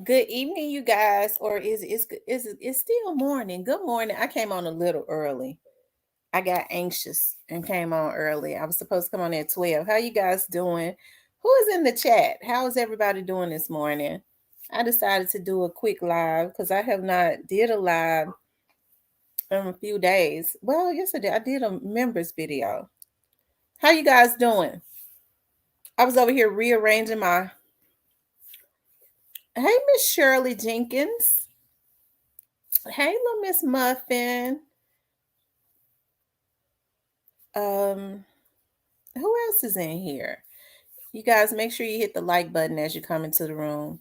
Good evening, you guys, or it's still morning. Good morning. I came on a little early. I got anxious and came on early. I was supposed to come on at 12. How you guys doing? Who is in the chat? How is everybody doing this morning? I decided to do a quick live because I have not did a live in a few days. Well, yesterday I did a members video. How you guys doing? I was over here rearranging my. Hey, Miss Shirley Jenkins. Hey, little Miss Muffin. Um, who else is in here? You guys make sure you hit the like button as you come into the room.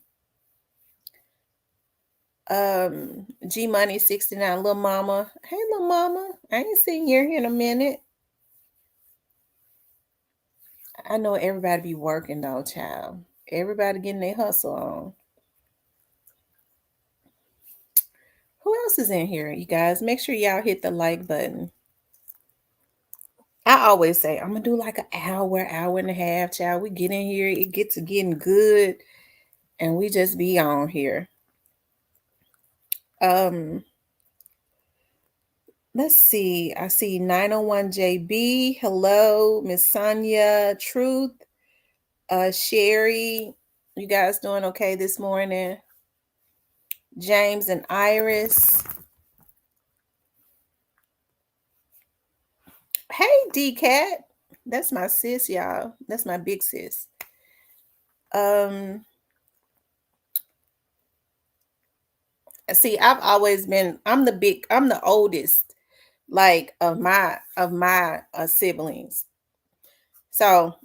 G Money 69, little mama. Hey, little mama. I ain't seen you here in a minute. I know everybody be working though, child. Everybody getting their hustle on. Who else is in here? You guys make sure y'all hit the like button. I always say I'm gonna do like an hour and a half, child. We get in here, it gets to getting good, and we just be on here. Let's see. I see 901JB. Hello, Miss Sonia, Truth, Sherry. You guys doing okay this morning? James and Iris. Hey, D-Cat. That's my sis, y'all. That's my big sis. See, I've always been, I'm the oldest, like of my siblings. So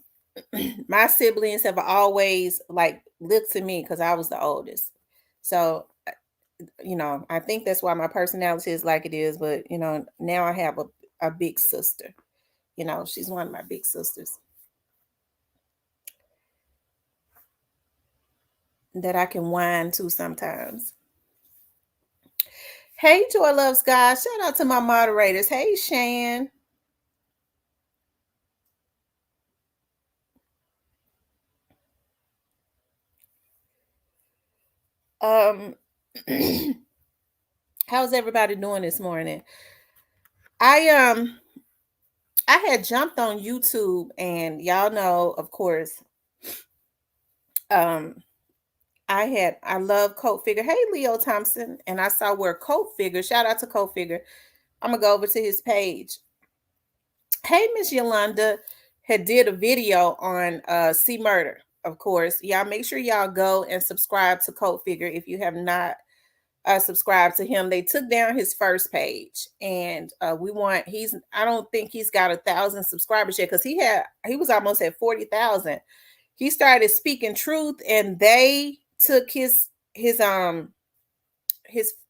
my siblings have always like looked to me because I was the oldest. So I think that's why my personality is like it is. But now I have a big sister. She's one of my big sisters that I can whine to sometimes. Hey, Joy Loves God. Shout out to my moderators. Hey, Shan. How's everybody doing this morning? I had jumped on YouTube, and y'all know, of course, I love Coat Figure. Hey, Leo Thompson. And I saw where Coat Figure, shout out to Coat Figure. I'm gonna go over to his page. Hey, Miss Yolanda had did a video on cmurder. Of course, y'all make sure y'all go and subscribe to Coat Figure if you have not subscribed to him. They took down his first page, and I don't think he's got 1,000 subscribers yet, because he was almost at 40,000. He started speaking truth, and they took his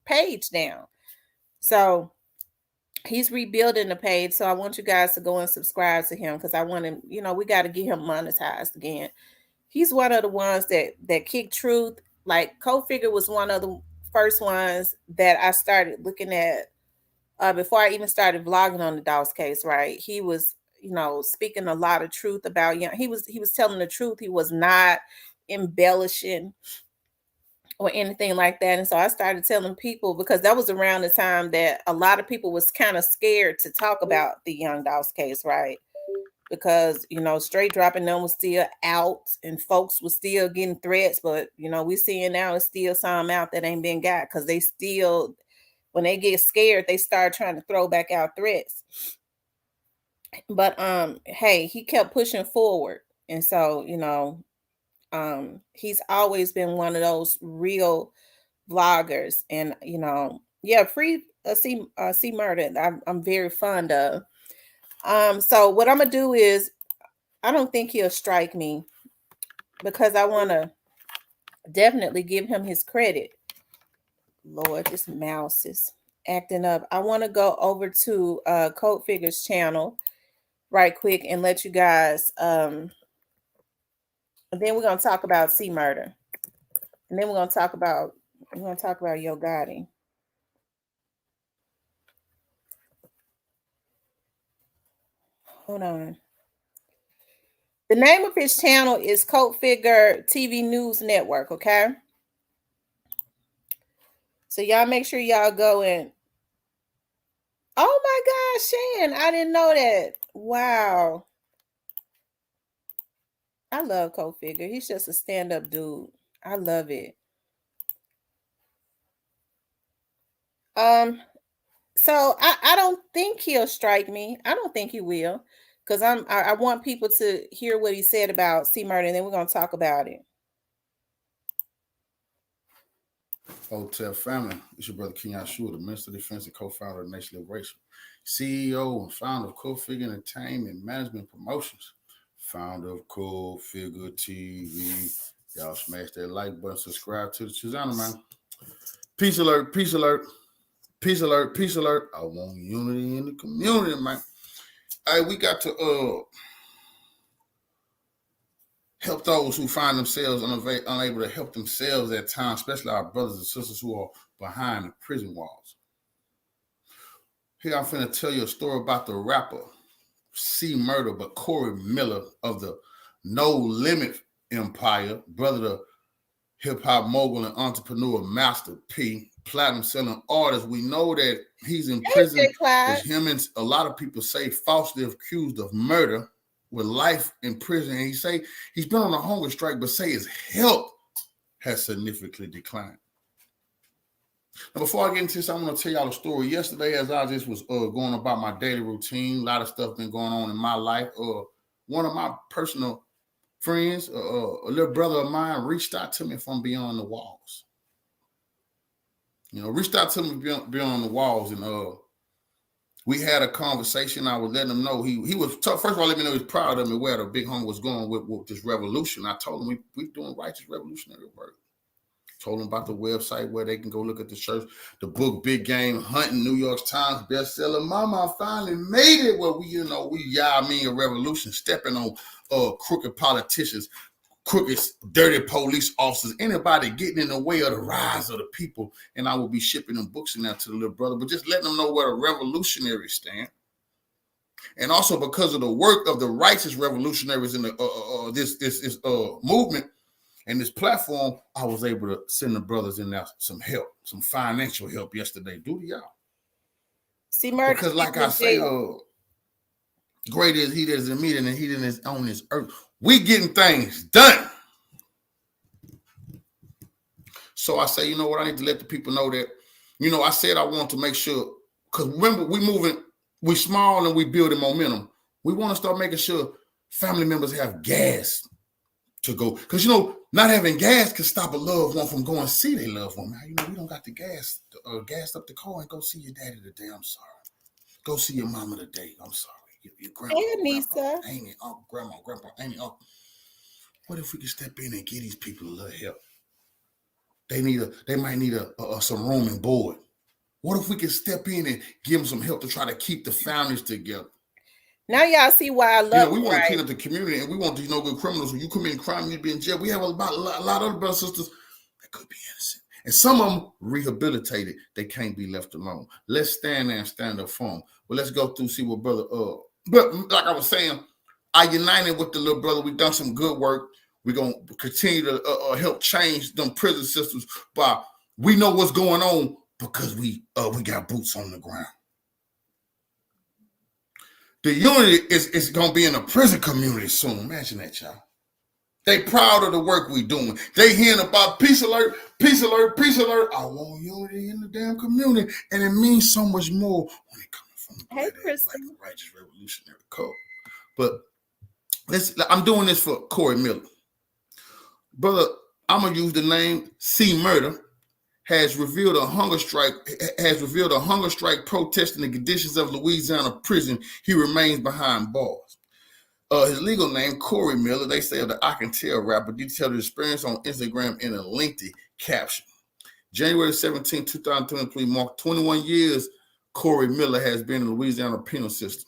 page down. So he's rebuilding the page. So I want you guys to go and subscribe to him, because I want him, we got to get him monetized again. He's one of the ones that kick truth. Like Coat Figure was one of the first ones that I started looking at before I even started vlogging on the Dawes case, right? He was, speaking a lot of truth about he was telling the truth. He was not embellishing or anything like that. And so I started telling people, because that was around the time that a lot of people was kind of scared to talk about the young Dawes case, right? Because straight dropping them was still out, and folks was still getting threats. But we seeing now it's still some out that ain't been got, because they still, when they get scared, they start trying to throw back out threats. But hey, he kept pushing forward. And so he's always been one of those real vloggers. And free cmurder I'm very fond of. So what I'm gonna do is, I don't think he'll strike me, because I want to definitely give him his credit. Lord, this mouse is acting up. I want to go over to Coat Figure's channel right quick and let you guys and then we're gonna talk about cmurder. And then we're gonna talk about Yo Gotti. Hold on. The name of his channel is Coat Figure TV News Network, okay? So y'all make sure y'all go and. Oh my gosh, Shan, I didn't know that. Wow. I love Ko-Figure. He's just a stand-up dude. I love it. So I don't think he'll strike me. I don't think he will. Because I want people to hear what he said about cmurder, and then we're gonna talk about it. Hotel family, it's your brother Kenyon Shua, the Minister of Defense and co-founder of Nation Liberation, CEO and founder of Ko-Figure Entertainment Management Promotions, founder of Ko-Figure TV. Y'all smash that like button, subscribe to the channel, man. Peace alert, peace alert, peace alert, peace alert. I want unity in the community, man. Hey, we got to help those who find themselves unable to help themselves at times, especially our brothers and sisters who are behind the prison walls. Here I'm finna tell you a story about the rapper cmurder, but Corey Miller of the No Limit Empire, brother to hip-hop mogul and entrepreneur Master P, platinum selling artist. We know that he's in prison because him and a lot of people say falsely accused of murder with life in prison. And he say he's been on a hunger strike, but say his health has significantly declined. Now, before I get into this, I'm going to tell y'all a story. Yesterday, as I just was going about my daily routine, a lot of stuff been going on in my life. One of my personal friends, a little brother of mine, reached out to me from beyond the walls. Reached out to me beyond the walls, and we had a conversation. I was letting him know he was tough. First of all, let me know he's proud of me where the big homie was going with this revolution. I told him we doing righteous revolutionary work. Told them about the website where they can go look at the church, the book, Big Game Hunting, New York Times bestseller. Mama, I finally made it where we a revolution, stepping on crooked politicians, crooked, dirty police officers, anybody getting in the way of the rise of the people. And I will be shipping them books in there to the little brother, but just letting them know where the revolutionaries stand. And also because of the work of the righteous revolutionaries in the this movement, and this platform, I was able to send the brothers in there some help, some financial help yesterday. Due to y'all. cmurder, because like I say, great is he that is in me and he that is on this earth. We getting things done. So I say, you know what? I need to let the people know that, I said I want to make sure, because remember, we small and we building momentum. We want to start making sure family members have gas to go, because not having gas can stop a loved one from going to see their loved one. Now, we don't got the gas up the car and go see your daddy today. I'm sorry. Go see your mama today. I'm sorry. Your grandma, Nisa, ain't it? Oh, grandma, ain't it? Oh. What if we could step in and give these people a little help? They might need some room and board. What if we could step in and give them some help to try to keep the families together? Now y'all see why I love. We want to clean up the community, and we want these no good criminals. When you commit crime, you be in jail. We have a lot of other brothers and sisters that could be innocent, and some of them rehabilitated. They can't be left alone. Let's stand there and stand up for them. Well, let's go through see what brother. But like I was saying, I united with the little brother. We've done some good work. We're gonna continue to help change them prison systems. But we know what's going on because we got boots on the ground. The unity is going to be in the prison community soon. Imagine that, y'all. They proud of the work we doing. They hearing about peace alert, peace alert, peace alert. I want unity in the damn community. And it means so much more when it comes from the righteous revolutionary code. But I'm doing this for Corey Miller. Brother, I'm going to use the name cmurder. Has revealed a hunger strike protesting the conditions of Louisiana prison. He remains behind bars. His legal name, Corey Miller, they say of the I Can Tell rapper, detailed his experience on Instagram in a lengthy caption. January 17, 2023 marked 21 years Corey Miller has been in the Louisiana penal system,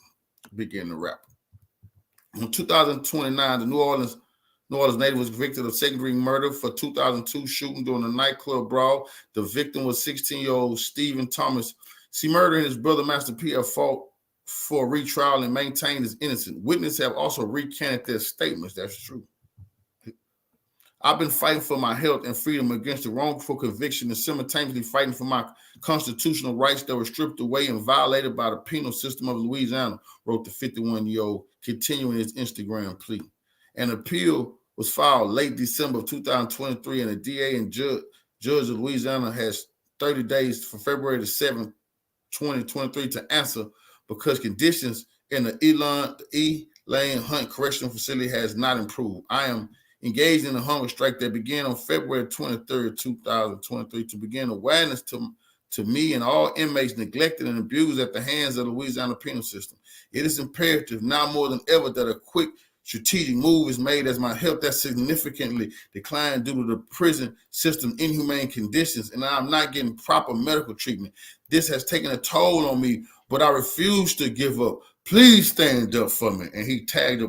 began the rapper. In 2029, the New Orleans native was convicted of second-degree murder for 2002 shooting during a nightclub brawl. The victim was 16-year-old Stephen Thomas. cmurder and his brother Master P have fought for retrial and maintained his innocence. Witnesses have also recanted their statements. That's true. I've been fighting for my health and freedom against the wrongful conviction and simultaneously fighting for my constitutional rights that were stripped away and violated by the penal system of Louisiana, wrote the 51-year-old, continuing his Instagram plea. An appeal was filed late December of 2023, and the DA and judge of Louisiana has 30 days from February the 7th, 2023 to answer because conditions in the Elaine Hunt Correctional Facility has not improved. I am engaged in a hunger strike that began on February 23rd, 2023 to begin awareness to me and all inmates neglected and abused at the hands of the Louisiana penal system. It is imperative now more than ever that a quick strategic move is made as my health has significantly declined due to the prison system inhumane conditions, and I'm not getting proper medical treatment. This has taken a toll on me, but I refuse to give up. Please stand up for me. And he tagged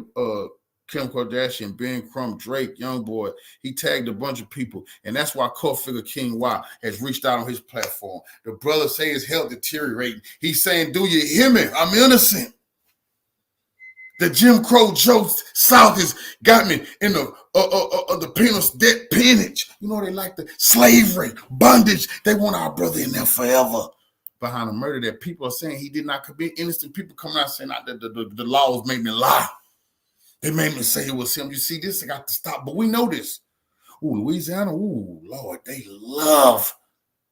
Kim Kardashian, Ben Crumb, Drake, Youngboy. He tagged a bunch of people, and that's why cult figure King Y has reached out on his platform. The brother say his health deteriorating. He's saying, "Do you hear me? I'm innocent." The Jim Crow Joe South has got me in the penal debt peonage. You know, they like the slavery, bondage. They want our brother in there forever. Behind a murder that people are saying he did not commit. Innocent people coming out saying the laws made me lie. They made me say it was him. You see, this got to stop. But we know this. Ooh, Louisiana, ooh, Lord, they love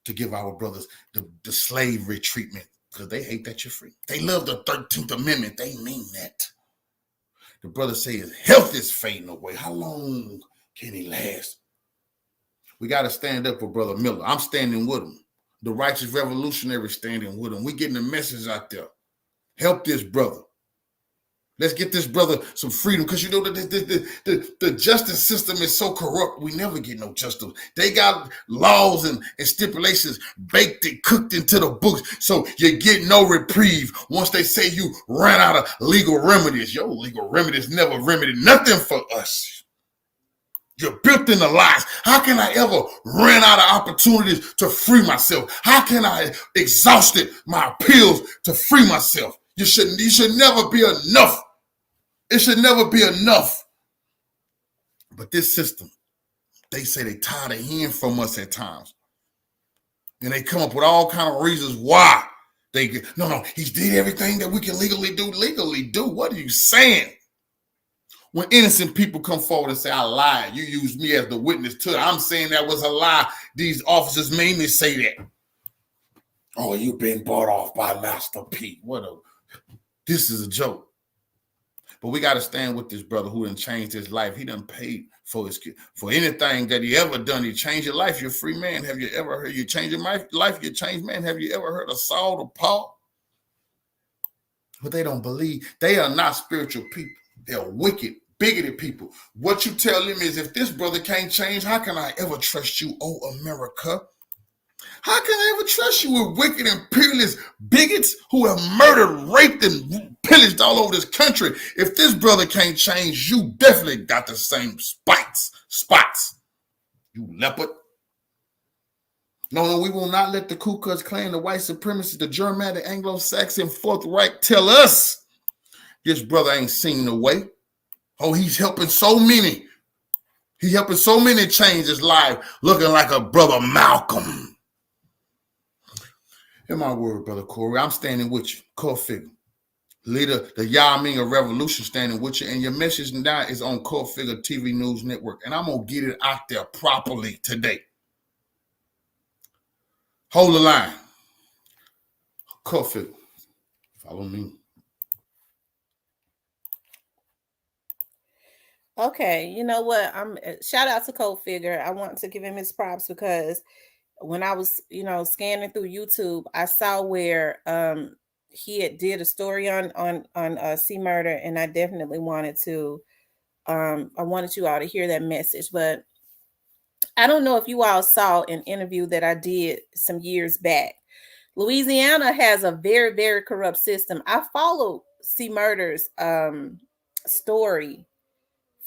to give our brothers the slavery treatment because they hate that you're free. They love the 13th Amendment. They mean that. The brother say his health is fading away. How long can he last? We got to stand up for Brother Miller. I'm standing with him. The righteous revolutionary standing with him. We getting the message out there. Help this brother. Let's get this brother some freedom because you know the justice system is so corrupt. We never get no justice. They got laws and stipulations baked and cooked into the books, so you get no reprieve once they say you ran out of legal remedies. Your legal remedies never remedied nothing for us. You're built in the lies. How can I ever run out of opportunities to free myself? How can I exhausted my appeals to free myself? You should never be enough. It should never be enough. But this system, they say they tired of hearing from us at times. And they come up with all kind of reasons why. No, he did everything that we can legally do. Legally do? What are you saying? When innocent people come forward and say, I lied, you used me as the witness to it. I'm saying that was a lie. These officers made me say that. Oh, you've been bought off by Master P. This is a joke. But we got to stand with this brother who done changed his life. He done paid for anything that he ever done. He changed your life. You're a free man. Have you ever heard you change your life? You changed man. Have you ever heard of Saul or Paul? But they don't believe. They are not spiritual people. They're wicked, bigoted people. What you tell them is if this brother can't change, how can I ever trust you, oh America? How can I ever trust you with wicked and peerless bigots who have murdered, raped, and pillaged all over this country? If this brother can't change, you definitely got the same spots. You leopard. No, we will not let the Ku Klux Klan, the white supremacists, the Germanic, Anglo-Saxon, Fourth Reich tell us this brother ain't seen the way. Oh, he's helping so many. He's helping so many change his life, looking like a brother Malcolm. In my word, Brother Corey, I'm standing with you, core figure. Leader, the Yah Ming Revolution standing with you, and your message now is on Core Figure TV News Network, and I'm going to get it out there properly today. Hold the line. Core Figure, follow me. Okay, you know what? Shout out to Code Figure. I want to give him his props because when I was, scanning through YouTube, I saw where he had did a story on cmurder, and I definitely wanted to I wanted you all to hear that message. But I don't know if you all saw an interview that I did some years back. Louisiana has a very, very corrupt system. I followed cmurder's story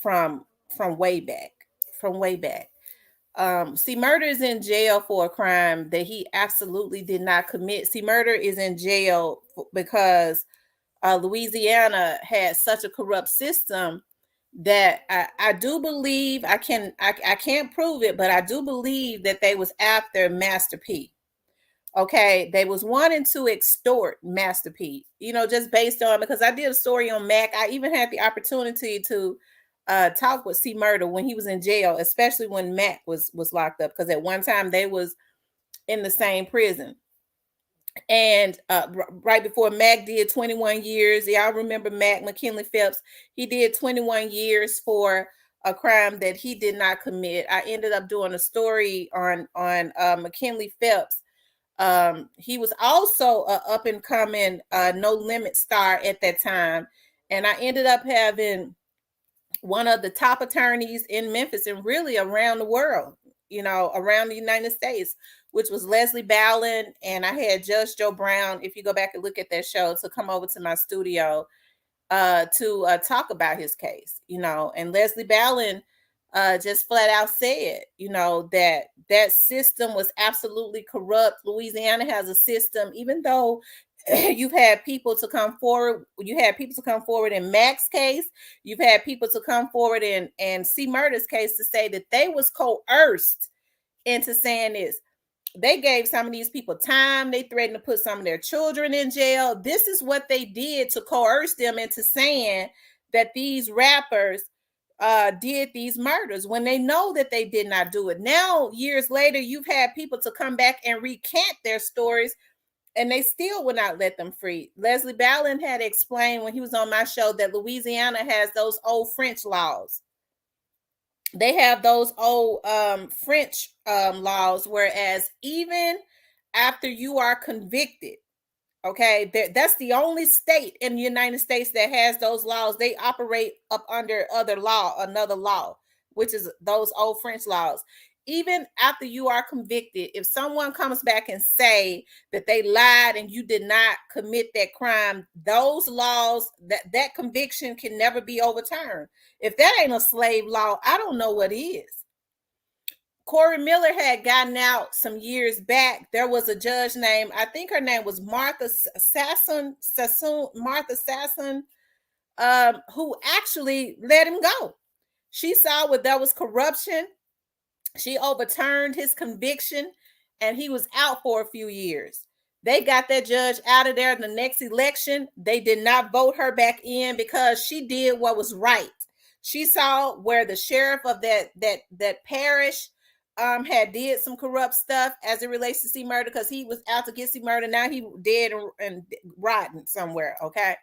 from way back. cmurder is in jail for a crime that he absolutely did not commit. cmurder is in jail because Louisiana had such a corrupt system that I do believe I can't prove it, but I do believe that they was after Master P. Okay, they was wanting to extort Master P, just based on, because I did a story on Mac. I even had the opportunity to talk with cmurder when he was in jail, especially when Mac was locked up, because at one time they was in the same prison. And right before Mac did 21 years, y'all remember Mac McKinley Phelps? He did 21 years for a crime that he did not commit. I ended up doing a story on McKinley Phelps. He was also a up and coming No Limit star at that time, and I ended up having one of the top attorneys in Memphis and really around the world, around the United States, which was Leslie Ballin. And I had Judge Joe Brown, if you go back and look at that show, to come over to my studio to talk about his case, and Leslie Ballin just flat out said, that system was absolutely corrupt. Louisiana has a system, even though you've had people to come forward. You had people to come forward in Mac's case. You've had people to come forward in cmurder's case to say that they was coerced into saying this. They gave some of these people time. They threatened to put some of their children in jail. This is what they did to coerce them into saying that these rappers did these murders when they know that they did not do it. Now, years later, you've had people to come back and recant their stories, and they still would not let them free. Leslie Ballin had explained when he was on my show that Louisiana has those old French laws. They have those old French laws, whereas even after you are convicted, okay, that's the only state in the United States that has those laws. They operate up under another law, which is those old French laws. Even after you are convicted, if someone comes back and say that they lied and you did not commit that crime, those laws, that conviction can never be overturned. If that ain't a slave law, I don't know what is. Corey Miller had gotten out some years back. There was a judge named, I think her name was Martha Sassoon, who actually let him go. She saw where there was corruption. She overturned his conviction, and he was out for a few years. They got that judge out of there in the next election. They did not vote her back in because she did what was right. She saw where the sheriff of that parish had did some corrupt stuff as it relates to cmurder, because he was out to get cmurder. Now he dead and rotten somewhere. Okay.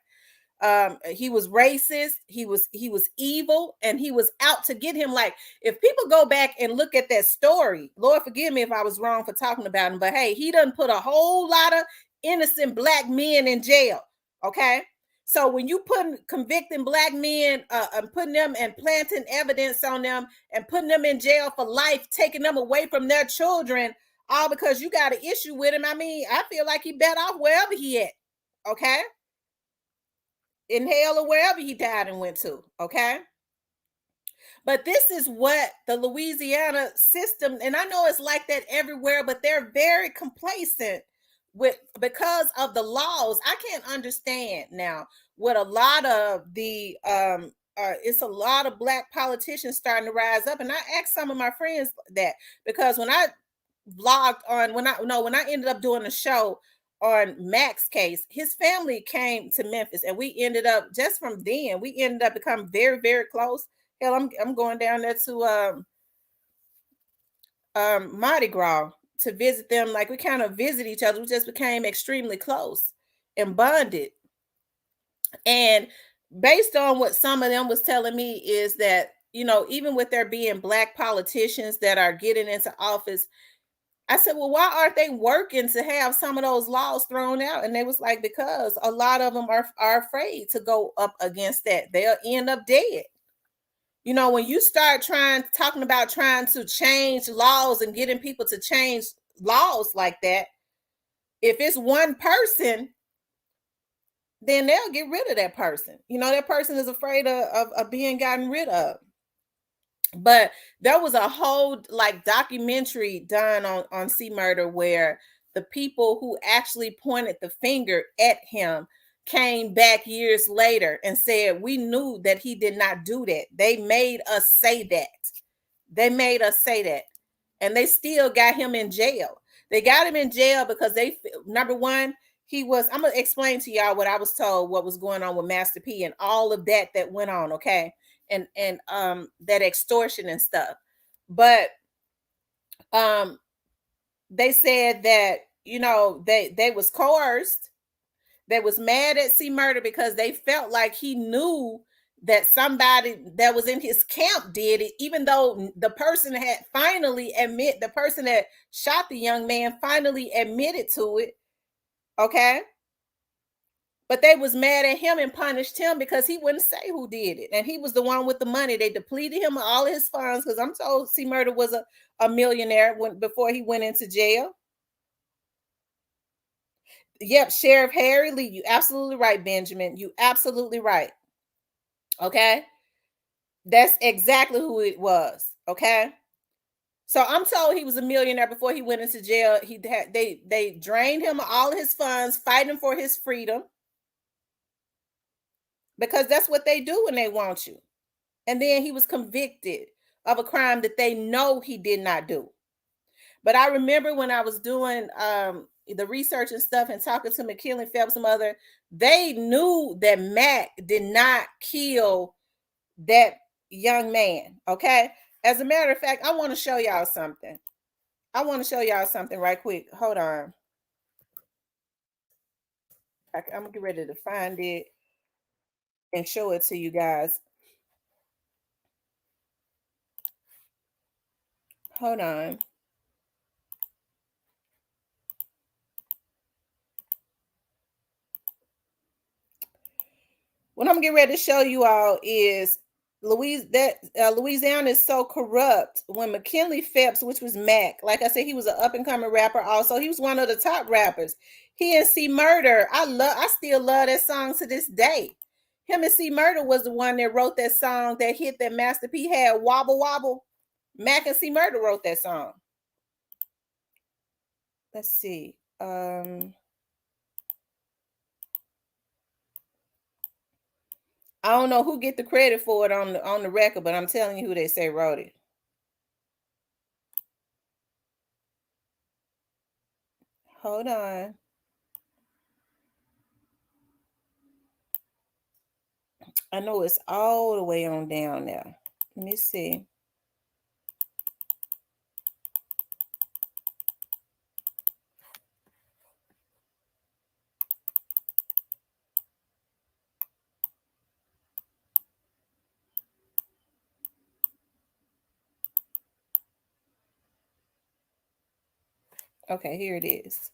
He was racist, he was evil, and he was out to get him. Like, if people go back and look at that story, Lord forgive me if I was wrong for talking about him, but hey, he done put a whole lot of innocent black men in jail. Okay, so when you convicting black men and putting them and planting evidence on them and putting them in jail for life, taking them away from their children, all because you got an issue with him, I mean, I feel like he better off wherever he at. Okay, in hell or wherever he died and went to. Okay, but this is what the Louisiana system, and I know it's like that everywhere, but they're very complacent with, because of the laws. I can't understand now what a lot of the it's a lot of black politicians starting to rise up. And I asked some of my friends that, because when I vlogged on, when I ended up doing a show on Mac's case, his family came to Memphis, and we ended up, just from then, we ended up becoming very, very close. Hell, I'm going down there to Mardi Gras to visit them. Like, we kind of visit each other. We just became extremely close and bonded. And based on what some of them was telling me is that, even with there being black politicians that are getting into office, I said, well, why aren't they working to have some of those laws thrown out? And they was like, because a lot of them are afraid to go up against that. They'll end up dead. When you start talking about trying to change laws and getting people to change laws like that, if it's one person, then they'll get rid of that person. That person is afraid of being gotten rid of. But there was a whole documentary done on cmurder where the people who actually pointed the finger at him, came back years later and said, we knew that he did not do that. They made us say that. They made us say that. And they still got him in jail. They got him in jail because they, number one, he was, I'm going to explain to y'all what I was told, what was going on with Master P and all of that went on, okay? And that extortion and stuff. But they said that, you know, they was coerced. They was mad at cmurder because they felt like he knew that somebody that was in his camp did it, even though the person had the person that shot the young man finally admitted to it. Okay. But they was mad at him and punished him because he wouldn't say who did it. And he was the one with the money. They depleted him of all his funds because I'm told cmurder was a millionaire before he went into jail. Yep, Sheriff Harry Lee, you absolutely right, Benjamin. You absolutely right. Okay. That's exactly who it was. Okay. So I'm told he was a millionaire before he went into jail. They drained him of all of his funds, fighting for his freedom. Because that's what they do when they want you. And then he was convicted of a crime that they know he did not do. But I remember when I was doing the research and stuff and talking to McKinley Phelps and other, they knew that Mac did not kill that young man. Okay. As a matter of fact, I want to show y'all something. I want to show y'all something right quick. Hold on. I'm gonna get ready to find it and show it to you guys. Hold on. What I'm getting ready to show you all is Louisiana is so corrupt. When McKinley Phelps, which was Mac, like I said, he was an up and coming rapper. Also, he was one of the top rappers. He and cmurder, I still love that song to this day. Him and cmurder was the one that wrote that song that hit that Master P had, Wobble Wobble. Mac and cmurder wrote that song. Let's see. I don't know who get the credit for it on the record, but I'm telling you who they say wrote it. Hold on. I know it's all the way on down there. Let me see. Okay, here it is.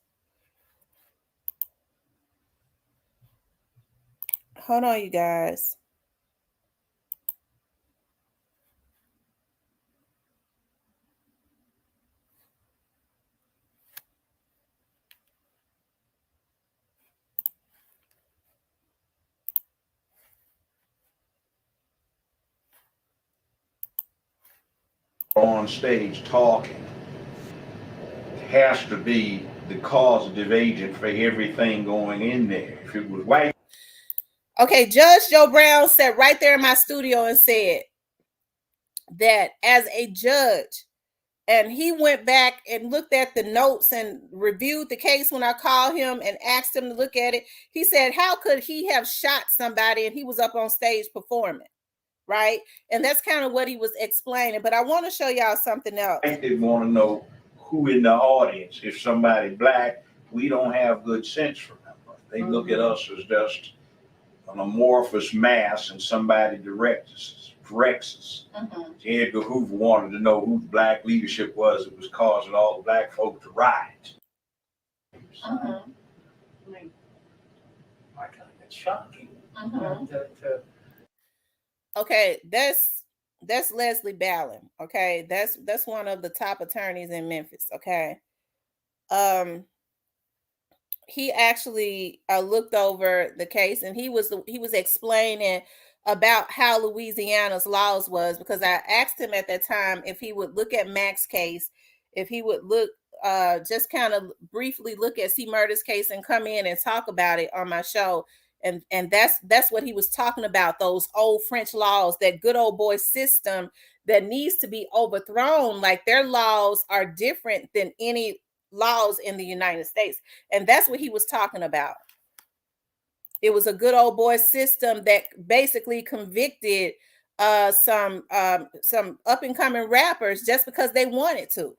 Hold on, you guys. On stage talking has to be the causative agent for everything going in there. If it was white. Okay, Judge Joe Brown sat right there in my studio and said that as a judge, and he went back and looked at the notes and reviewed the case when I called him and asked him to look at it. He said, how could he have shot somebody and he was up on stage performing? Right? And that's kind of what he was explaining. But I want to show y'all something else. I didn't want to know who in the audience. If somebody black, we don't have good sense, remember. They look at us as just an amorphous mass and somebody directs us. Edgar Hoover wanted to know who black leadership was that was causing all the black folk to riot. I mean, I kind of get shocking. Okay, that's Leslie Ballin. Okay, that's one of the top attorneys in Memphis. Okay, he actually looked over the case and he was explaining about how Louisiana's laws was, because I asked him at that time if he would look at Mac's case, if he would look just kind of briefly look at cmurder's case and come in and talk about it on my show. And that's what he was talking about, those old French laws, that good old boy system that needs to be overthrown. Like, their laws are different than any laws in the United States. And that's what he was talking about. It was a good old boy system that basically convicted some up and coming rappers just because they wanted to.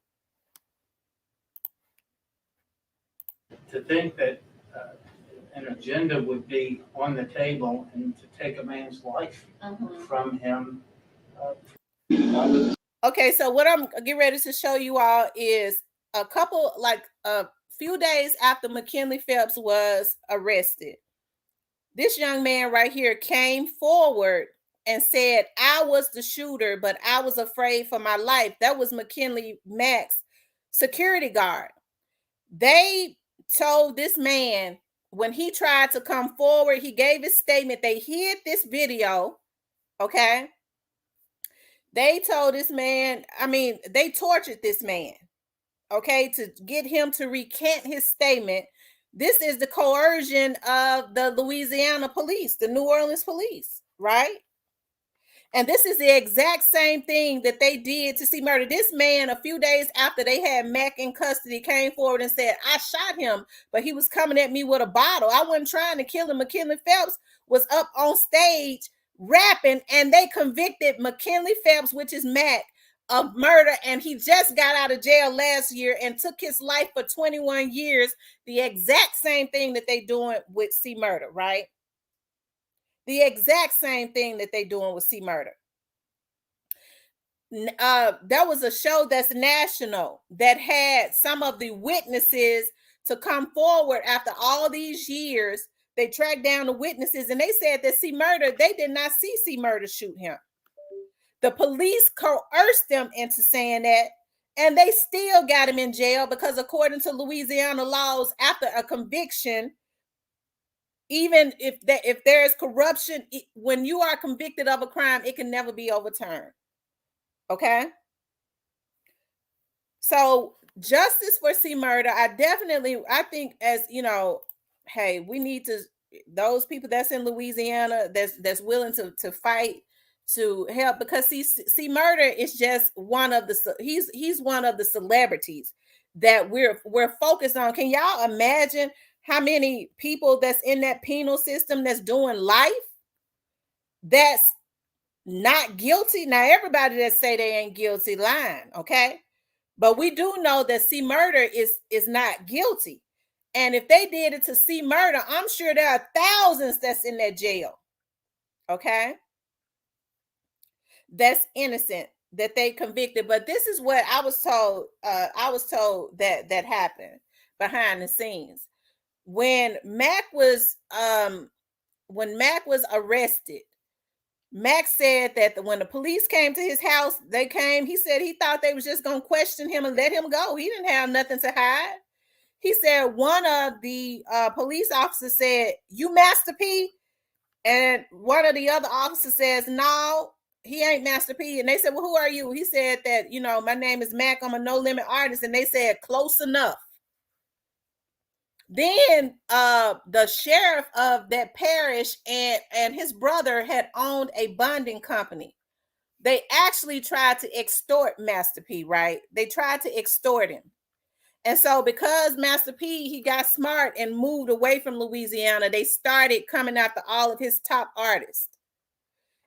To think that an agenda would be on the table and to take a man's life from him. Okay, so what I'm getting ready to show you all is a few days after McKinley Phelps was arrested. This young man right here came forward and said, I was the shooter, but I was afraid for my life. That was McKinley Mack's security guard. They told this man, when he tried to come forward, he gave his statement. They hid this video, okay? They told this man, they tortured this man, okay, to get him to recant his statement. This is the coercion of the Louisiana police, the New Orleans police, right? And this is the exact same thing that they did to cmurder. This man, a few days after they had Mack in custody, came forward and said, I shot him, but he was coming at me with a bottle. I wasn't trying to kill him. McKinley Phelps was up on stage rapping, and they convicted McKinley Phelps, which is Mack, of murder. And he just got out of jail last year and took his life for 21 years. The exact same thing that they doing with cmurder, right? The exact same thing that they doing with cmurder. There was a show that's national that had some of the witnesses to come forward after all these years. They tracked down the witnesses and they said that cmurder, they did not see cmurder shoot him. The police coerced them into saying that, and they still got him in jail because according to Louisiana laws, after a conviction, even if there is corruption, when you are convicted of a crime, it can never be overturned. Okay? So justice for cmurder, I think, as you know, hey, we need to, those people that's in Louisiana that's willing to fight to help, because cmurder is just one of the, he's one of the celebrities that we're focused on. Can y'all imagine how many people that's in that penal system that's doing life that's not guilty? Now, everybody that say they ain't guilty lying, okay? But we do know that cmurder is not guilty. And if they did it to cmurder, I'm sure there are thousands that's in that jail, okay? That's innocent, that they convicted. But this is what I was told. I was told that happened behind the scenes. When Mack was arrested, Mack said that when the police came to his house, he said he thought they was just going to question him and let him go. He didn't have nothing to hide. He said one of the police officers said, "You Master P?" And one of the other officers says, "No, he ain't Master P." And they said, "Well, who are you?" He said that, my name is Mack. I'm a No Limit artist. And they said, "Close enough." Then the sheriff of that parish and his brother had owned a bonding company. They actually tried to extort Master P, right? They tried to extort him. And so because Master P, he got smart and moved away from Louisiana, they started coming after all of his top artists.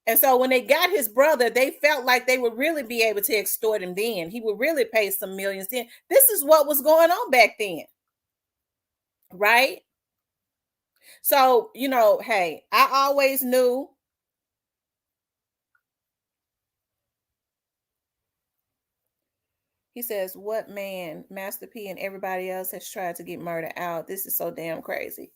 And so when they got his brother, they felt like they would really be able to extort him then. He would really pay some millions then. This is what was going on back then. Right? So, hey, I always knew. He says, what man, Master P and everybody else has tried to get murder out. This is so damn crazy.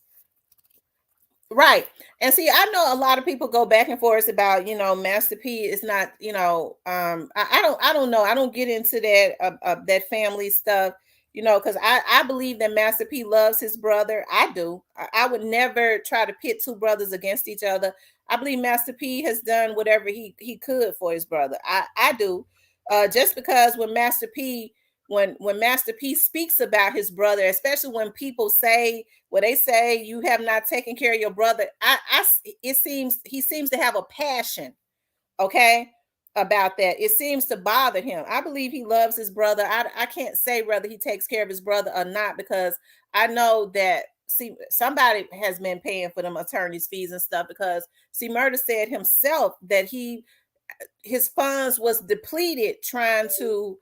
Right. And see, I know a lot of people go back and forth about, Master P is not, I don't know. I don't get into that family stuff, because I believe that Master P loves his brother. I do. I would never try to pit two brothers against each other. I believe Master P has done whatever he could for his brother. I do. Just because when Master P when Master P speaks about his brother, especially when people say, well, they say you have not taken care of your brother. He seems to have a passion, okay, about that. It seems to bother him. I believe he loves his brother. I can't say whether he takes care of his brother or not, because I know that somebody has been paying for them attorney's fees and stuff, because cmurder said himself that his funds was depleted trying to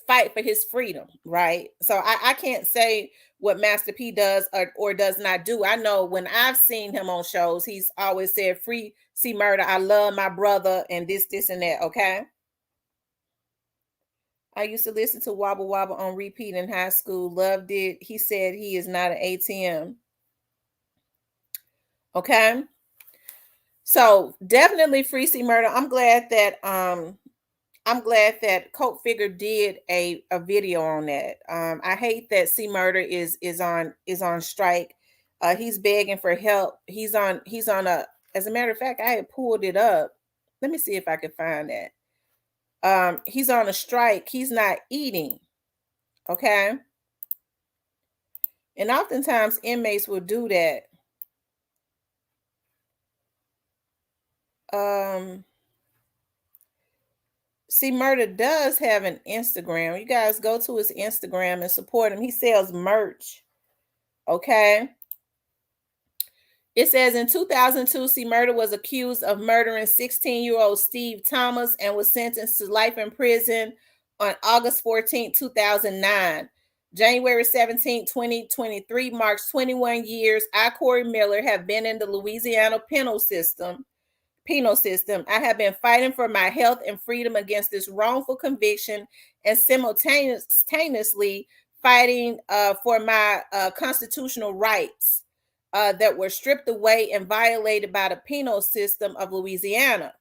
fight for his freedom, right? So I can't say what Master P does or does not do. I know when I've seen him on shows, he's always said, free cmurder, I love my brother, and this and that, okay? I used to listen to Wobble Wobble on repeat in high school. Loved it. He said he is not an ATM. Okay? So definitely free cmurder. I'm glad that Coke Figure did a video on that. I hate that cmurder is on strike. He's begging for help. He's on a, as a matter of fact, I had pulled it up. Let me see if I can find that. He's on a strike. He's not eating. Okay. And oftentimes inmates will do that. cmurder does have an Instagram. You guys go to his Instagram and support him. He sells merch. Okay. It says in 2002, cmurder was accused of murdering 16-year-old Steve Thomas and was sentenced to life in prison on August 14, 2009. January 17, 2023 marks 21 years. I, Corey Miller, have been in the Louisiana penal system. I have been fighting for my health and freedom against this wrongful conviction, and simultaneously fighting for my constitutional rights that were stripped away and violated by the penal system of Louisiana.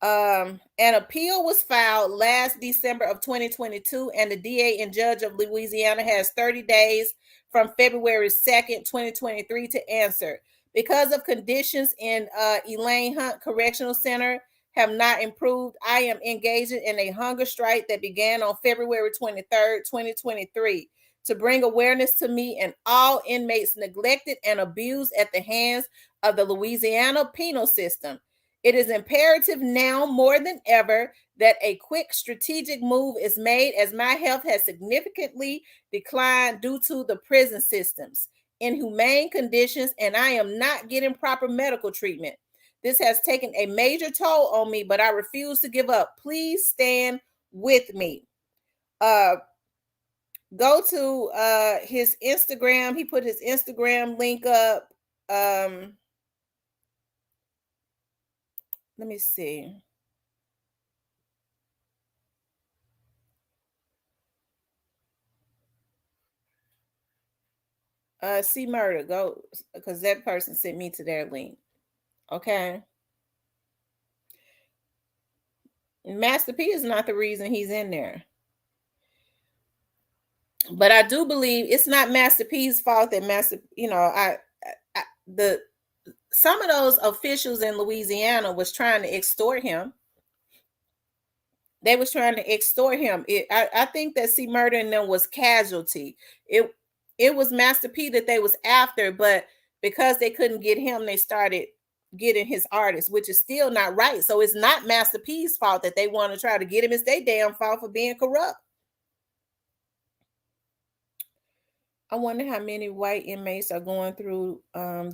An appeal was filed last December of 2022, and the DA and judge of Louisiana has 30 days from February 2nd, 2023 to answer. Because of conditions in Elaine Hunt Correctional Center have not improved, I am engaging in a hunger strike that began on February 23rd, 2023, to bring awareness to me and all inmates neglected and abused at the hands of the Louisiana penal system. It is imperative now more than ever that a quick strategic move is made, as my health has significantly declined due to the prison system's inhumane conditions, and I am not getting proper medical treatment. This has taken a major toll on me, but I refuse to give up. Please stand with me. Go to his Instagram. He put his Instagram link up. Let me see. cmurder, go, because that person sent me to their link. Okay. Master P is not the reason he's in there. But I do believe it's not Master P's fault that some of those officials in Louisiana was trying to extort him. They was trying to extort him. I think that cmurder and them was casualty. It was Master P that they was after, but because they couldn't get him, they started getting his artists, which is still not right. So it's not Master P's fault that they want to try to get him. It's their damn fault for being corrupt. I wonder how many white inmates are going through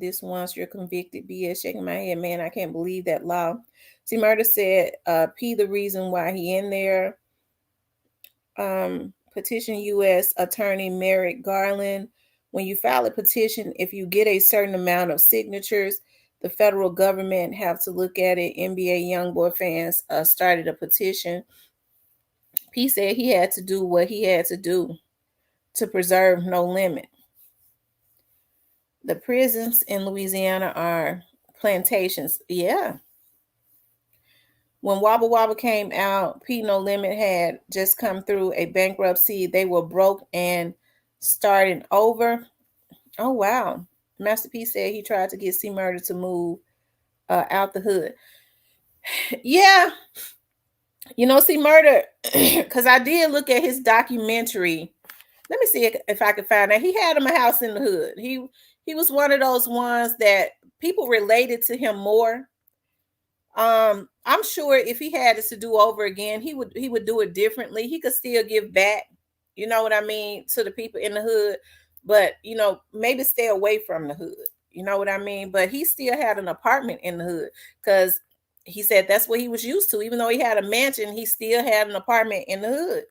this once you're convicted BS. Shaking my head, man, I can't believe that law. cmurder said P the reason why he in there. Petition U.S. Attorney Merrick Garland. When you file a petition, if you get a certain amount of signatures, the federal government have to look at it. NBA YoungBoy fans started a petition. P said he had to do what he had to do to preserve No Limit. The prisons in Louisiana are plantations. Yeah. When Wobble Wobble came out, P No Limit had just come through a bankruptcy. They were broke and starting over. Oh, wow. Master P said he tried to get cmurder to move out the hood. Yeah. You know, see, murder, because I did look at his documentary. Let me see if I could find out. He had him a house in the hood. He was one of those ones that people related to him more. I'm sure if he had it to do over again, he would do it differently. He could still give back, you know what I mean, to the people in the hood, but you know, maybe stay away from the hood. You know what I mean? But he still had an apartment in the hood because he said that's what he was used to. Even though he had a mansion, he still had an apartment in the hood.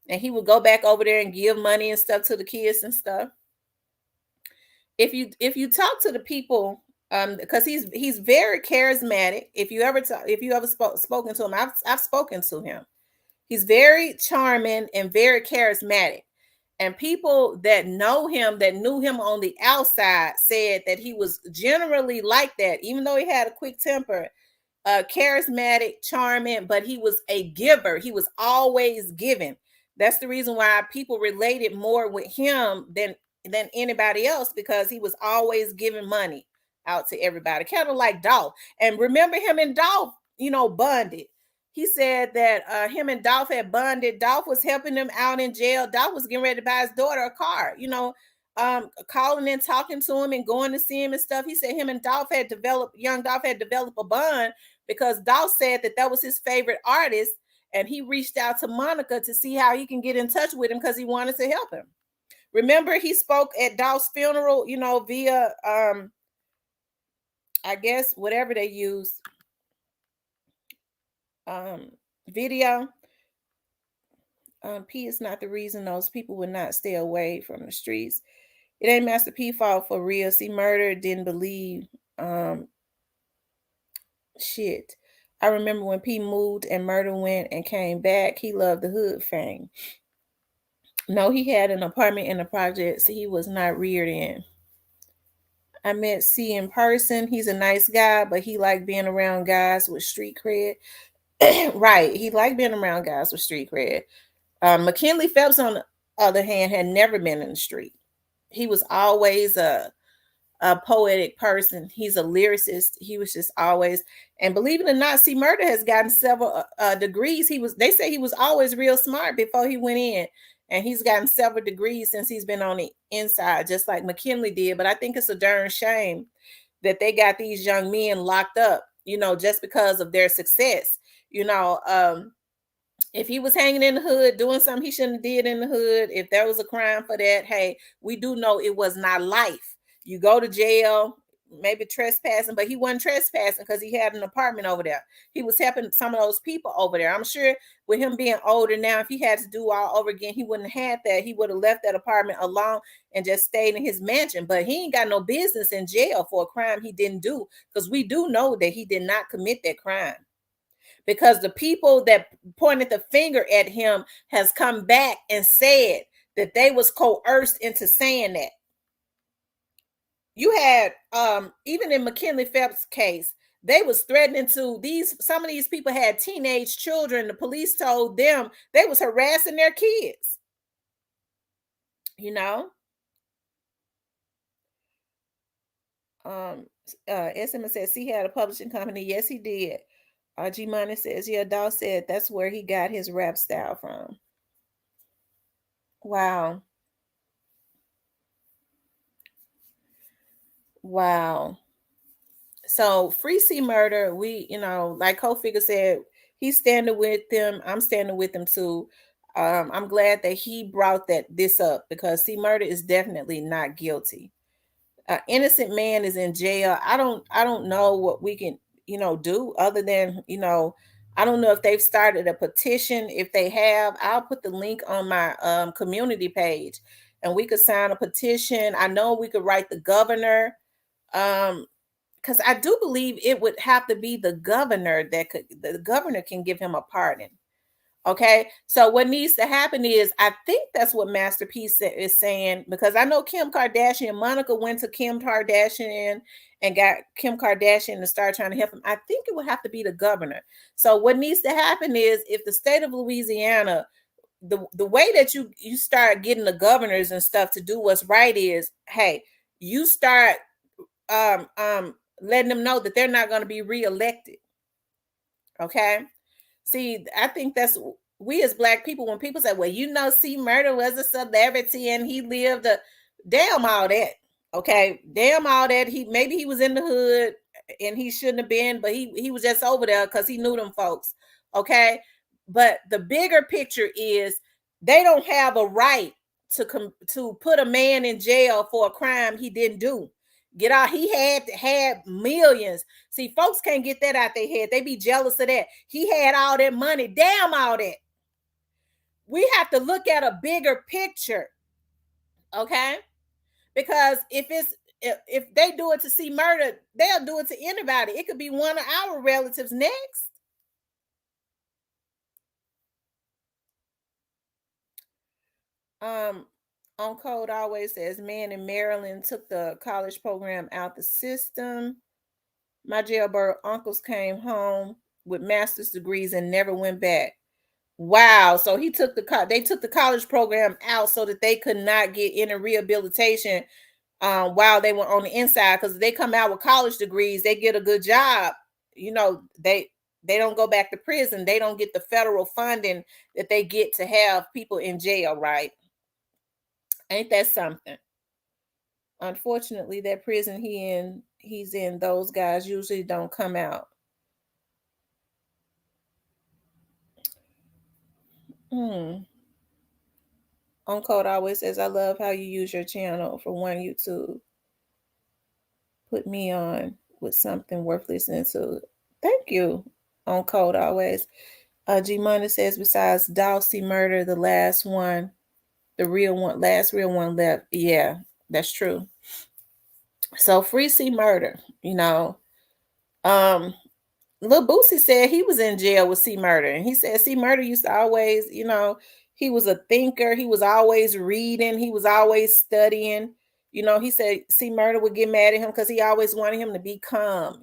And he would go back over there and give money and stuff to the kids and stuff. If you talk to the people, because he's very charismatic. If you ever spoken to him, I've spoken to him. He's very charming and very charismatic. And people that know him, that knew him on the outside, said that he was generally like that, even though he had a quick temper, charismatic, charming, but he was a giver. He was always giving. That's the reason why people related more with him than anybody else, because he was always giving money out to everybody, kind of like Dolph. And remember him and Dolph, bonded. He said that him and Dolph had bonded. Dolph was helping him out in jail. Dolph was getting ready to buy his daughter a car, calling and talking to him and going to see him and stuff. He said him and young Dolph had developed a bond because Dolph said that was his favorite artist, and he reached out to Monica to see how he can get in touch with him because he wanted to help him. Remember, he spoke at Dolph's funeral, via I guess whatever they used, video. P is not the reason those people would not stay away from the streets. It ain't Master P fault for real. See, murder didn't believe shit. I remember when P moved and murder went and came back. He loved the hood fame. No, he had an apartment in the projects he was not reared in. I met C in person. He's a nice guy, but he liked being around guys with street cred. Right. He liked being around guys with street cred. McKinley Phelps, on the other hand, had never been in the street. He was always a poetic person. He's a lyricist. He was just always, and believe it or not, C Murder has gotten several degrees. They say he was always real smart before he went in, and he's gotten several degrees since he's been on the inside, just like McKinley did. But I think it's a darn shame that they got these young men locked up, just because of their success. If he was hanging in the hood doing something he shouldn't have did in the hood, if there was a crime for that, hey, we do know it was not life. You go to jail, maybe trespassing, but he wasn't trespassing because he had an apartment over there. He was helping some of those people over there. I'm sure with him being older now, if he had to do all over again, he wouldn't have had that. He would have left that apartment alone and just stayed in his mansion. But he ain't got no business in jail for a crime he didn't do, because we do know that he did not commit that crime. Because the people that pointed the finger at him has come back and said that they was coerced into saying that. You had even in McKinley Phelps' case, they was threatening to some of these people had teenage children. The police told them they was harassing their kids. SMA says he had a publishing company. Yes, he did. G Money says, yeah, Dolph said that's where he got his rap style from. Wow. So free C Murder, we, like Co-Figure said, he's standing with them. I'm standing with them too. I'm glad that he brought this up, because C Murder is definitely not guilty. Innocent man is in jail. I don't know what we can, do other than, I don't know if they've started a petition. If they have, I'll put the link on my community page, and we could sign a petition. I know we could write the governor, because I do believe it would have to be the governor the governor can give him a pardon. Okay, so what needs to happen is, I think that's what Master P is saying, because I know Kim Kardashian, Monica went to Kim Kardashian and got Kim Kardashian to start trying to help him. I think it would have to be the governor. So what needs to happen is, if the state of Louisiana, the way that you start getting the governors and stuff to do what's right is, hey, you start letting them know that they're not going to be reelected. Okay. See, I think that's we as Black people, when people say, well, cmurder was a celebrity and he lived a damn all that. Okay, damn all that. Maybe he was in the hood and he shouldn't have been, but he was just over there because he knew them folks. Okay, but the bigger picture is they don't have a right to put a man in jail for a crime he didn't do. Get out. He had millions. See, folks can't get that out their head. They be jealous of that. He had all that money. Damn all that. We have to look at a bigger picture. Okay? Because if they do it to cmurder, they'll do it to anybody. It could be one of our relatives next. On code always says, man in Maryland took the college program out the system. My jailbird uncles came home with master's degrees and never went back. Wow. So they took the college program out so that they could not get any rehabilitation while they were on the inside, because they come out with college degrees, they get a good job. They don't go back to prison. They don't get the federal funding that they get to have people in jail, right? Ain't that something? Unfortunately, that prison he's in, those guys usually don't come out. On code always says, I love how you use your channel. For one, YouTube put me on with something worth listening to. Thank you. On code always. G Money says, besides cmurder, the last one, the last real one left. Yeah, that's true. So free cmurder, Lil Boosie said he was in jail with cmurder, and he said cmurder used to always, he was a thinker. He was always reading. He was always studying. He said cmurder would get mad at him because he always wanted him to be calm.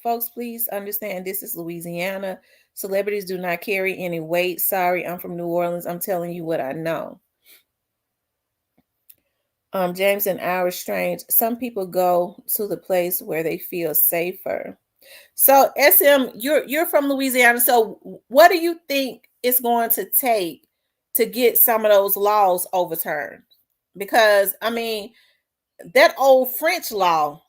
Folks, please understand this is Louisiana. Celebrities do not carry any weight. Sorry, I'm from New Orleans. I'm telling you what I know. James and Irish Strange. Some people go to the place where they feel safer. So SM, you're from Louisiana. So what do you think it's going to take to get some of those laws overturned? Because that old French law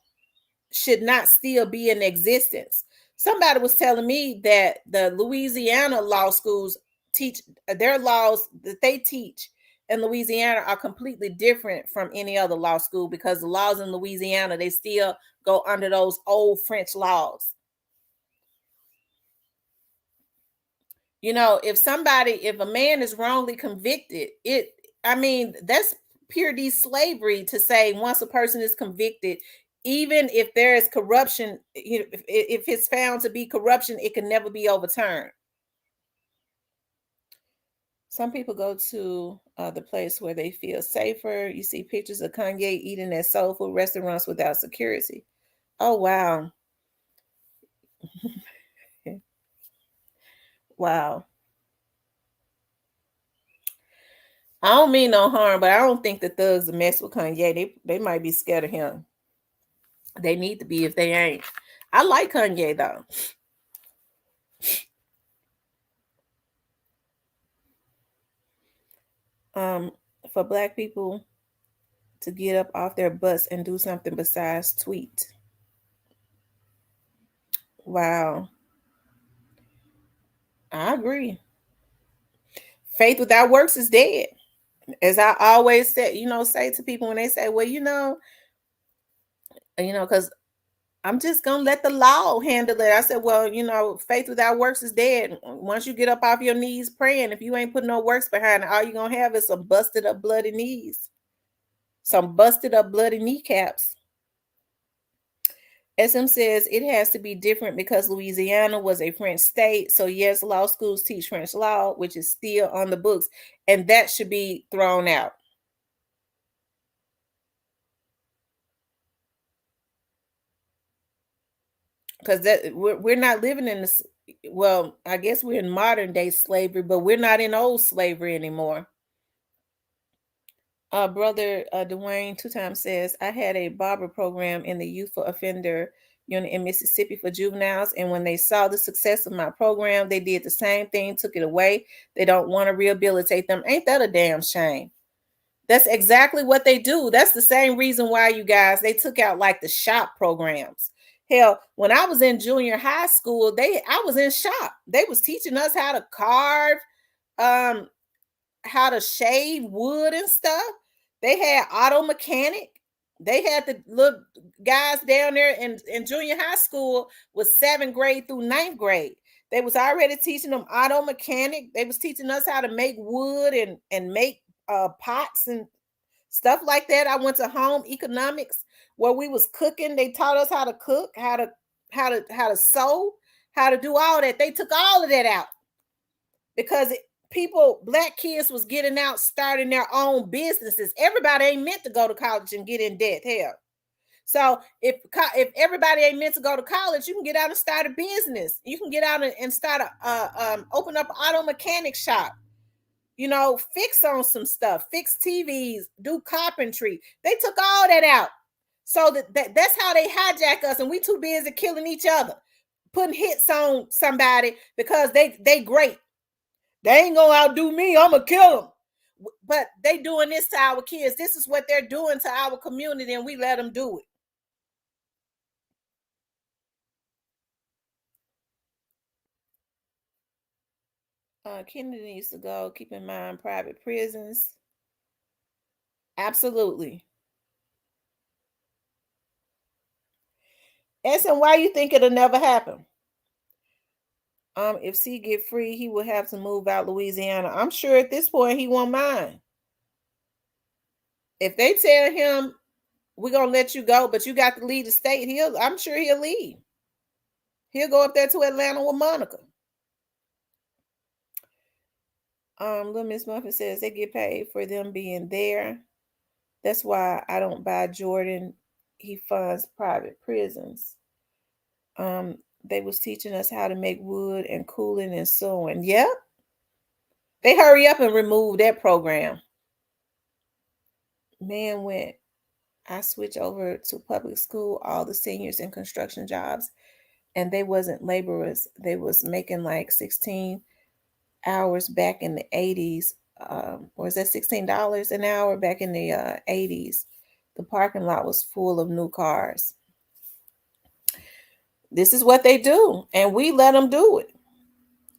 should not still be in existence. Somebody was telling me that the Louisiana law schools teach their laws that they teach in Louisiana are completely different from any other law school, because the laws in Louisiana, they still go under those old French laws. If a man is wrongly convicted, that's pure slavery to say once a person is convicted, even if there is corruption, if it's found to be corruption, it can never be overturned. Some people go to the place where they feel safer. You see pictures of Kanye eating at soul food restaurants without security. Oh, wow. Wow. I don't mean no harm, but I don't think the thugs mess with Kanye. They might be scared of him. They need to be if they ain't. I like Kanye though. For Black people to get up off their butts and do something besides tweet. Wow. I agree. Faith without works is dead. As I always say to people when they say, well, because I'm just going to let the law handle it. I said, well, faith without works is dead. Once you get up off your knees praying, if you ain't putting no works behind it, all you're going to have is some busted up bloody knees, some busted up bloody kneecaps. SM says it has to be different because Louisiana was a French state. So yes, law schools teach French law, which is still on the books, and that should be thrown out. Because we're not living in this. Well, I guess we're in modern day slavery, but we're not in old slavery anymore. Brother Dwayne 2 times says, I had a barber program in the youth offender in Mississippi for juveniles. And when they saw the success of my program, they did the same thing, took it away. They don't want to rehabilitate them. Ain't that a damn shame? That's exactly what they do. That's the same reason why, you guys, they took out like the shop programs. Hell, when I was in junior high school, I was in shop. They was teaching us how to carve, how to shave wood and stuff. They had auto mechanic. They had the little guys down there in junior high school was 7th grade through 9th grade. They was already teaching them auto mechanic. They was teaching us how to make wood and make pots and stuff like that. I went to home economics where we was cooking. They taught us how to cook, how to sew, how to do all that. They took all of that out because black kids was getting out, starting their own businesses. Everybody ain't meant to go to college and get in debt. Hell. So if everybody ain't meant to go to college, you can get out and start a business. You can get out and start open up an auto mechanic shop. Fix on some stuff, fix TVs, do carpentry. They took all that out. So that's how they hijack us, and we too busy killing each other, putting hits on somebody because they great. They ain't gonna outdo me. I'm gonna kill them. But they doing this to our kids. This is what they're doing to our community, and we let them do it. Kennedy needs to go. Keep in mind, private prisons. Absolutely. And why you think it'll never happen? If C get free, he will have to move out Louisiana. I'm sure at this point he won't mind. If they tell him we're gonna let you go, but you got to leave the state, I'm sure he'll leave. He'll go up there to Atlanta with Monica. Little Miss Memphis says they get paid for them being there. That's why I don't buy Jordan. He funds private prisons. They was teaching us how to make wood and cooling and sewing. Yep. They hurry up and remove that program. Man, when I switched over to public school, all the seniors in construction jobs, and they wasn't laborers. They was making like 16 hours back in the 80s. Or is that $16 an hour back in the 80s? The parking lot was full of new cars. This is what they do, and we let them do it.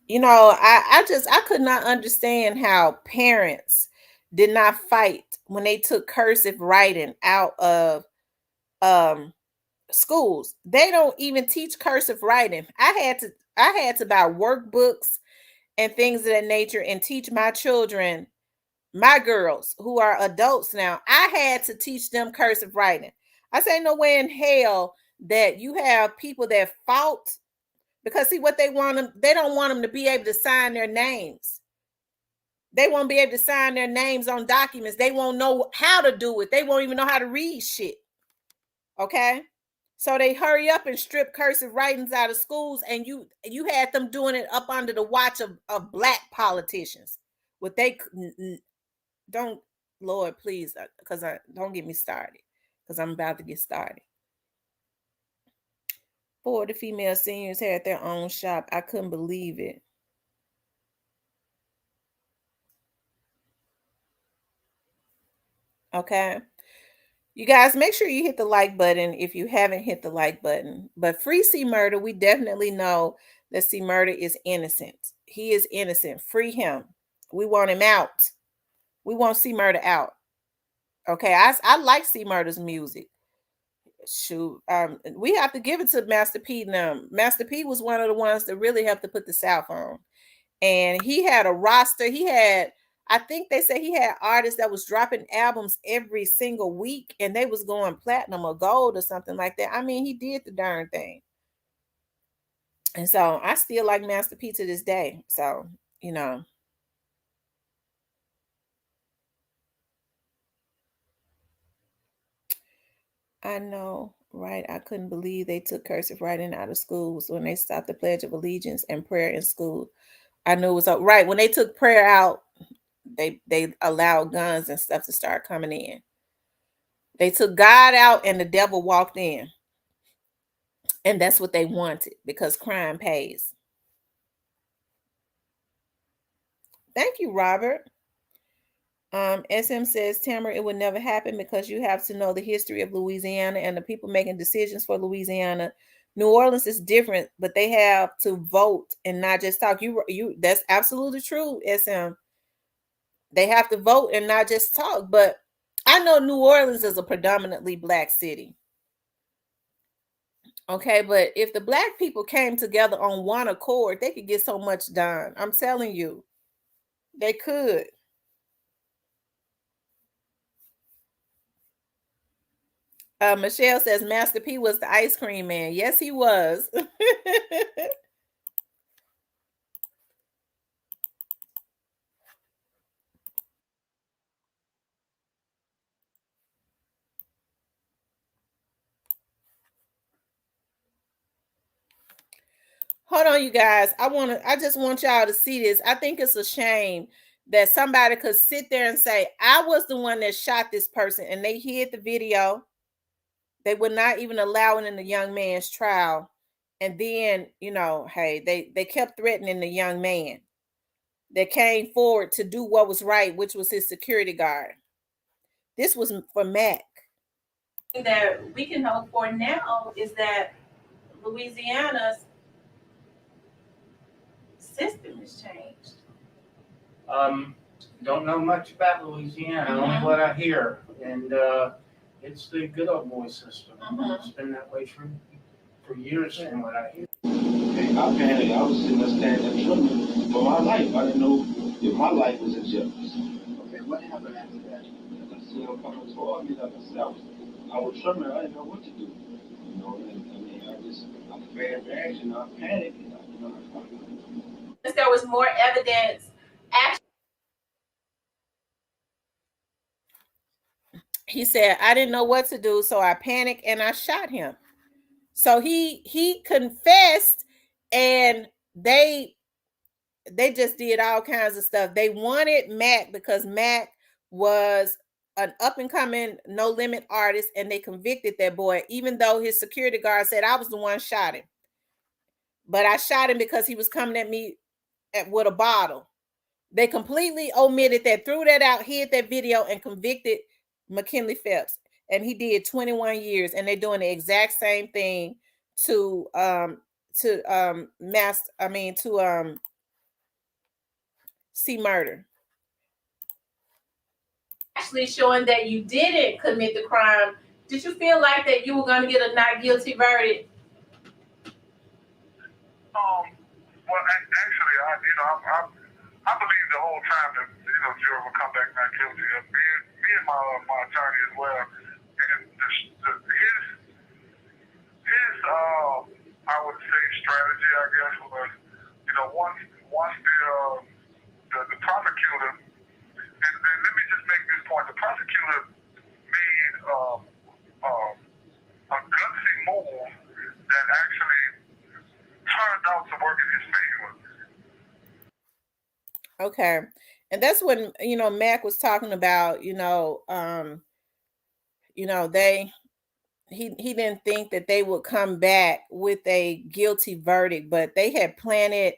I could not understand how parents did not fight when they took cursive writing out of schools. They don't even teach cursive writing. I had to buy workbooks and things of that nature and teach my children, my girls who are adults now. I had to teach them cursive writing. I say no way in hell that you have people that fought, because see what they want them, they don't want them to be able to sign their names. They won't be able to sign their names on documents. They won't know how to do it. They won't even know how to read shit. Okay? So they hurry up and strip cursive writings out of schools, and you had them doing it up under the watch of black politicians. What they don't, Lord, please, because don't get me started, because I'm about to get started. 4 of the female seniors had their own shop. I couldn't believe it. Okay. You guys, make sure you hit the like button if you haven't hit the like button. But free cmurder, we definitely know that cmurder is innocent. He is innocent. Free him. We want him out. We want cmurder out. Okay, I like cmurder's music. Shoot, we have to give it to Master P now. Master P was one of the ones that really helped to put the South on. And he had a roster. I think they said he had artists that was dropping albums every single week, and they was going platinum or gold or something like that. I mean, he did the darn thing. And so I still like Master P to this day. So, I know, right? I couldn't believe they took cursive writing out of schools when they stopped the Pledge of Allegiance and prayer in school. I knew it was right. When they took prayer out, they allowed guns and stuff to start coming in. They took God out and the devil walked in. And that's what they wanted because crime pays. Thank you, Robert. SM says, Tamara, it would never happen because you have to know the history of Louisiana and the people making decisions for Louisiana. New Orleans is different, but they have to vote and not just talk. You that's absolutely true, SM. They have to vote and not just talk. But I know New Orleans is a predominantly black city. Okay, but if the black people came together on one accord, they could get so much done. I'm telling you, they could. Michelle says Master P was the ice cream man. Yes, he was. Hold on, you guys. I just want y'all to see this. I think it's a shame that somebody could sit there and say, I was the one that shot this person, and they hid the video. They would not even allow it in the young man's trial. And then, hey, they kept threatening the young man that came forward to do what was right, which was his security guard. This was for Mac. That we can hope for now is that Louisiana's system has changed. Don't know much about Louisiana, only what I hear. And it's the good old boy system. It's been that way for years from what I hear. I panicked. I was sitting there standing there trembling for my life. I didn't know if my life was in jeopardy. Okay, what happened after that? I see him coming toward me. Like I said, I was trembling. I didn't know what to do. I'm very embarrassed. I panicked. There was more evidence. He said, I didn't know what to do, so I panicked and I shot him. So he confessed, and they just did all kinds of stuff. They wanted Mac because Mac was an up and coming No Limit artist, and they convicted that boy, even though his security guard said I was the one shot him. But I shot him because he was coming at me with a bottle. They completely omitted that, threw that out, hid that video, and convicted McKinley Phelps. And he did 21 years, and they're doing the exact same thing to cmurder. Actually showing that you didn't commit the crime. Did you feel like that you were going to get a not guilty verdict? Well, actually, I believe the whole time that jury will come back not guilty. Me and my attorney as well. And his I would say strategy, I guess, was once the prosecutor, and let me just make this point: the prosecutor made a gutsy move that actually turned out to work in his favor. Okay. And that's when, Mac was talking about, he didn't think that they would come back with a guilty verdict, but they had planted,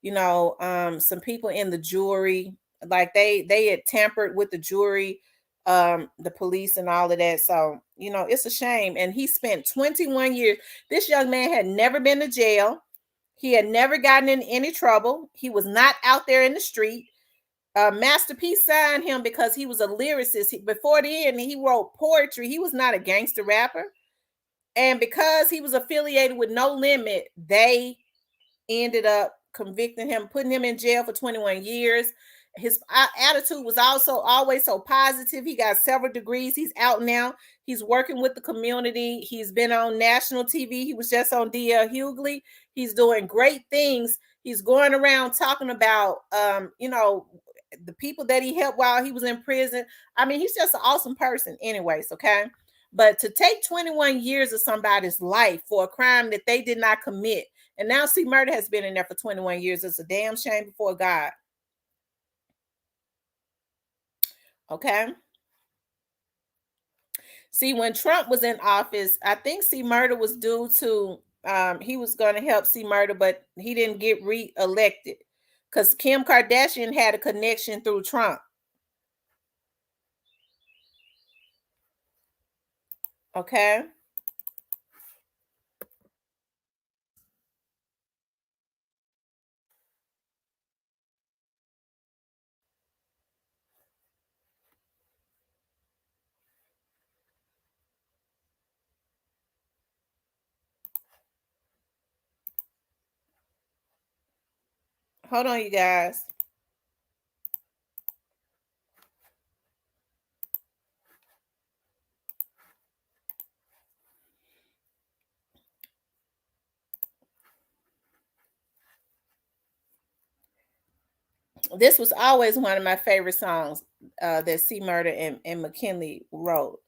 some people in the jury, like they had tampered with the jury, the police and all of that. So, it's a shame. And he spent 21 years. This young man had never been to jail. He had never gotten in any trouble. He was not out there in the street. Master P signed him because he was a lyricist. Before the end, he wrote poetry. He was not a gangster rapper. And because he was affiliated with No Limit, they ended up convicting him, putting him in jail for 21 years. His attitude was also always so positive. He got several degrees. He's out now. He's working with the community. He's been on national TV. He was just on D.L. Hughley. He's doing great things. He's going around talking about, the people that he helped while he was in prison. I mean, he's just an awesome person anyways, okay? But to take 21 years of somebody's life for a crime that they did not commit, and now cmurder has been in there for 21 years, it's a damn shame before God. Okay? See, when Trump was in office, I think cmurder was due to he was going to help cmurder, but he didn't get re-elected because Kim Kardashian had a connection through Trump. Okay. Hold on, you guys. This was always one of my favorite songs that cmurder and McKinley wrote.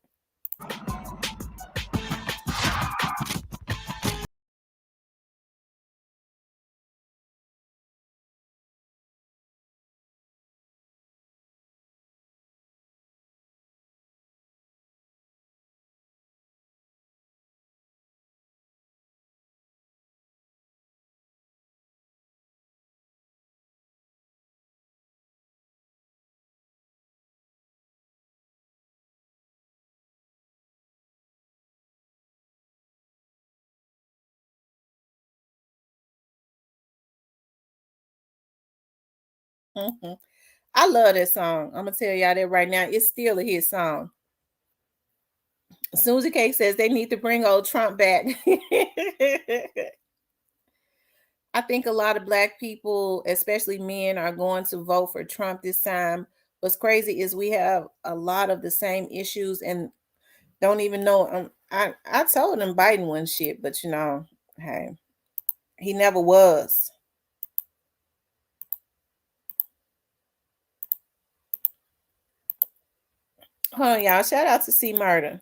Mm-hmm. I love that song. I'm gonna tell y'all that right now. It's still a hit song. Susie K says they need to bring old Trump back. I think a lot of Black people, especially men, are going to vote for Trump this time. What's crazy is we have a lot of the same issues and don't even know. I told him Biden wasn't shit, but hey, he never was. Hold on, y'all. Shout out to cmurder.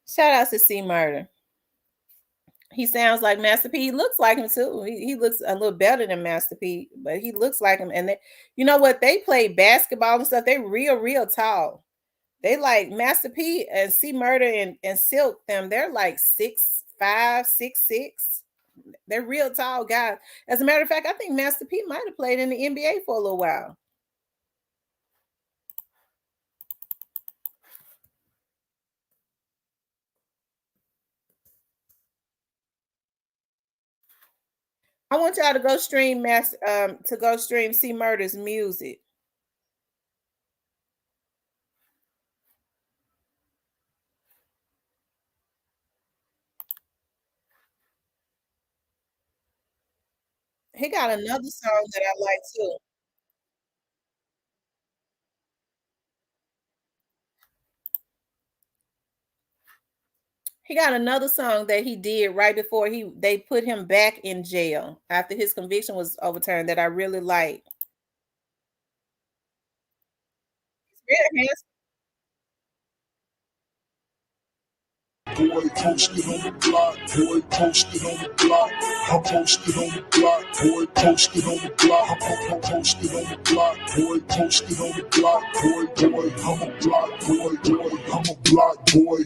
Shout out to cmurder. He sounds like Master P. He looks like him too. He looks a little better than Master P, but he looks like him. And you know what? They play basketball and stuff. They real tall. They like Master P and cmurder and Silk. They're like 6'5", 6'6". They're real tall guys. As a matter of fact, I think Master P might have played in the NBA for a little while. I want y'all to go stream cmurder's music. He got another song that I like too. He got another song that he did right before they put him back in jail after his conviction was overturned that I really like. He's real handsome. Boy posted on the block, boy posted on the block. I posted on the block, boy posted on the block. I posted on the block, boy posted on the block. Boy, I'm a block boy, I'm a block boy.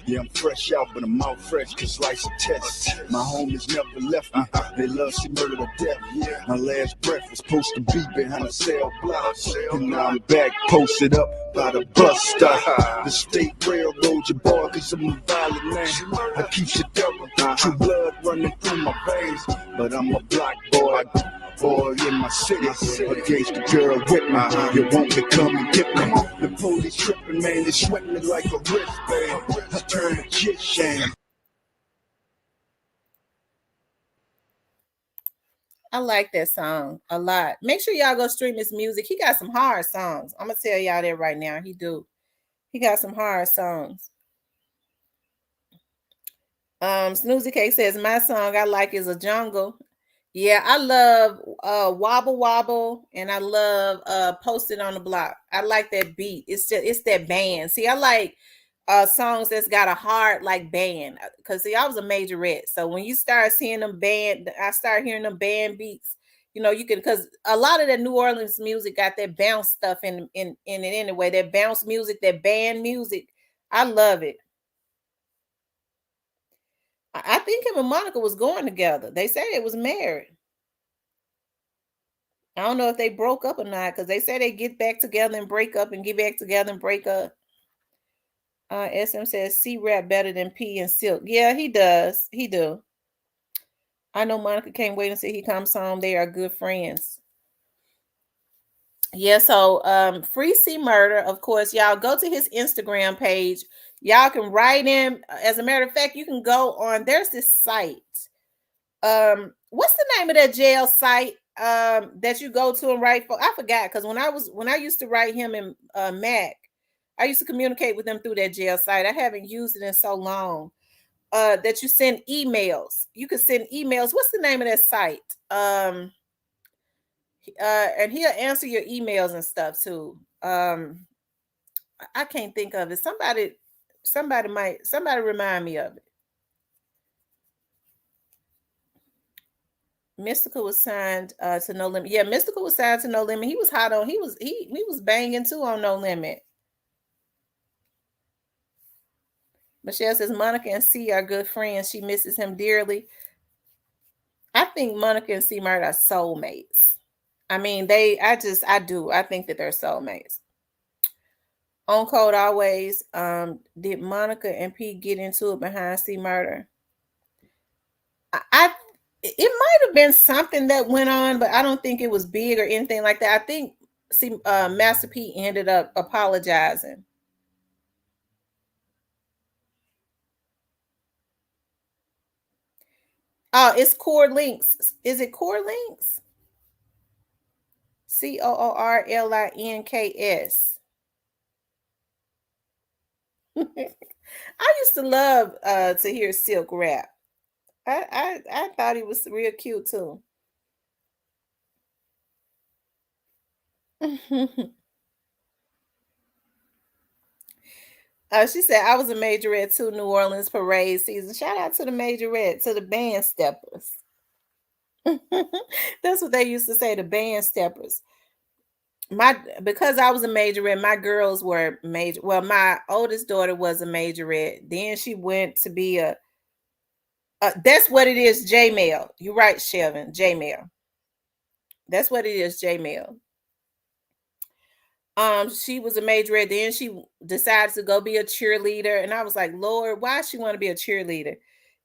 Yeah, I'm fresh out, but I'm out fresh, cause life's a test. My homies never left me, they love cmurder to death. My last breath was supposed to be behind a cell block, and now I'm back, posted up by the bus stop. The state railroad your boy, cause I'm a violent man. I keep shit up, true blood running through my veins, but I'm a black boy in my city, against the girl with me. You won't be come and get me. The police tripping, man, they sweating me like a wristband. I turn a shit shame. I like that song a lot. Make sure y'all go stream his music. He got some hard songs. I'm gonna tell y'all that right now. He do. He got some hard songs. Snoozy Cake says my song I like is a jungle. Yeah, I love Wobble Wobble and I love Posted on the Block. I like that beat. It's that band. See, I like songs that's got a hard like band. Cause see, I was a majorette. So when you start seeing them band, I start hearing them band beats. You know, you can cause a lot of the New Orleans music got that bounce stuff in it anyway. That bounce music, that band music. I love it. I think him and Monica was going together. They say they was married. I don't know if they broke up or not because they say they get back together and break up and get back together and break up. SM says C rap better than P and Silk. Yeah, he does. He do. I know Monica can't wait until he comes home. They are good friends. Yeah, so Free cmurder, of course, y'all go to his Instagram page. Y'all can write him. As a matter of fact, you can go on. There's this site. What's the name of that jail site that you go to and write for? I forgot because when I used to write him in Mac, I used to communicate with them through that jail site. I haven't used it in so long. That you send emails. You can send emails. What's the name of that site? And he'll answer your emails and stuff too. I can't think of it. Somebody remind me of it. Mystical was signed to No Limit. Yeah, Mystical was signed to No Limit. He was hot on. He was banging too on No Limit. Michelle says Monica and C are good friends. She misses him dearly. I think Monica and C Murder are soulmates. I mean, I do. I think that they're soulmates. On Code Always. Did Monica and P get into it behind C Murder? It might have been something that went on, but I don't think it was big or anything like that. I think Master P ended up apologizing. Oh, it's Core Links. Is it Core Links? COORLINKS. I used to love to hear Silk rap. I thought he was real cute too. She said I was a majorette too. New Orleans parade season. Shout out to the majorette, to the band steppers. That's what they used to say, the band steppers. Because I was a majorette, my girls were major. Well, my oldest daughter was a majorette. Then she went to be a. That's what it is, J-Mail. You're right, Shelvin. J-Mail. That's what it is, J-Mail. She was a majorette. Then she decided to go be a cheerleader, and I was like, Lord, why she want to be a cheerleader?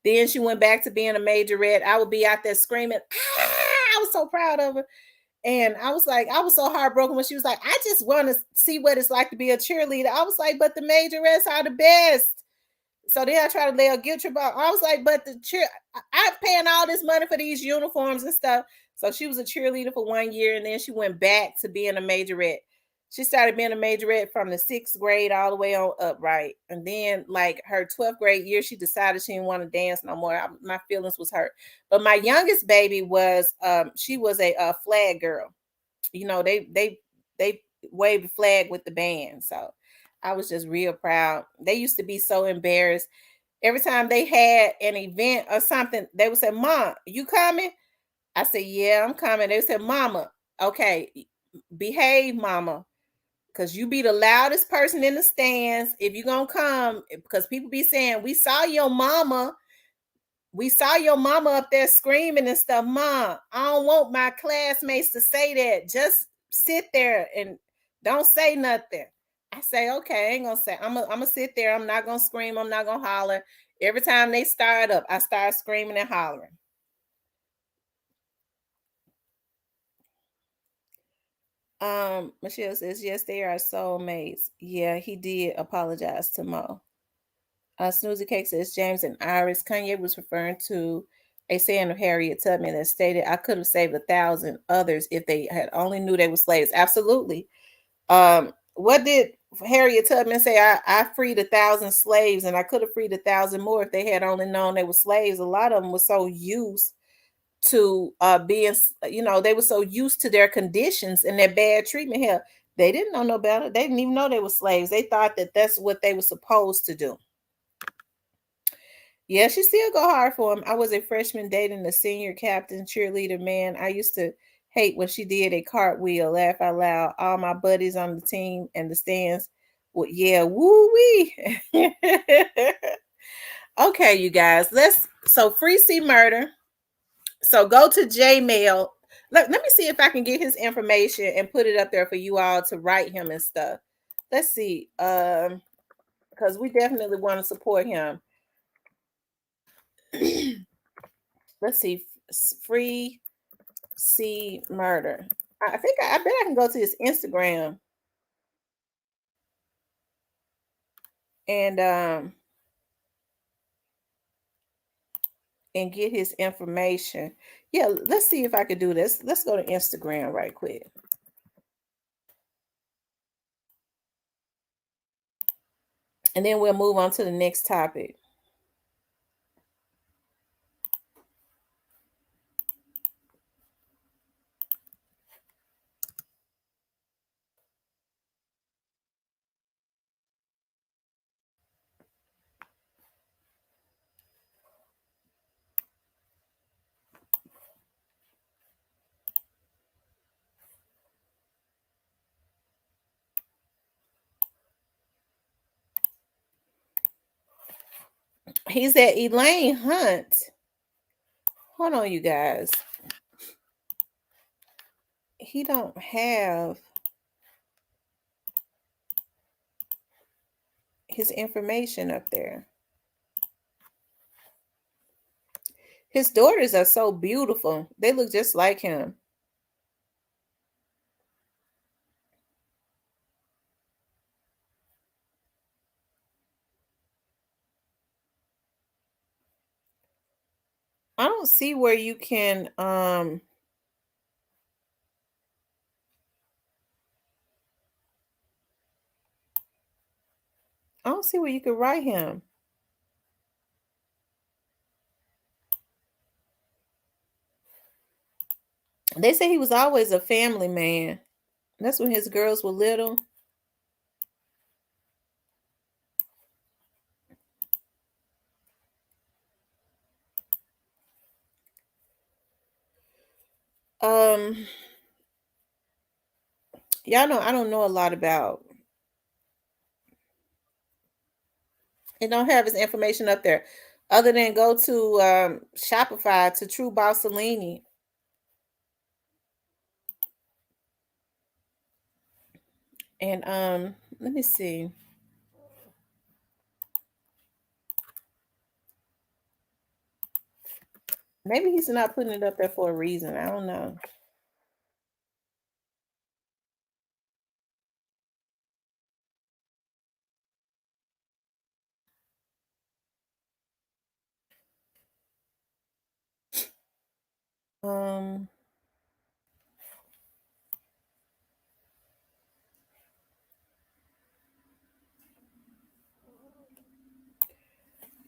Then she went back to being a majorette. I would be out there screaming. I was so proud of her. And I was like, I was so heartbroken when she was like, I just want to see what it's like to be a cheerleader. I was like, but the majorettes are the best. So then I tried to lay a guilt trip out. I was like, but I'm paying all this money for these uniforms and stuff. So she was a cheerleader for 1 year, and then she went back to being a majorette. She started being a majorette from the 6th grade all the way on up, right? And then, like, her 12th grade year, she decided she didn't want to dance no more. My feelings was hurt. But my youngest baby was, she was a flag girl. You know, they waved the flag with the band. So I was just real proud. They used to be so embarrassed. Every time they had an event or something, they would say, Mom, you coming? I said, yeah, I'm coming. They would say, Mama, okay, behave, Mama. Because you be the loudest person in the stands if you're going to come. Because people be saying, we saw your mama up there screaming and stuff. Mom, I don't want my classmates to say that. Just sit there and don't say nothing. I say, okay, I ain't going to say. I'm going to sit there. I'm not going to scream. I'm not going to holler. Every time they start up, I start screaming and hollering. Michelle says, yes, they are soulmates. Yeah, he did apologize to Mo. Snoozy Cake says, James and Iris. Kanye was referring to a saying of Harriet Tubman that stated, "I could have saved 1,000 others if they had only knew they were slaves." Absolutely. What did Harriet Tubman say? I freed 1,000 slaves, and I could have freed 1,000 more if they had only known they were slaves. A lot of them were so used to being, they were so used to their conditions and their bad treatment here. They didn't know no better. They didn't even know they were slaves. They thought that that's what they were supposed to do. Yeah, she still go hard for him. I was a freshman dating the senior captain cheerleader. Man, I used to hate when she did a cartwheel. Laugh out loud. All my buddies on the team and the stands would yell, "Woo wee!" Okay, you guys. So free cmurder. So go to Jmail. Let me see if I can get his information and put it up there for you all to write him and stuff. Let's see. Because we definitely want to support him. Let's see. Free cmurder. I think I bet I can go to his Instagram and get his information. Yeah, let's see if I could do this. Let's go to Instagram right quick. And then we'll move on to the next topic. He's at Elaine Hunt. Hold on, you guys. He don't have his information up there. His daughters are so beautiful. They look just like him. I don't see where you can I don't see where you could write him. They say he was always a family man. That's when his girls were little. Y'all know I don't know a lot about. It don't have his information up there, other than go to Shopify to True Bossolini. And let me see. Maybe he's not putting it up there for a reason. I don't know.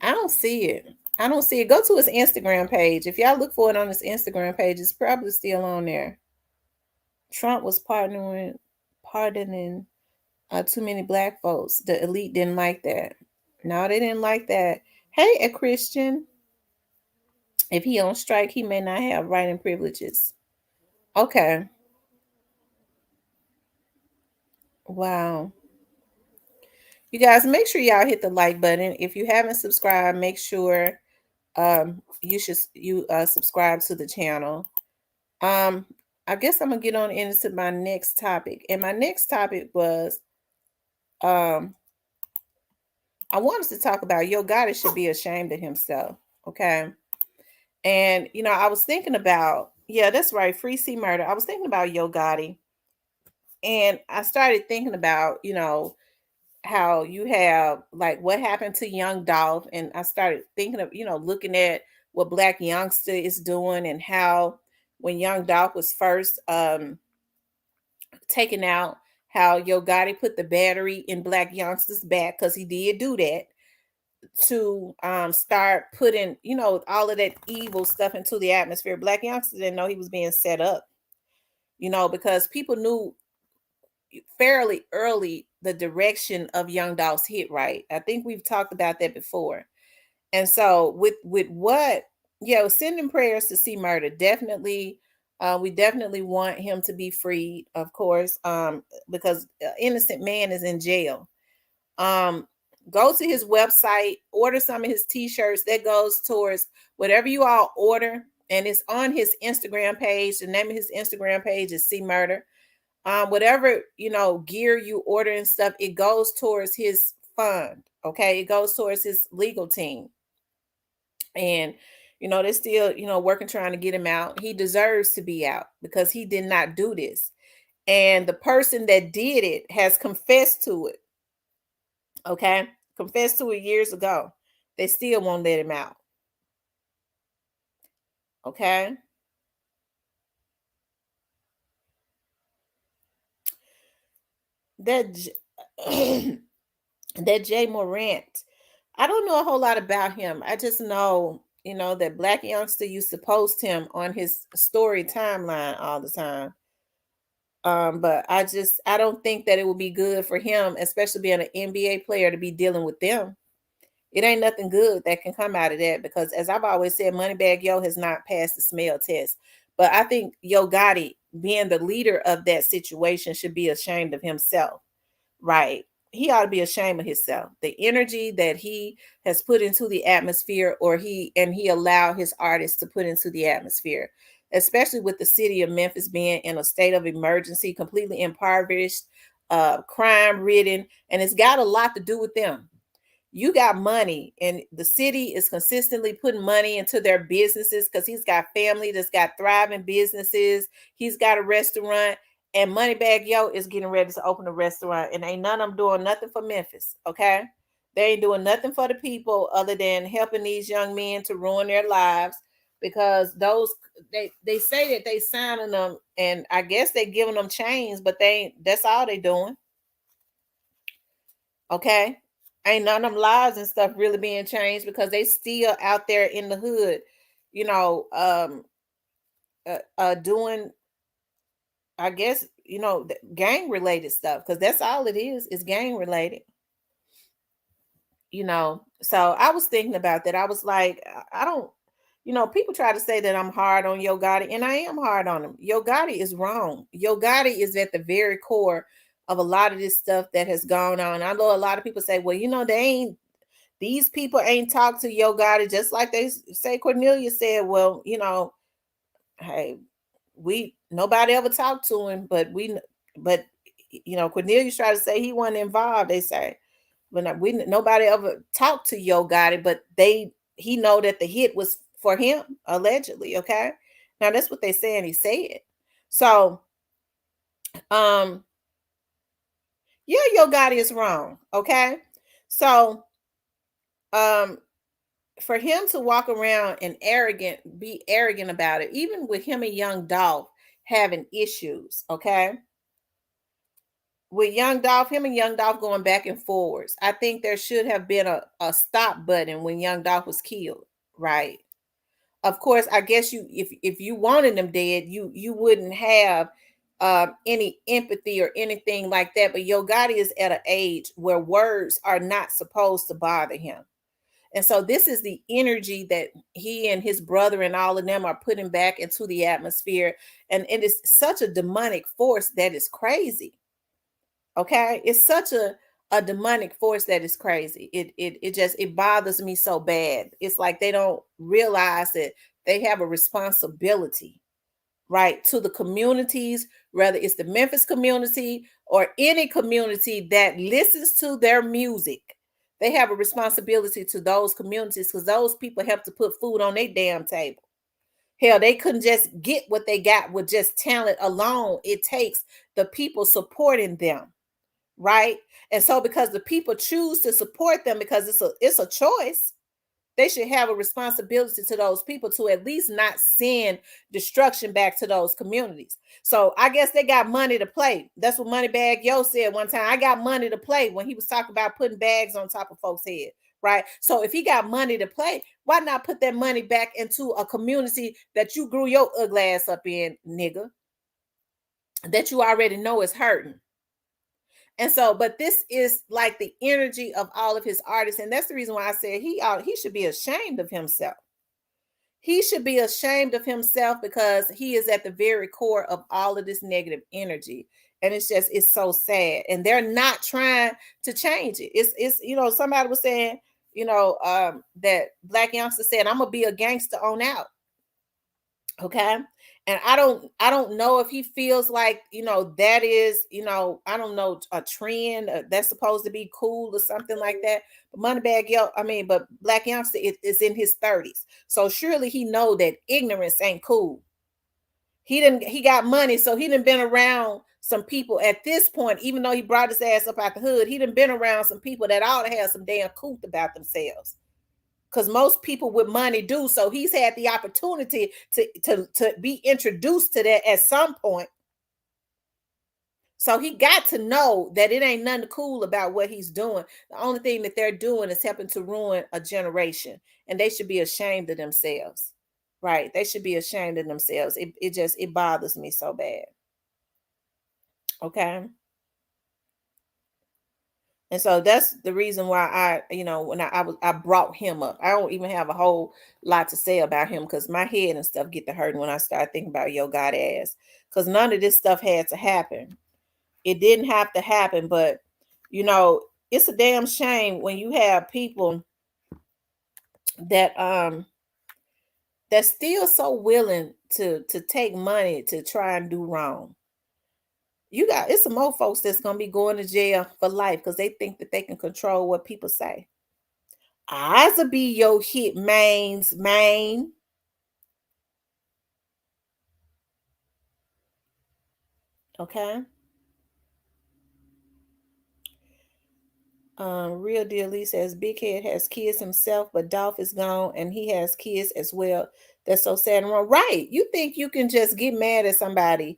I don't see it. I don't see it. Go to his Instagram page. If y'all look for it on his Instagram page, it's probably still on there. Trump was pardoning too many black folks. The elite didn't like that. No, they didn't like that. Hey, a Christian. If he on strike, he may not have writing privileges. Okay. Wow. You guys, make sure y'all hit the like button. If you haven't subscribed, make sure you subscribe to the channel. I guess I'm gonna get on into my next topic. And my next topic was I wanted to talk about Yo Gotti should be ashamed of himself. Okay. And I was thinking about, yeah, that's right, free cmurder. I was thinking about Yo Gotti. And I started thinking about, how you have like what happened to young Dolph. And I started thinking of, looking at what Black Youngster is doing, and how when Young Dolph was first taken out, how Yo Gotti put the battery in Black Youngster's back, because he did do that, to start putting, all of that evil stuff into the atmosphere. Black Youngster didn't know he was being set up, because people knew fairly early the direction of Young Dolph's hit, right? I think we've talked about that before. And so with what, sending prayers to cmurder. Definitely, we definitely want him to be freed, of course, because an innocent man is in jail. Go to his website, order some of his t-shirts. That goes towards whatever you all order, and it's on his Instagram page. The name of his Instagram page is cmurder. Whatever gear you order and stuff, it goes towards his fund. Okay, it goes towards his legal team. And they're still working, trying to get him out. He deserves to be out because he did not do this, and the person that did it has confessed to it. Okay, confessed to it years ago. They still won't let him out. Okay. That that Jay Morant, I don't know a whole lot about him. I just know, that Black Youngster used to post him on his story timeline all the time. But I don't think that it would be good for him, especially being an NBA player, to be dealing with them. It ain't nothing good that can come out of that, because as I've always said, Moneybagg Yo has not passed the smell test. But I think Yo Gotti, being the leader of that situation, should be ashamed of himself. Right. He ought to be ashamed of himself. The energy that he has put into the atmosphere, or he allowed his artists to put into the atmosphere, especially with the city of Memphis being in a state of emergency, completely impoverished, crime ridden, and it's got a lot to do with them. You got money, and the city is consistently putting money into their businesses, because he's got family that's got thriving businesses. He's got a restaurant, and Moneybagg Yo is getting ready to open a restaurant, and ain't none of them doing nothing for Memphis. Okay, they ain't doing nothing for the people other than helping these young men to ruin their lives, because they say that they signing them, and I guess they giving them chains, but that's all they doing. Okay, ain't none of them lives and stuff really being changed, because they still out there in the hood, doing, I guess, gang related stuff, because that's all it is gang related. So I was thinking about that. I was like, I don't, people try to say that I'm hard on Yo Gotti, and I am hard on him. Yo Gotti is wrong. Yo Gotti is at the very core of a lot of this stuff that has gone on. I know a lot of people say, well, these people ain't talked to Yo Gotti, just like they say Cornelia said, well, hey, nobody ever talked to him, but Cornelius tried to say he wasn't involved. They say, but nobody ever talked to Yo Gotti, but he know that the hit was for him, allegedly. Okay, now that's what they saying he said. So, yeah, Yo Gotti is wrong. Okay, so, for him to walk around and be arrogant about it, even with him and Young Dolph having issues, okay? With Young Dolph, him and Young Dolph going back and forwards, I think there should have been a stop button when Young Dolph was killed, right? Of course, I guess if you wanted them dead, you wouldn't have any empathy or anything like that. But Yo Gotti is at an age where words are not supposed to bother him. And so this is the energy that he and his brother and all of them are putting back into the atmosphere. And it is such a demonic force that is crazy. Okay. It's such a demonic force that is crazy. It bothers me so bad. It's like they don't realize that they have a responsibility, right, to the communities, whether it's the Memphis community or any community that listens to their music. They have a responsibility to those communities, because those people have to put food on their damn table. Hell, they couldn't just get what they got with just talent alone. It takes the people supporting them, right? And so because the people choose to support them, because it's a choice, they should have a responsibility to those people to at least not send destruction back to those communities. So I guess they got money to play. That's what Moneybag Yo said one time. I got money to play when he was talking about putting bags on top of folks' head, right? So if he got money to play, why not put that money back into a community that you grew your ugly ass up in, nigga, that you already know is hurting? And so, but this is like the energy of all of his artists. And that's the reason why I said he should be ashamed of himself. He should be ashamed of himself because he is at the very core of all of this negative energy. And it's so sad. And they're not trying to change it. It's somebody was saying, that Black youngster said, I'm gonna be a gangster on out. Okay. And I don't know if he feels like, that is, I don't know, a trend that's supposed to be cool or something like that. But but Black youngster is in his 30s. So surely he know that ignorance ain't cool. He got money. So he done been around some people at this point, even though he brought his ass up out the hood, he done been around some people that ought to have some damn couth about themselves. Because most people with money do. So he's had the opportunity to be introduced to that at some point. So he got to know that it ain't nothing cool about what he's doing. The only thing that they're doing is helping to ruin a generation. And they should be ashamed of themselves. Right? They should be ashamed of themselves. It bothers me so bad. Okay. And so that's the reason why when I brought him up. I don't even have a whole lot to say about him because my head and stuff get to hurting when I start thinking about Yo Gotti ass. Because none of this stuff had to happen. It didn't have to happen, but it's a damn shame when you have people that that's still so willing to take money to try and do wrong. It's some more folks that's gonna be going to jail for life because they think that they can control what people say. I'll be your hit mains, main. Okay. Real deal Lee says Big Head has kids himself, but Dolph is gone and he has kids as well. That's so sad and wrong. Right. You think you can just get mad at somebody,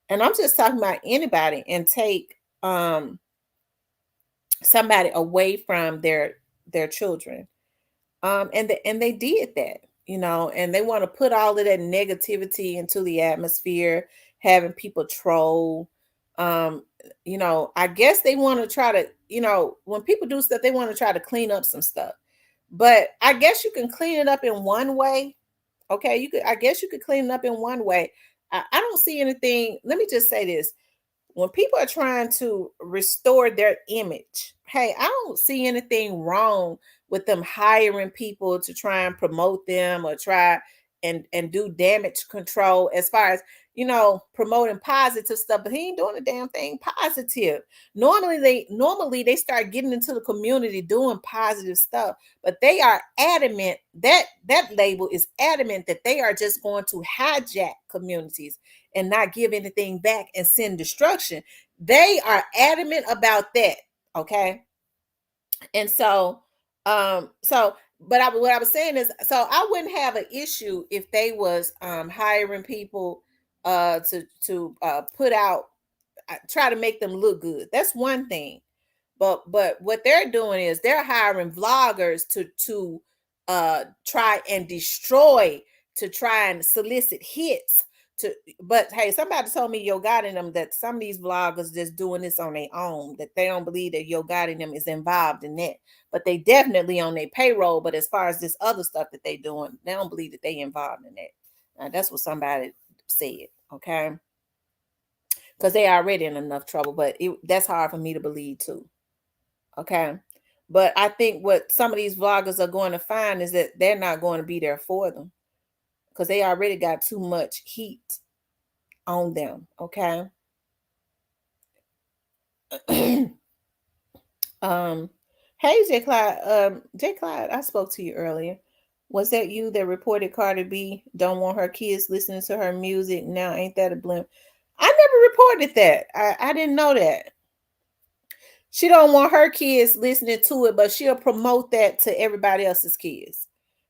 and I'm just talking about anybody, and take somebody away from their children. And they did that, and they want to put all of that negativity into the atmosphere, having people troll. I guess they want to try to, when people do stuff, they want to try to clean up some stuff. But I guess you can clean it up in one way. Okay, I guess you could clean it up in one way. I don't see anything. Let me just say this. When people are trying to restore their image, hey, I don't see anything wrong with them hiring people to try and promote them or try and do damage control as far as, promoting positive stuff, but he ain't doing a damn thing positive. Normally they start getting into the community doing positive stuff, but they are adamant that label is adamant that they are just going to hijack communities and not give anything back and send destruction. They are adamant about that. Okay. And so, what I was saying is, so I wouldn't have an issue if they was hiring people to put out, try to make them look good. That's one thing. But what they're doing is they're hiring vloggers to try and destroy, to try and solicit hits. But hey, somebody told me Yo Gotti and them that some of these vloggers just doing this on their own, that they don't believe that Yo Gotti and them is involved in that, but they definitely on their payroll. But as far as this other stuff that they doing, they don't believe that they involved in that. That's what somebody said. Okay, because they already in enough trouble, but that's hard for me to believe too. Okay, but I think what some of these vloggers are going to find is that they're not going to be there for them, because they already got too much heat on them. Okay. Hey J. Clyde. J. Clyde, I spoke to you earlier. Was that you that reported Cardi B don't want her kids listening to her music? Now ain't that a blimp? I never reported that. I didn't know that. She don't want her kids listening to it, but she'll promote that to everybody else's kids.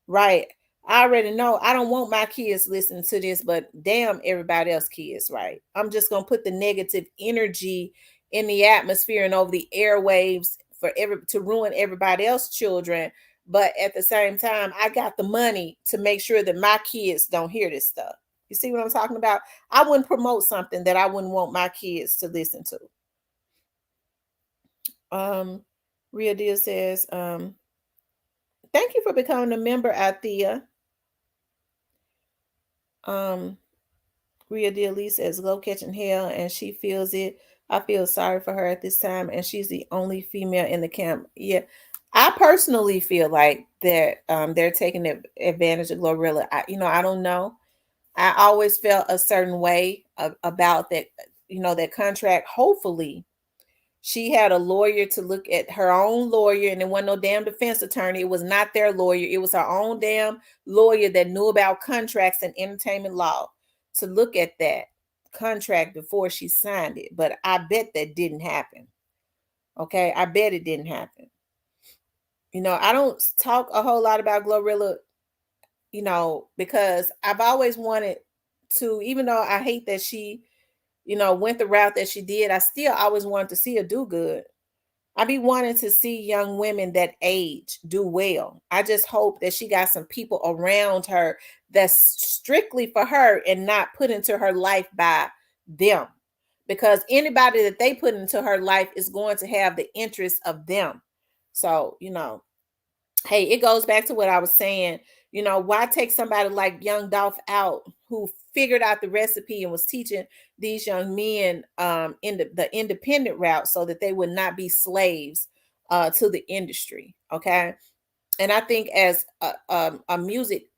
right? I already know I don't want my kids listening to this, but damn everybody else kids, right? I'm just gonna put the negative energy in the atmosphere and over the airwaves for to ruin everybody else's children. But at the same time, I got the money to make sure that my kids don't hear this stuff. You see what I'm talking about? I wouldn't promote something that I wouldn't want my kids to listen to. Ria Deal says, thank you for becoming a member, Althea. Ria Deal Lee says, go catching hell, and she feels it. I feel sorry for her at this time, and she's the only female in the camp. Yeah, I personally feel like that they're taking advantage of Glorilla. I don't know. I always felt a certain way about that, that contract. Hopefully, she had a lawyer to look at, her own lawyer, and it wasn't no damn defense attorney. It was not their lawyer. It was her own damn lawyer that knew about contracts and entertainment law to look at that contract before she signed it. But I bet that didn't happen. Okay, I bet it didn't happen. I don't talk a whole lot about Glorilla, because I've always wanted to, even though I hate that she, went the route that she did, I still always wanted to see her do good. I be wanting to see young women that age do well. I just hope that she got some people around her that's strictly for her and not put into her life by them. Because anybody that they put into her life is going to have the interest of them. So, hey, it goes back to what I was saying. Why take somebody like Young Dolph out who figured out the recipe and was teaching these young men in the independent route so that they would not be slaves to the industry. Okay. And I think as a music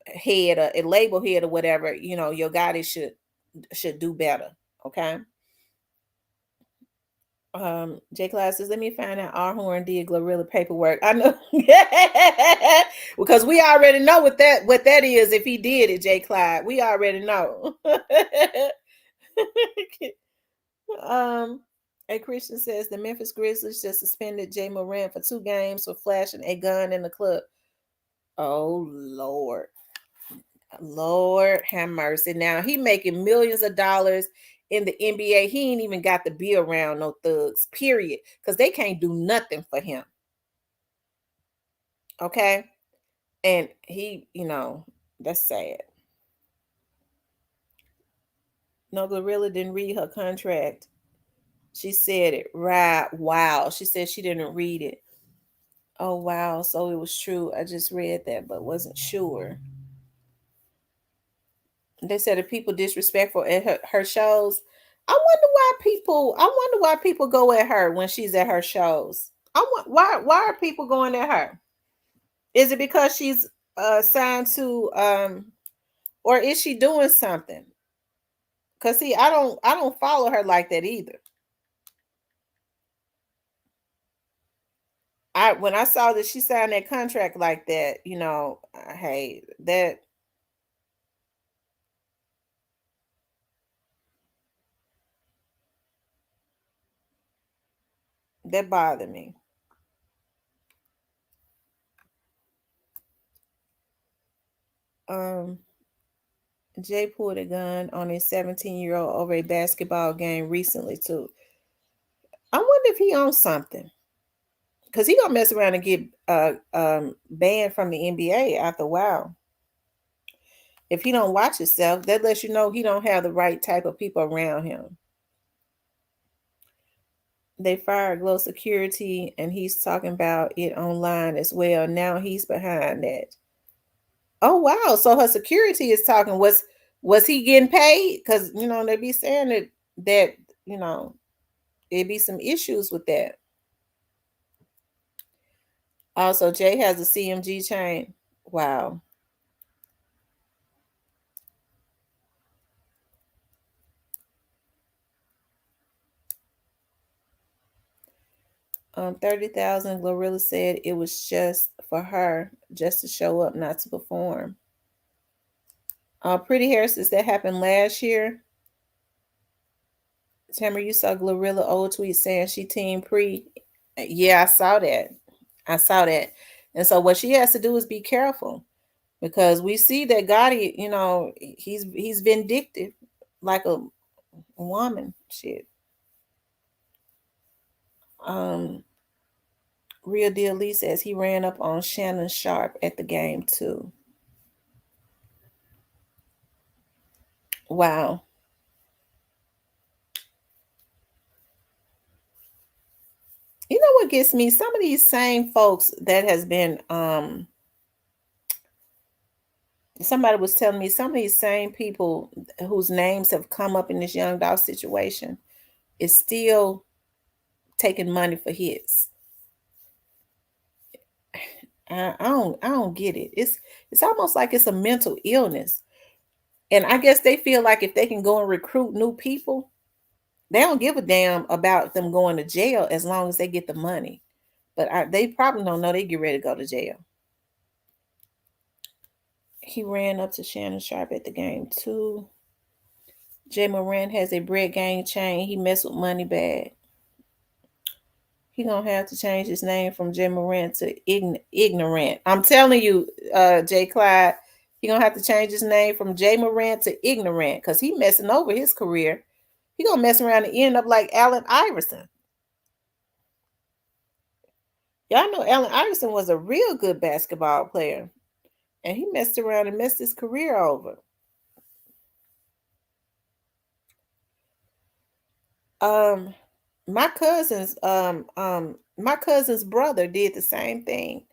head, a label head or whatever, your Gotti should do better. Okay. J Class says, let me find out our horn did Glorilla paperwork. I know because we already know what that is. If he did it, J Clyde, we already know. A Christian says the Memphis Grizzlies just suspended Jay Morant for 2 games for flashing a gun in the club. Oh Lord. Lord have mercy. Now he making millions of dollars in the NBA. He ain't even got to be around no thugs, period. Because they can't do nothing for him. Okay. And he, that's sad. No, Glorilla didn't read her contract. She said it. Right. Wow. She said she didn't read it. Oh, wow. So it was true. I just read that, but wasn't sure. They said if people disrespectful at her shows. I wonder why people go at her when she's at her shows. Why are people going at her? Is it because she's signed to or is she doing something? Cause see, I don't follow her like that either. When I saw that she signed that contract like that, hey, that bothered me. Jay pulled a gun on a 17-year-old over a basketball game recently too. I wonder if he owns something. Because he gonna mess around and get banned from the NBA after a while. If he don't watch himself, that lets you know he don't have the right type of people around him. They fired Glow Security, and he's talking about it online as well. Now he's behind that. Oh wow! So her security is talking. Was he getting paid? Because they be saying that it'd be some issues with that. Also, Jay has a CMG chain. Wow. 30,000. Glorilla said it was just for her, just to show up, not to perform. Pretty Hair says that happened last year. Tamara, you saw Glorilla old tweet saying she team Pre. Yeah, I saw that. And so what she has to do is be careful, because we see that Gotti, he's vindictive like a woman. Shit. Real Deal Lee says he ran up on Shannon Sharp at the game too. Wow. You know what gets me? Some of these same folks that has been somebody was telling me some of these same people whose names have come up in this Young Dolph situation is still taking money for hits. I don't get it. It's almost like it's a mental illness. And I guess they feel like if they can go and recruit new people, they don't give a damn about them going to jail as long as they get the money. But they probably don't know they get ready to go to jail. He ran up to Shannon Sharp at the game too. Jay Moran has a bread gang chain. He messed with money bad. He gonna have to change his name from Jay Moran to Ignorant. I'm telling you, Jay Clyde, he gonna have to change his name from Jay Moran to Ignorant, because he messing over his career. He gonna mess around and end up like Allen Iverson. Y'all know Allen Iverson was a real good basketball player, and he messed around and messed his career over. My cousin's brother did the same thing.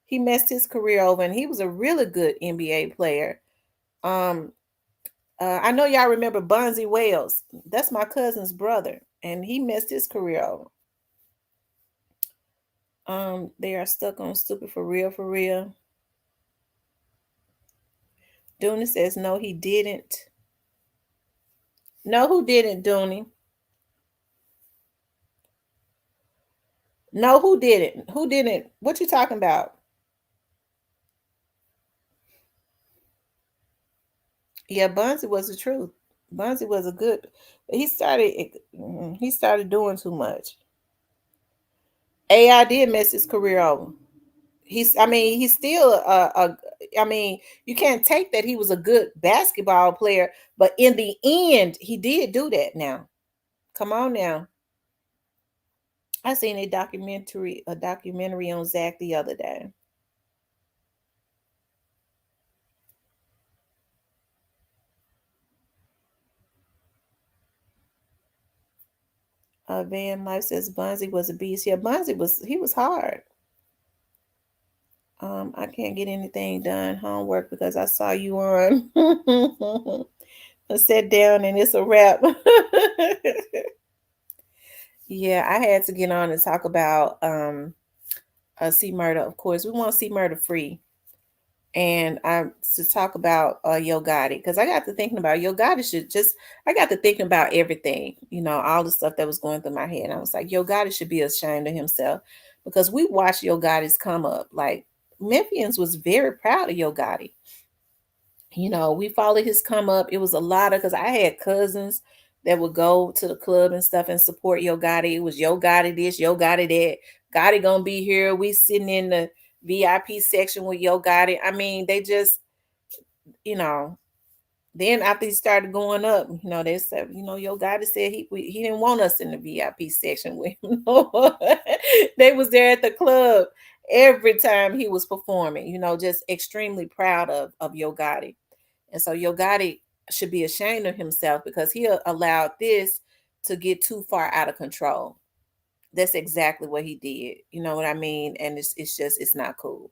He messed his career over, and he was a really good NBA player. I know y'all remember Bonzi Wells. That's my cousin's brother, and he messed his career over. They are stuck on stupid for real, for real. Dooney says no, he didn't. No, who didn't, Dooney? No, who didn't? Who didn't? What you talking about? Yeah, Bonzi was the truth. Bonzi was a good. He started doing too much. AI did mess his career over. He's still you can't take that he was a good basketball player, but in the end, he did do that. Now, come on now. I seen a documentary on Zach the other day. Van Life says Bonzi was a beast. Yeah, Bonzi was hard. I can't get anything done homework because I saw you on. I sat down and it's a wrap. Yeah, I had to get on and talk about cmurder. Of course, we want cmurder free. And to talk about Yo Gotti, because I got to thinking about Yo Gotti I got to thinking about everything, all the stuff that was going through my head. And I was like, Yo Gotti should be ashamed of himself, because we watched Yo Gotti's come up. Like, Memphians was very proud of Yo Gotti. We followed his come up. It was a lot because I had cousins that would go to the club and stuff and support Yo Gotti. It was Yo Gotti this, Yo Gotti that. Gotti gonna be here. We sitting in the VIP section with Yo Gotti. I mean, they just, then after he started going up, they said, Yo Gotti said he didn't want us in the VIP section with him. They was there at the club every time he was performing, just extremely proud of Yo Gotti. And so Yo Gotti should be ashamed of himself because he allowed this to get too far out of control. That's exactly what he did. You know what I mean? And it's not cool.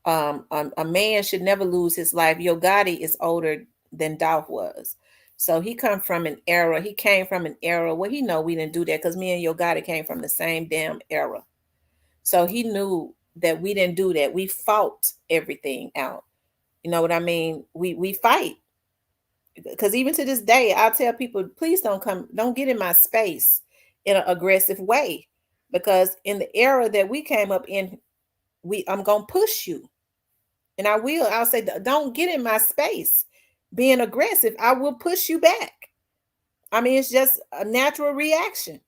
A man should never lose his life. Yo Gotti is older than Dolph was. So he came from an era where he know we didn't do that, because me and Yo Gotti came from the same damn era. So he knew that we didn't do that. We fought everything out. You know what I mean? We fight. Because even to this day, I'll tell people, please don't get in my space in an aggressive way. Because in the era that we came up in, I'm gonna push you. And I'll say, don't get in my space being aggressive. I will push you back. I mean, it's just a natural reaction,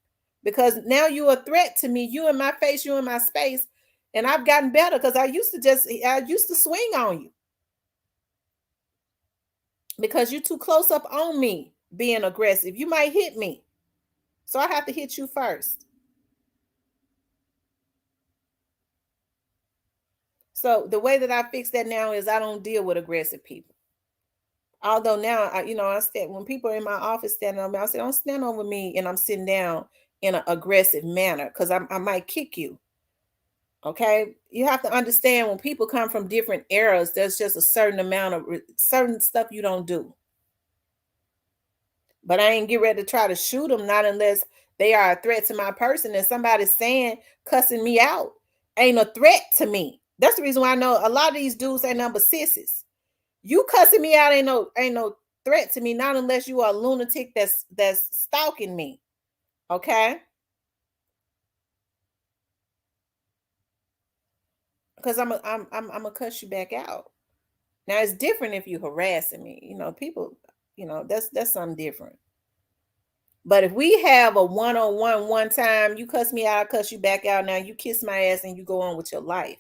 because now you're a threat to me. You in my face, you in my space. And I've gotten better because I used to swing on you because you're too close up on me being aggressive. You might hit me. So I have to hit you first. So the way that I fix that now is I don't deal with aggressive people. Although now, I stand when people are in my office standing on me, I say, don't stand over me and I'm sitting down in an aggressive manner because I might kick you. Okay, you have to understand when people come from different eras, there's just a certain amount of certain stuff you don't do. But I ain't get ready to try to shoot them, not unless they are a threat to my person. And somebody saying cussing me out ain't a threat to me. That's the reason why I know a lot of these dudes ain't nothing but sissies. You cussing me out ain't no threat to me, not unless you are a lunatic that's stalking me. Okay. Because I'm gonna cuss you back out. Now it's different if you harassing me. People, that's something different. But if we have a one-on-one one time, you cuss me out, I cuss you back out. Now you kiss my ass and you go on with your life.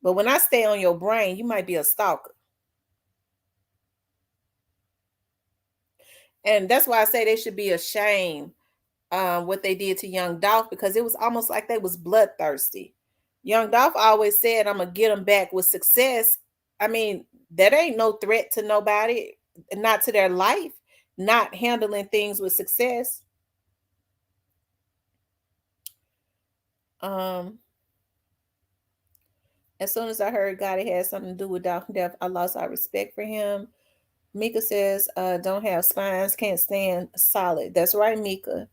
But when I stay on your brain, you might be a stalker. And that's why I say they should be ashamed what they did to Young Dolph, because it was almost like they was bloodthirsty. Young Dolph always said, I'm gonna get them back with success. I mean, that ain't no threat to nobody, not to their life, not handling things with success. As soon as I heard God it had something to do with Dolph death, I lost our respect for him. Mika says, don't have spines, can't stand solid. That's right, Mika.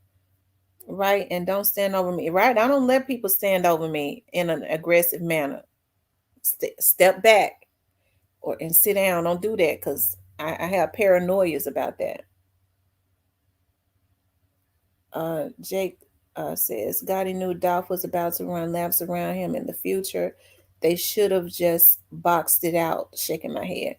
Right, and don't stand over me. Right, I don't let people stand over me in an aggressive manner. Step back and sit down. Don't do that because I have paranoias about that. Jake says, Gotti knew Dolph was about to run laps around him in the future. They should have just boxed it out. Shaking my head.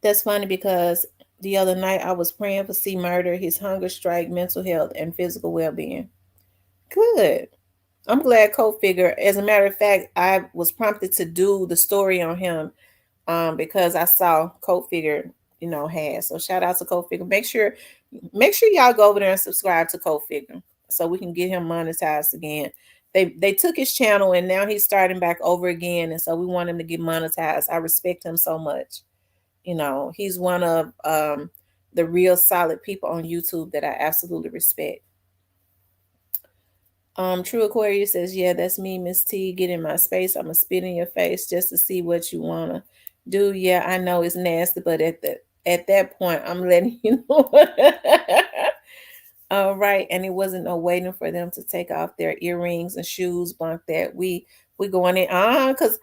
That's funny because the other night I was praying for cmurder, his hunger strike, mental health, and physical well-being. Good. I'm glad Co-Figure. As a matter of fact, I was prompted to do the story on him because I saw Co-Figure, had. So shout out to Co-Figure. Make sure y'all go over there and subscribe to Co-Figure so we can get him monetized again. They took his channel and now he's starting back over again, and so we want him to get monetized. I respect him so much. He's one of the real solid people on YouTube that I absolutely respect. True Aquarius says, yeah, that's me, Miss T. Get in my space. I'm gonna spit in your face just to see what you wanna do. Yeah, I know it's nasty, but at that point, I'm letting you know. All right, and it wasn't no waiting for them to take off their earrings and shoes. Bunk that we going in, because.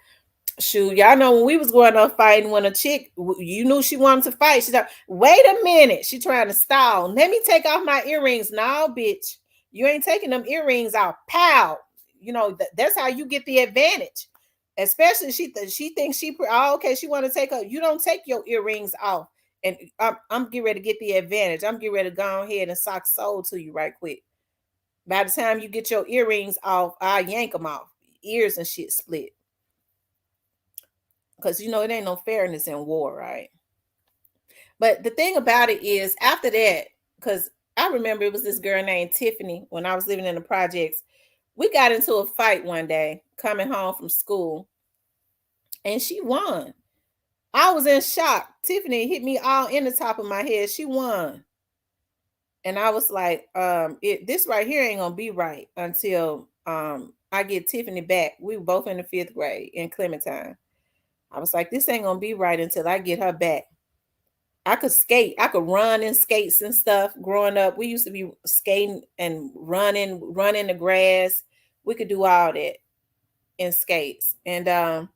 Shoot, y'all know when we was going up fighting, when a chick, you knew she wanted to fight, she's like, wait a minute, she trying to stall. Let me take off my earrings. No, bitch, you ain't taking them earrings off. Pow. That's how you get the advantage. Especially she thinks okay, she want to take her. You don't take your earrings off. And I'm getting ready to get the advantage. I'm getting ready to go ahead and sock soul to you right quick. By the time you get your earrings off, I'll yank them off. Ears and shit split. Because it ain't no fairness in war, right? But the thing about it is, after that, because I remember it was this girl named Tiffany when I was living in the projects. We got into a fight one day coming home from school, and she won. I was in shock. Tiffany hit me all in the top of my head. She won. And I was like, this right here ain't gonna be right until I get Tiffany back. We were both in the 5th grade in Clementine. I was like, this ain't gonna be right until I get her back. I could skate. I could run in skates and stuff. Growing up, we used to be skating and running the grass. We could do all that in skates. And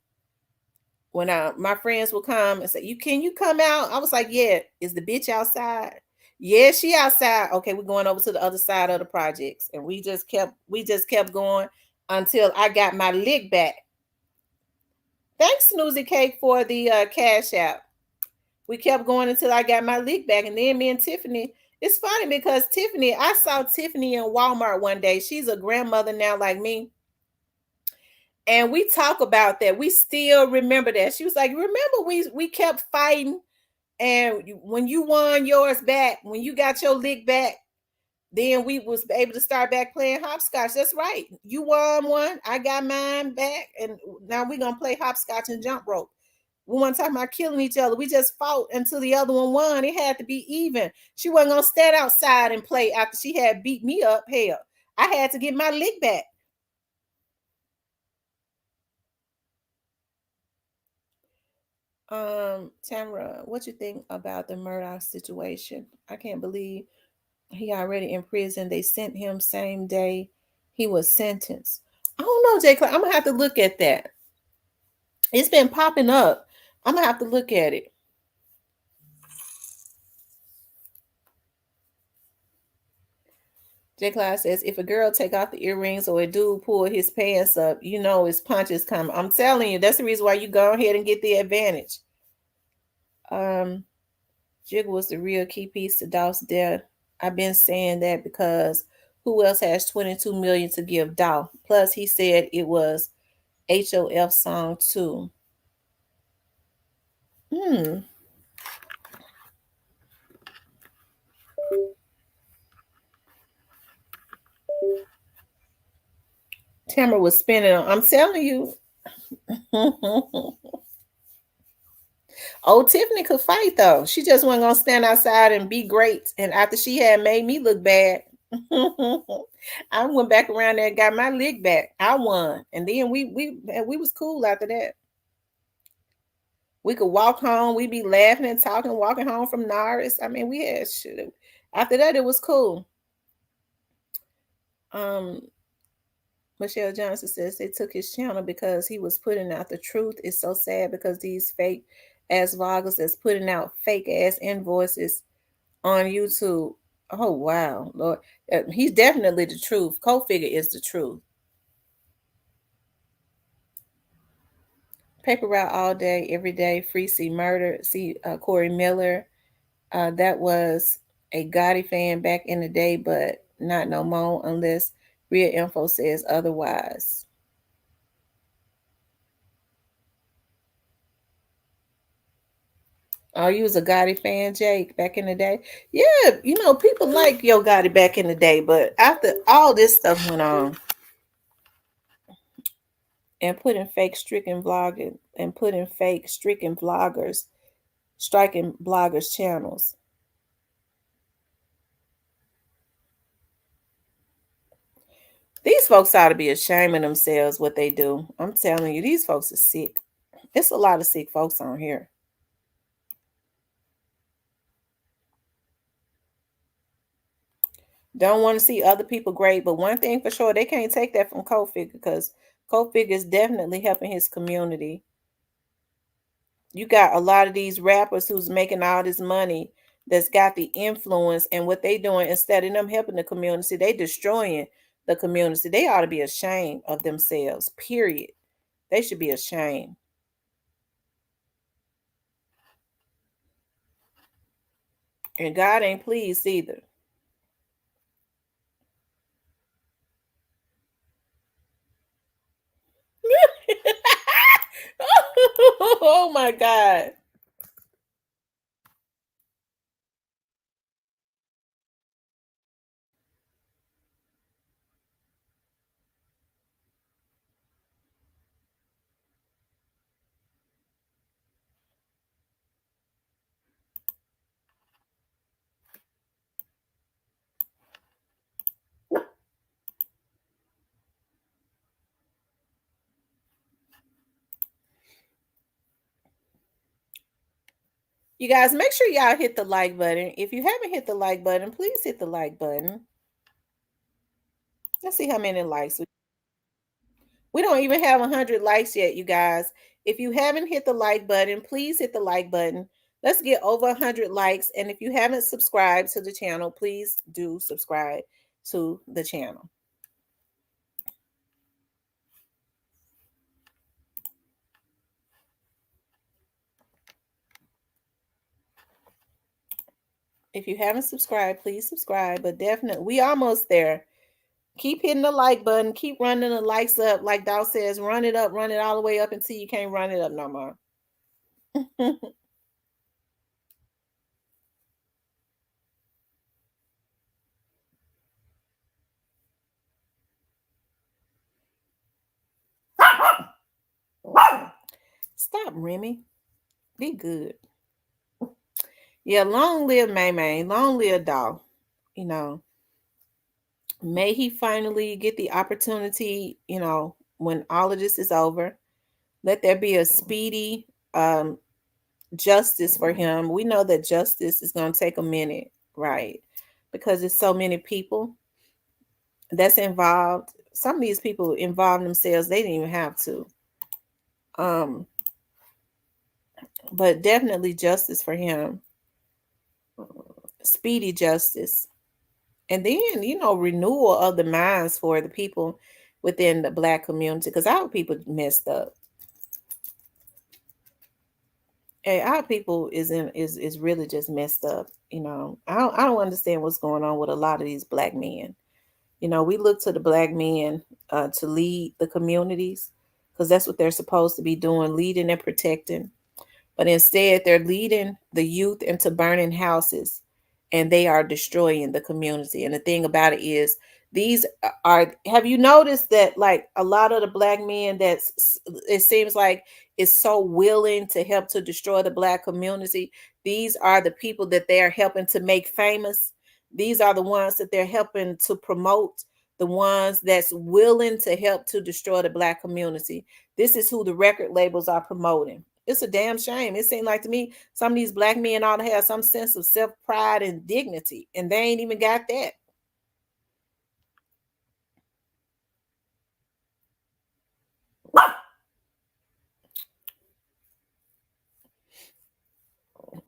when my friends would come and say, can you come out? I was like, yeah. Is the bitch outside? Yeah, she outside. Okay, we're going over to the other side of the projects. And we just kept going until I got my lick back. Thanks, Snoozy Cake, for the cash app. We kept going until I got my lick back. And then me and Tiffany, It's funny because Tiffany, I saw Tiffany in Walmart one day. She's a grandmother now, like me. And we talk about that. We still remember that. She was like, remember we kept fighting, and when you won yours back, when you got your lick back, then we was able to start back playing hopscotch. That's right. You won one, I got mine back, and now we're gonna play hopscotch and jump rope. We weren't talking about killing each other. We just fought until the other one won. It had to be even. She wasn't gonna stand outside and play after she had beat me up. Hell, I had to get my lick back. Tamara, what you think about the Murdoch situation? I can't believe he already in prison. They sent him same day he was sentenced. I don't know, Jay Clark. I'm gonna have to look at that. It's been popping up. I'm gonna have to look at it. J. Clyde says, if a girl take off the earrings or a dude pull his pants up, you know his punches coming. I'm telling you, that's the reason why you go ahead and get the advantage. Jig was the real key piece to Dolph's death. I've been saying that because who else has 22 million to give Dolph? Plus, he said it was HOF song too. Tamara was spinning on. I'm telling you. Oh, Tiffany could fight though. She just wasn't gonna stand outside and be great. And after she had made me look bad, I went back around there and got my lick back. I won, and then we was cool after that. We could walk home. We'd be laughing and talking, walking home from Norris. I mean, we had shit. After that, it was cool. Michelle Johnson says they took his channel because he was putting out the truth. It's so sad because these fake ass vloggers that's putting out fake ass invoices on YouTube. Oh wow, Lord, he's definitely the truth. Co-figure is the truth. Paper route all day, every day. Free cmurder. See Corey Miller. That was a Gotti fan back in the day, but not no more unless real info says otherwise. Oh, you was a Gotti fan, Jake, back in the day? Yeah, you know, people like Yo Gotti back in the day, but after all this stuff went on and putting fake stricken vlogging and putting fake stricken vloggers, striking bloggers' channels. These folks ought to be ashamed of themselves what they do. I'm telling you, these folks are sick. It's a lot of sick folks on here. Don't want to see other people great, but one thing for sure, they can't take that from Co-Figure because Co-Figure is definitely helping his community. You got a lot of these rappers who's making all this money that's got the influence, and what they doing instead of them helping the community, they destroying the community. They ought to be ashamed of themselves, period. They should be ashamed. And God ain't pleased either. Oh my God. You guys, make sure y'all hit the like button. If you haven't hit the like button, please hit the like button. Let's see how many likes. We don't even have 100 likes yet, you guys. If you haven't hit the like button, please hit the like button. Let's get over 100 likes. And if you haven't subscribed to the channel, please do subscribe to the channel. If you haven't subscribed, please subscribe. But definitely, we almost there. Keep hitting the like button. Keep running the likes up. Like Dow says, run it up, run it all the way up until you can't run it up no more. Stop, Remy. Be good. Yeah, long live May May. Long live Doll. You know, may he finally get the opportunity, when all of this is over. Let there be a speedy justice for him. We know that justice is going to take a minute, right? Because there's so many people that's involved. Some of these people involved themselves, they didn't even have to. But definitely justice for him. Speedy justice. And then, renewal of the minds for the people within the Black community, because our people messed up. Hey, our people is really just messed up. I don't understand what's going on with a lot of these Black men. We look to the Black men to lead the communities, because that's what they're supposed to be doing, leading and protecting. But instead, they're leading the youth into burning houses, and they are destroying the community. And the thing about it is, these have you noticed that, like, a lot of the Black men it seems like is so willing to help to destroy the Black community, these are the people that they're helping to make famous. These are the ones that they're helping to promote, the ones that's willing to help to destroy the Black community. This is who the record labels are promoting. It's a damn shame. It seemed like to me some of these Black men ought to have some sense of self-pride and dignity, and they ain't even got that.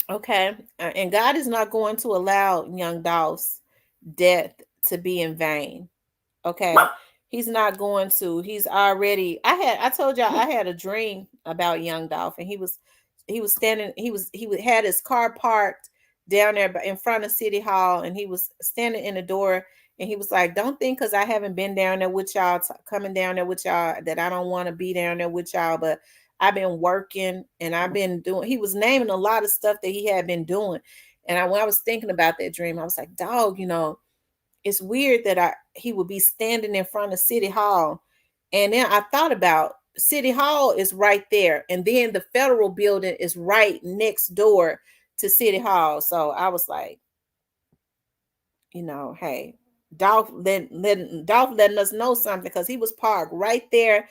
Okay. And God is not going to allow young Dolph's death to be in vain. Okay. He's not going to. He's already I told y'all I had a dream about young Dolph, and he was standing, he had his car parked down there in front of City Hall, and he was standing in the door, and he was like, "Don't think because I haven't been down there with y'all, coming down there with y'all, that I don't want to be down there with y'all, but I've been working and I've been doing." He was naming a lot of stuff that he had been doing. And when I was thinking about that dream, I was like, dog, it's weird that he would be standing in front of City Hall. And then I thought about City Hall is right there, and then the federal building is right next door to City Hall. So I was like, hey, Dolph letting us know something, because he was parked right there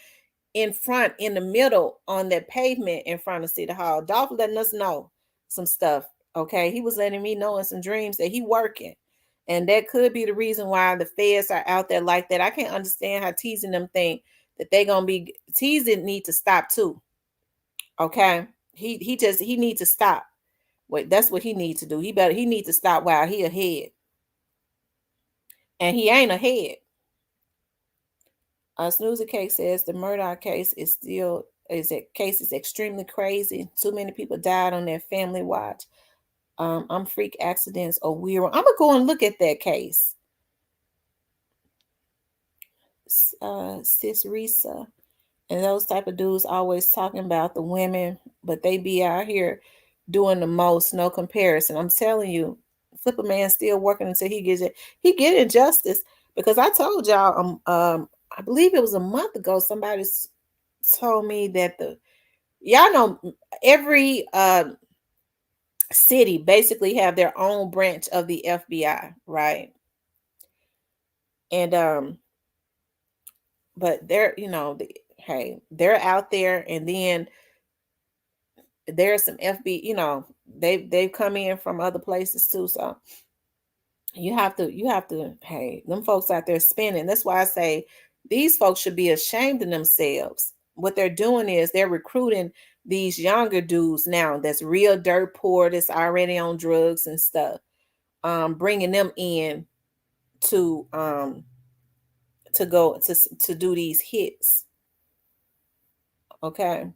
in front, in the middle, on that pavement in front of City Hall. Dolph letting us know some stuff. Okay, he was letting me know in some dreams that he working. And that could be the reason why the feds are out there like that. I can't understand how teasing them think that they gonna be teasing. Need to stop too. Okay, he needs to stop. Wait, that's what he needs to do. He needs to stop while he ahead, and he ain't ahead. Snoozer Cake says the Murdoch case is extremely crazy. Too many people died on their family watch. I'm freak accidents or weird. I'm gonna go and look at that case. Sis Risa and those type of dudes always talking about the women, but they be out here doing the most. No comparison. I'm telling you, Flipper Man still working until he get injustice. Because I told y'all, I believe it was a month ago, somebody told me that y'all know every city basically have their own branch of the FBI, right? And but they're they're out there, and then there's some FB, they've come in from other places too. So you have to, hey, them folks out there spending. That's why I say these folks should be ashamed of themselves. What they're doing is they're recruiting these younger dudes now that's real dirt poor, that's already on drugs and stuff, bringing them in to go to do these hits. Okay.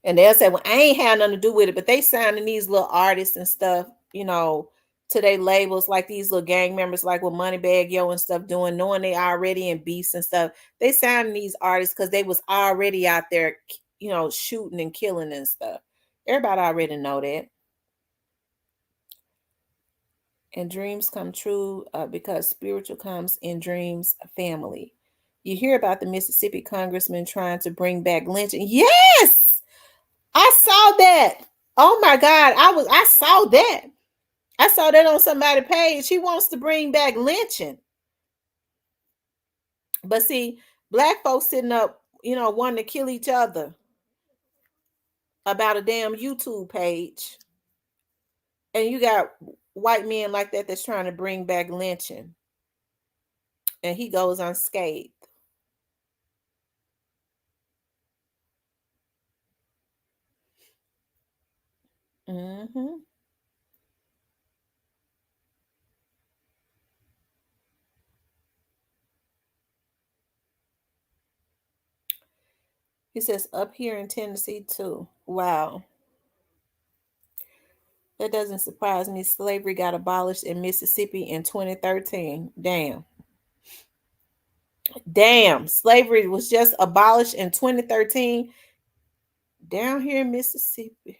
And they'll say, well, I ain't had nothing to do with it, but they signing these little artists and stuff, you know, to their labels, like these little gang members, like with Moneybag Yo and stuff doing, knowing they already in beefs and stuff. They signing these artists because they was already out there, you know, shooting and killing and stuff. Everybody already know that. And dreams come true because spiritual comes in dreams family. You hear about the Mississippi congressman trying to bring back lynching. Yes, I saw that. Oh my God, I saw that. I saw that on somebody's page. He wants to bring back lynching. But see, black folks sitting up, you know, wanting to kill each other about a damn YouTube page. And you got white men like that that's trying to bring back lynching. And he goes unscathed. Mm-hmm. He says up here in Tennessee too. Wow. That doesn't surprise me. Slavery got abolished in Mississippi in 2013. Damn. Damn. Slavery was just abolished in 2013 down here in Mississippi.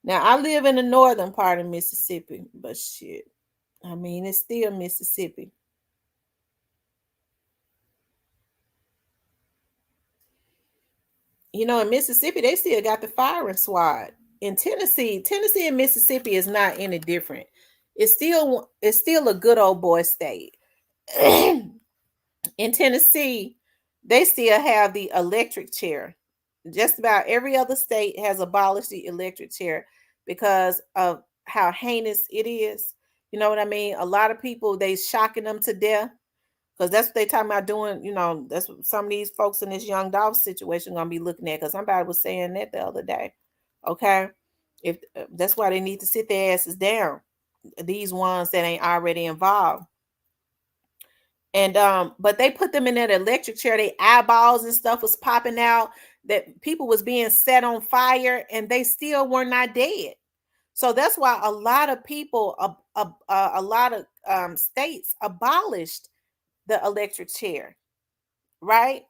Now, I live in the northern part of Mississippi, but shit. I mean, it's still Mississippi. You know, in Mississippi, they still got the firing squad. In Tennessee and Mississippi is not any different. It's still a good old boy state. In Tennessee, they still have the electric chair. Just about every other state has abolished the electric chair because of how heinous it is. You know what I mean? A lot of people, they shocking them to death because that's what they talking about doing. You know, that's what some of these folks in this young dog situation gonna be looking at. Because somebody was saying that the other day. Okay, if that's why they need to sit their asses down. These ones that ain't already involved. And but they put them in that electric chair, their eyeballs and stuff was popping out, that people was being set on fire and they still were not dead. So that's why a lot of people, a lot of states abolished the electric chair, right?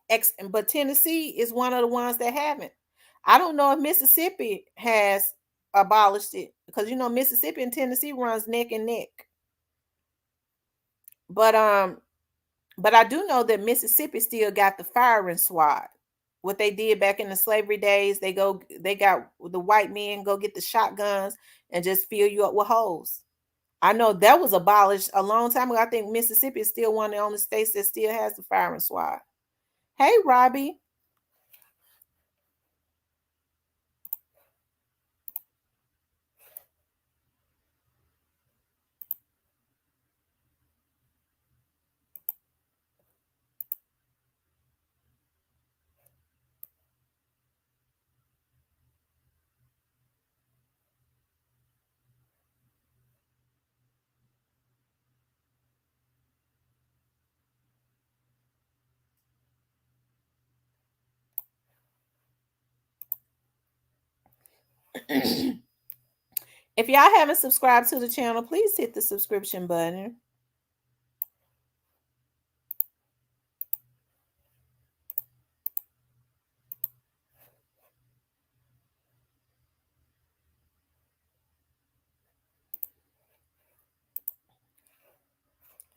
But Tennessee is one of the ones that haven't. I don't know if Mississippi has abolished it because you know Mississippi and Tennessee runs neck and neck. But I do know that Mississippi still got the firing squad. What they did back in the slavery days, they got the white men go get the shotguns and just fill you up with holes. I know that was abolished a long time ago. I think Mississippi is still one of the only states that still has the firing squad. Hey, Robbie. If y'all haven't subscribed to the channel, please hit the subscription button.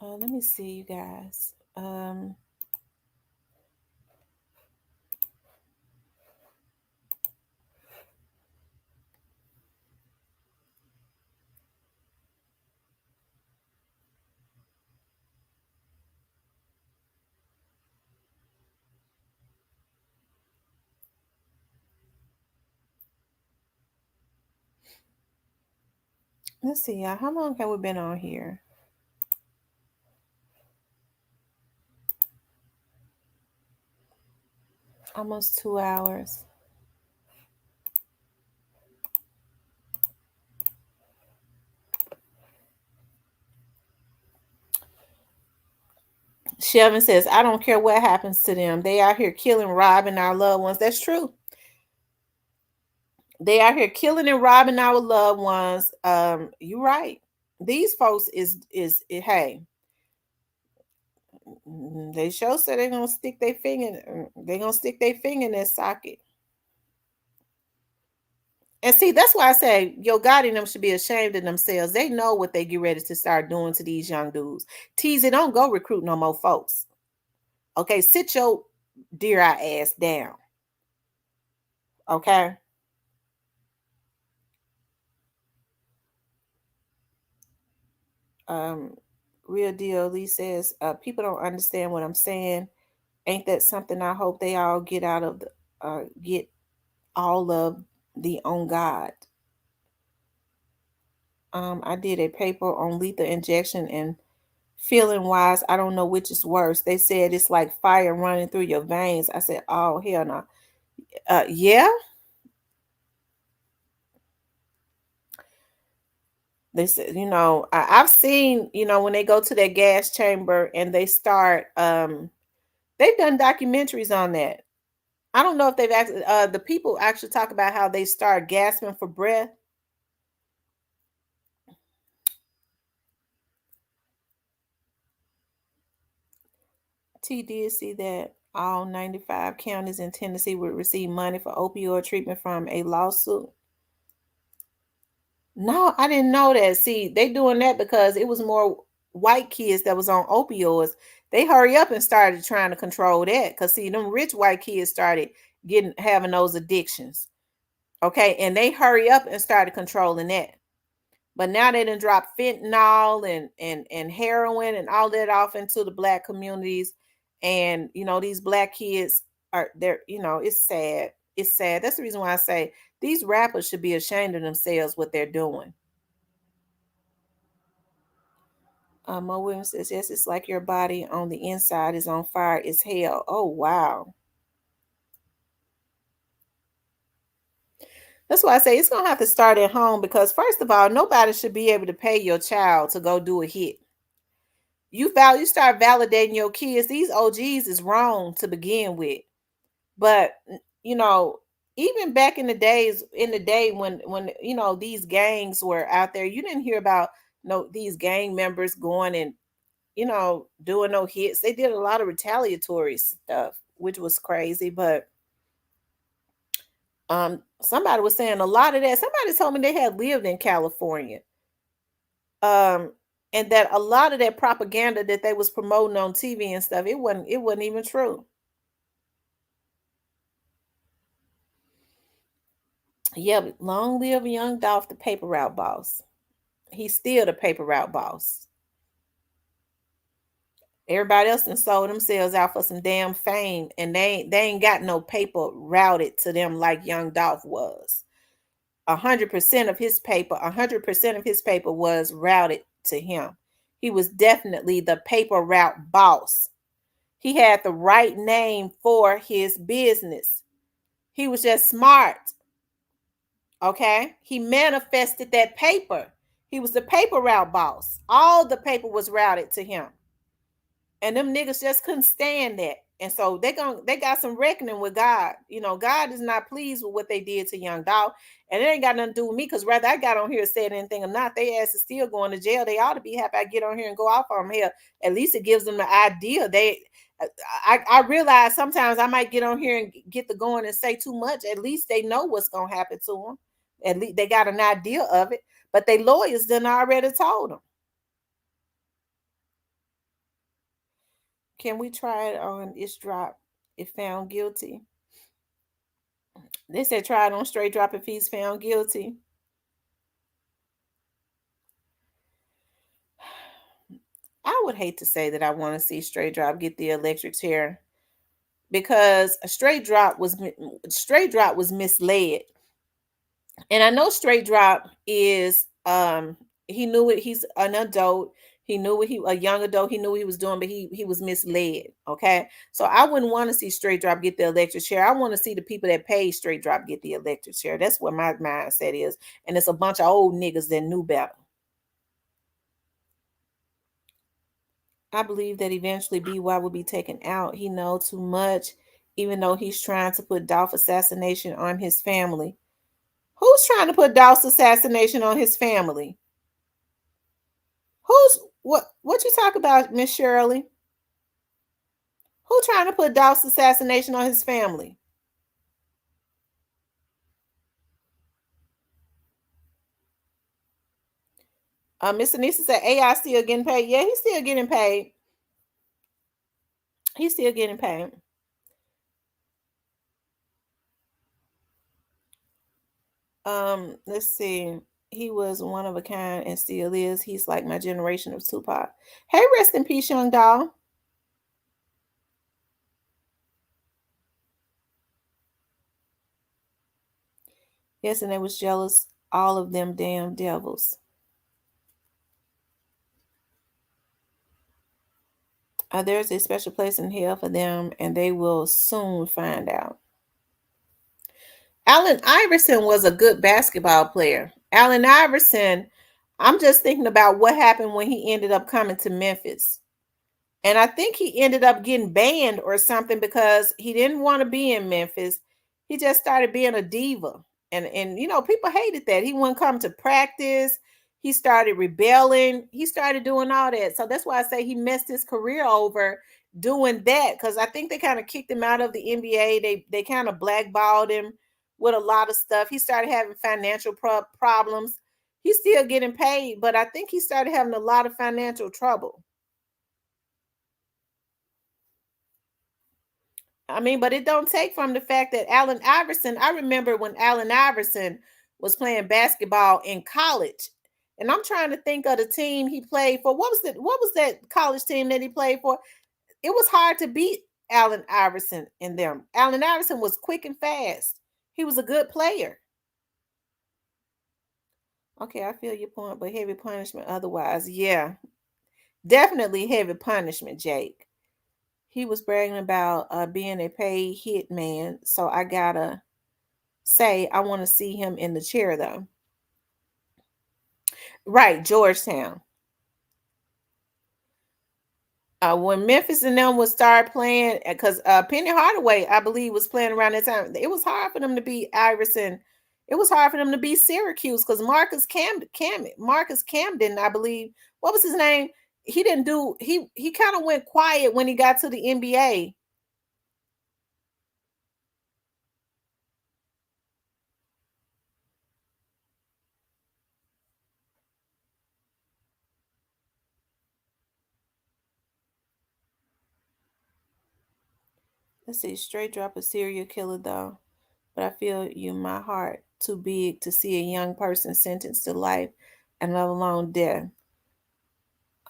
Let me see, you guys. Let's see, y'all. How long have we been on here? Almost 2 hours. Shelvin says, I don't care what happens to them. They out here killing, robbing our loved ones. That's true. They out here killing and robbing our loved ones. You're right. These folks hey, they sure said they're gonna stick their finger. They're gonna stick their finger in that socket. And see, that's why I say Yo Gotti and them should be ashamed of themselves. They know what they get ready to start doing to these young dudes. Teasy, don't go recruit no more folks. Okay, sit your dear eye ass down. Okay. Real deal. Lee says, people don't understand what I'm saying. Ain't that something I hope they all get out of get all of the on God. I did a paper on lethal injection and feeling wise, I don't know which is worse. They said it's like fire running through your veins. I said, oh hell no. Yeah. They said, I've seen, when they go to that gas chamber and they start, they've done documentaries on that. I don't know if they've actually, the people actually talk about how they start gasping for breath. T did see that all 95 counties in Tennessee would receive money for opioid treatment from a lawsuit. No, I didn't know that. See, they doing that because it was more white kids that was on opioids. They hurry up and started trying to control that because see, them rich white kids started having those addictions. Okay, and they hurry up and started controlling that. But now they done dropped fentanyl and heroin and all that off into the black communities. And these black kids it's sad. It's sad. That's the reason why I say these rappers should be ashamed of themselves what they're doing. Mo Williams says, yes, it's like your body on the inside is on fire. It's hell. Oh, wow. That's why I say it's going to have to start at home because, first of all, nobody should be able to pay your child to go do a hit. You start validating your kids. These OGs is wrong to begin with. But, even back in the day when these gangs were out there, you didn't hear about these gang members going and doing no hits. They did a lot of retaliatory stuff, which was crazy. But somebody was saying a lot of that. Somebody told me they had lived in California. And that a lot of that propaganda that they was promoting on TV and stuff, it wasn't even true. Yeah, but long live young Dolph, the paper route boss. He's still the paper route boss. Everybody else done sold themselves out for some damn fame, and they ain't got no paper routed to them like young Dolph was. 100% of his paper was routed to him. He was definitely the paper route boss. He had the right name for his business. He was just smart. Okay? He manifested that paper. He was the paper route boss. All the paper was routed to him. And them niggas just couldn't stand that. And so they got some reckoning with God. God is not pleased with what they did to young Dolph. And it ain't got nothing to do with me because whether I got on here and said anything or not, they ass is still going to jail. They ought to be happy I get on here and go off on them here. At least it gives them the idea. I realize sometimes I might get on here and get the going and say too much. At least they know what's going to happen to them. At least they got an idea of it. But they lawyers done already told them. Can we try it on It's Drop if found guilty? They said try it on Straight Drop if he's found guilty. I would hate to say that I want to see Straight Drop get the electric chair because Straight Drop was misled. And I know Straight Drop is he knew it. He's an adult. He knew what a young adult. He knew what he was doing, but he was misled. Okay, so I wouldn't want to see Straight Drop get the electric chair. I want to see the people that pay Straight Drop get the electric chair. That's what my mindset is. And it's a bunch of old niggas that knew better. I believe that eventually BY will be taken out. He knows too much, even though he's trying to put Dolph assassination on his family. Who's trying to put Doss assassination on his family? What you talk about, Miss Shirley? Who trying to put Doss assassination on his family? Mr. Nisa said AI still getting paid. Yeah, he's still getting paid. He's still getting paid. Let's see. He was one of a kind and still is. He's like my generation of Tupac. Hey, rest in peace, young doll. Yes, and they was jealous. All of them damn devils. There's a special place in hell for them, and they will soon find out. Allen Iverson was a good basketball player. Allen Iverson, I'm just thinking about what happened when he ended up coming to Memphis. And I think he ended up getting banned or something because he didn't want to be in Memphis. He just started being a diva. And you know, people hated that. He wouldn't come to practice. He started rebelling. He started doing all that. So that's why I say he messed his career over doing that, because I think they kind of kicked him out of the NBA. They kind of blackballed him with a lot of stuff. He started having financial problems. He's still getting paid, but I think he started having a lot of financial trouble. I mean, but it don't take from the fact that Allen Iverson, I remember when Allen Iverson was playing basketball in college. And I'm trying to think of the team he played for. What was that college team that he played for? It was hard to beat Allen Iverson in them. Allen Iverson was quick and fast. He was a good player. Okay, I feel your point, but heavy punishment otherwise. Yeah, definitely heavy punishment, Jake. He was bragging about being a paid hit man. So I gotta say, I want to see him in the chair though. Right, Georgetown. When Memphis and them would start playing, because Penny Hardaway, I believe, was playing around that time. It was hard for them to beat Iverson. It was hard for them to beat Syracuse because Marcus Camden, I believe, what was his name? He didn't do. He kind of went quiet when he got to the NBA. Let's see, straight drop a serial killer though. But I feel you, my heart too big to see a young person sentenced to life and let alone death.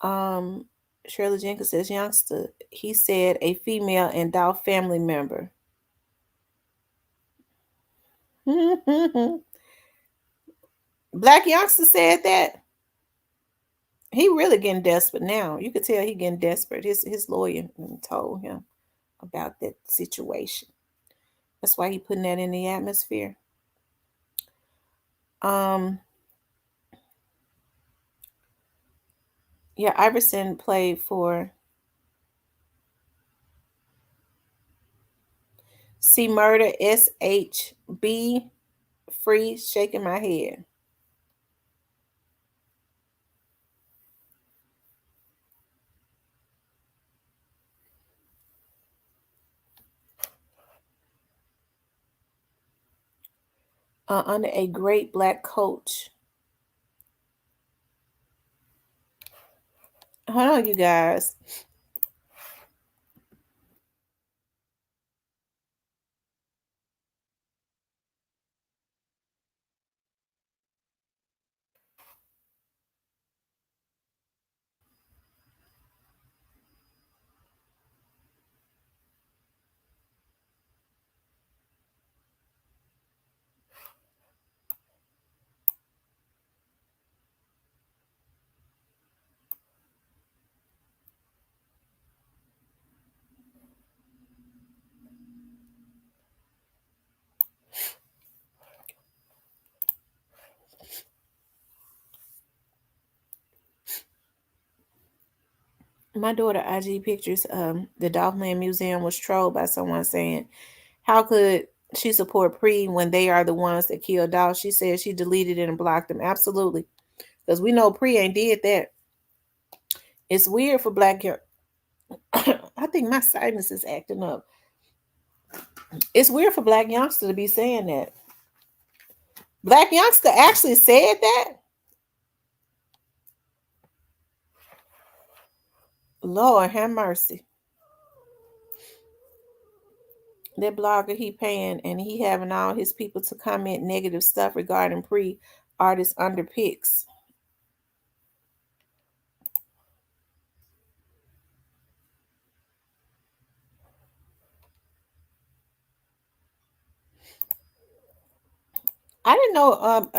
Um, Shirley Jenkins says, youngster, he said a female and Dow family member. Black youngster said that. He really getting desperate now. You could tell he getting desperate. His lawyer told him about that situation. That's why he putting that in the atmosphere. Yeah, Iverson played for cmurder SHB free, shaking my head. Under a great black coach. Hold on, you guys. My daughter IG pictures the Dolphinland Museum was trolled by someone saying, how could she support Pre when they are the ones that killed Dolph. She said she deleted it and blocked them. Absolutely. Because we know Pre ain't did that. It's weird for black young. I think my sinus is acting up. It's weird for black youngster to be saying that. Black youngster actually said that. Lord have mercy. That blogger he paying and he having all his people to comment negative stuff regarding Pre artists under picks. I didn't know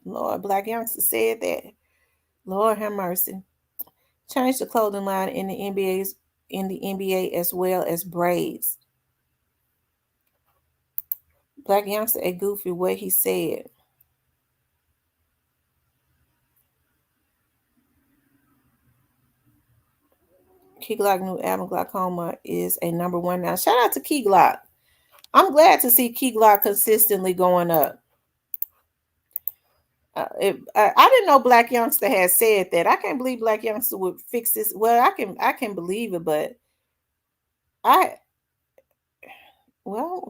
Lord, black youngster said that. Lord have mercy. Change the clothing line in the NBA as well as braids. Black youngster a goofy what he said. Key Glock new album Glaucoma is a #1 now. Shout out to Key Glock. I'm glad to see Key Glock consistently going up. I didn't know Black Youngster had said that. I can't believe Black Youngster would fix this. Well, I can believe it, but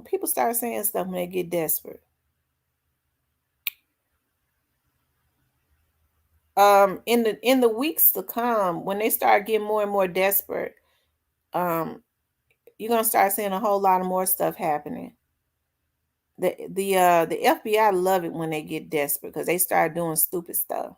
people start saying stuff when they get desperate. In the weeks to come, when they start getting more and more desperate, you're gonna start seeing a whole lot of more stuff happening. The FBI love it when they get desperate because they start doing stupid stuff.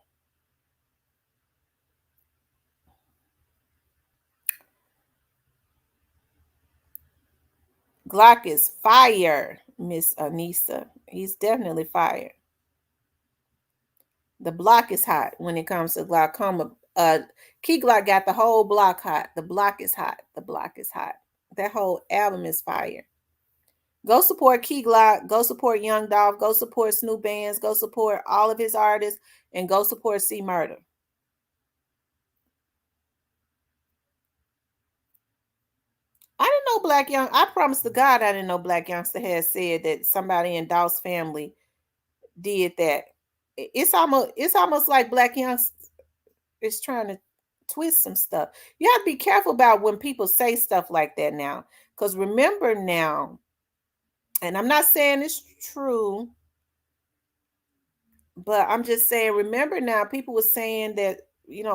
Glock is fire, Miss Anissa. He's definitely fire. The block is hot when it comes to glaucoma. Key Glock got the whole block hot. The block is hot. The block is hot. That whole album is fire. Go support Key Glock. Go support Young Dolph. Go support Snoop Bands. Go support all of his artists. And go support cmurder. I didn't know Black Young. I promise to God I didn't know Black Youngster had said that somebody in Dolph's family did that. It's almost like Black Youngster is trying to twist some stuff. You have to be careful about when people say stuff like that now. Because remember now, and I'm not saying it's true, but I'm just saying, remember now, people were saying that,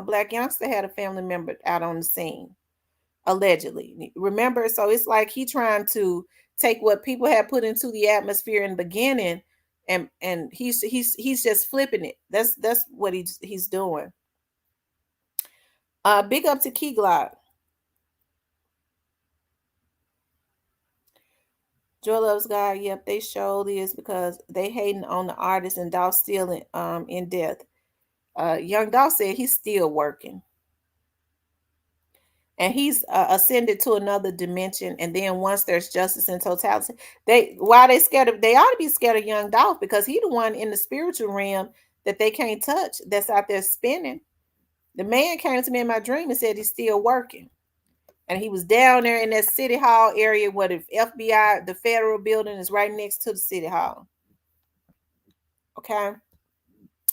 Black Youngster had a family member out on the scene, allegedly. Remember? So it's like he trying to take what people had put into the atmosphere in the beginning, and he's just flipping it. That's what he's doing. Big up to Key Glock. Joy Loves God. Yep, they showed this because they hating on the artist and Dolph still in death. Young Dolph said he's still working. And he's ascended to another dimension. And then once there's justice in totality, they ought to be scared of Young Dolph because he's the one in the spiritual realm that they can't touch, that's out there spinning. The man came to me in my dream and said he's still working. And he was down there in that city hall area where the FBI, the federal building is right next to the city hall. Okay.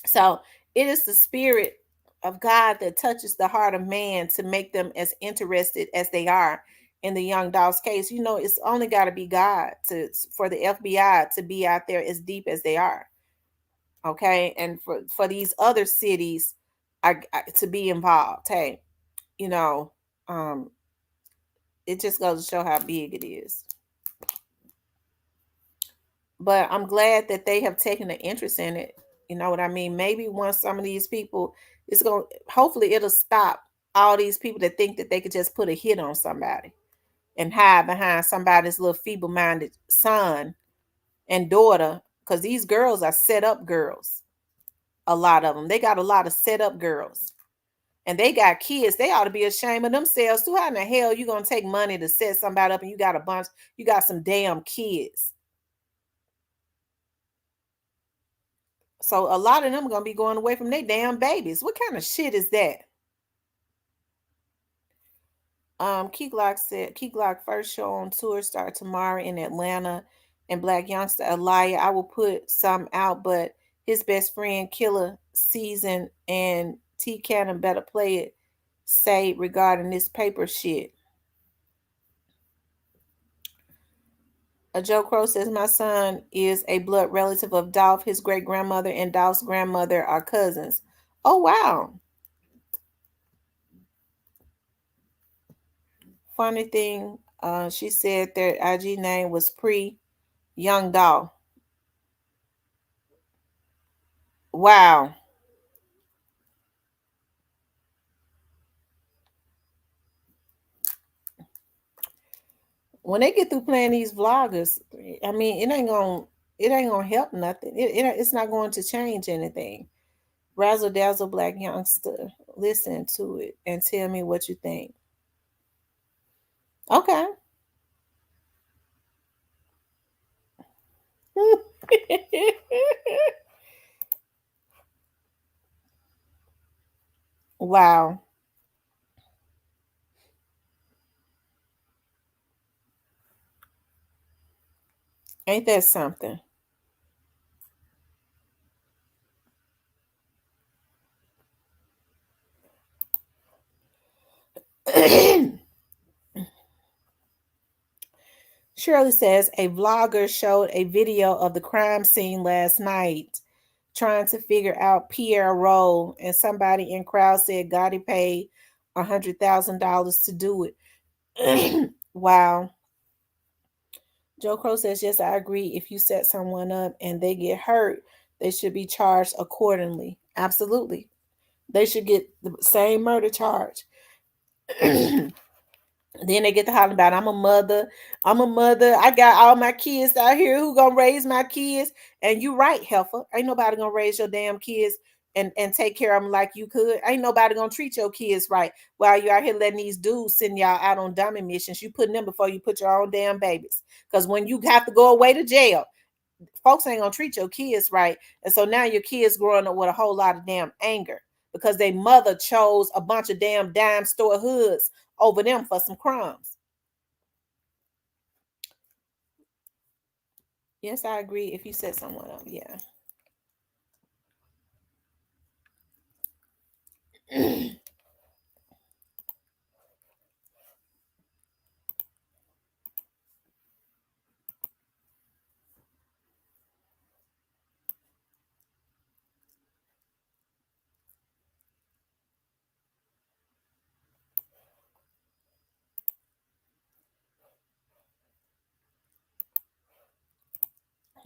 So it is the spirit of God that touches the heart of man to make them as interested as they are in the Young Dolph's case. It's only got to be God for the FBI to be out there as deep as they are. Okay. And for these other cities to be involved. Hey, it just goes to show how big it is. But I'm glad that they have taken an interest in it. You know what I mean? Maybe once some of these people, hopefully it'll stop all these people that think that they could just put a hit on somebody and hide behind somebody's little feeble-minded son and daughter. Because these girls are set up girls. A lot of them. They got a lot of set up girls. And they got kids. They ought to be ashamed of themselves too. How in the hell you gonna take money to set somebody up and you got some damn kids? So a lot of them are gonna be going away from their damn babies. What kind of shit is that? Key Glock said Key Glock first show on tour start tomorrow in Atlanta. And Black Youngster, a liar. I will put some out, but his best friend, Killer Season, and T Cannon better play it say regarding this paper shit. Joe Crow says, my son is a blood relative of Dolph. His great grandmother and Dolph's grandmother are cousins. Oh, wow. Funny thing, she said their IG name was Pre Young Dolph. Wow. When they get through playing these vloggers, I mean, it ain't gonna help nothing. It's not going to change anything. Razzle Dazzle Black Youngster, listen to it and tell me what you think. Okay. Wow. Ain't that something? Shirley says a vlogger showed a video of the crime scene last night trying to figure out Pierre role, and somebody in crowd said Gotti paid $100,000 to do it. Wow. Joe Crow says, yes, I agree. If you set someone up and they get hurt, they should be charged accordingly. Absolutely. They should get the same murder charge. Then they get to holler about, I'm a mother. I got all my kids out here. Who gonna raise my kids? And you right, heifer. Ain't nobody gonna raise your damn kids and take care of them like you could. Ain't nobody gonna treat your kids right while you out here letting these dudes send y'all out on dummy missions. You putting them before you put your own damn babies. Because when you have to go away to jail, folks ain't gonna treat your kids right. And so now your kids growing up with a whole lot of damn anger because their mother chose a bunch of damn dime store hoods over them for some crumbs. Yes, I agree. If you set someone up, yeah.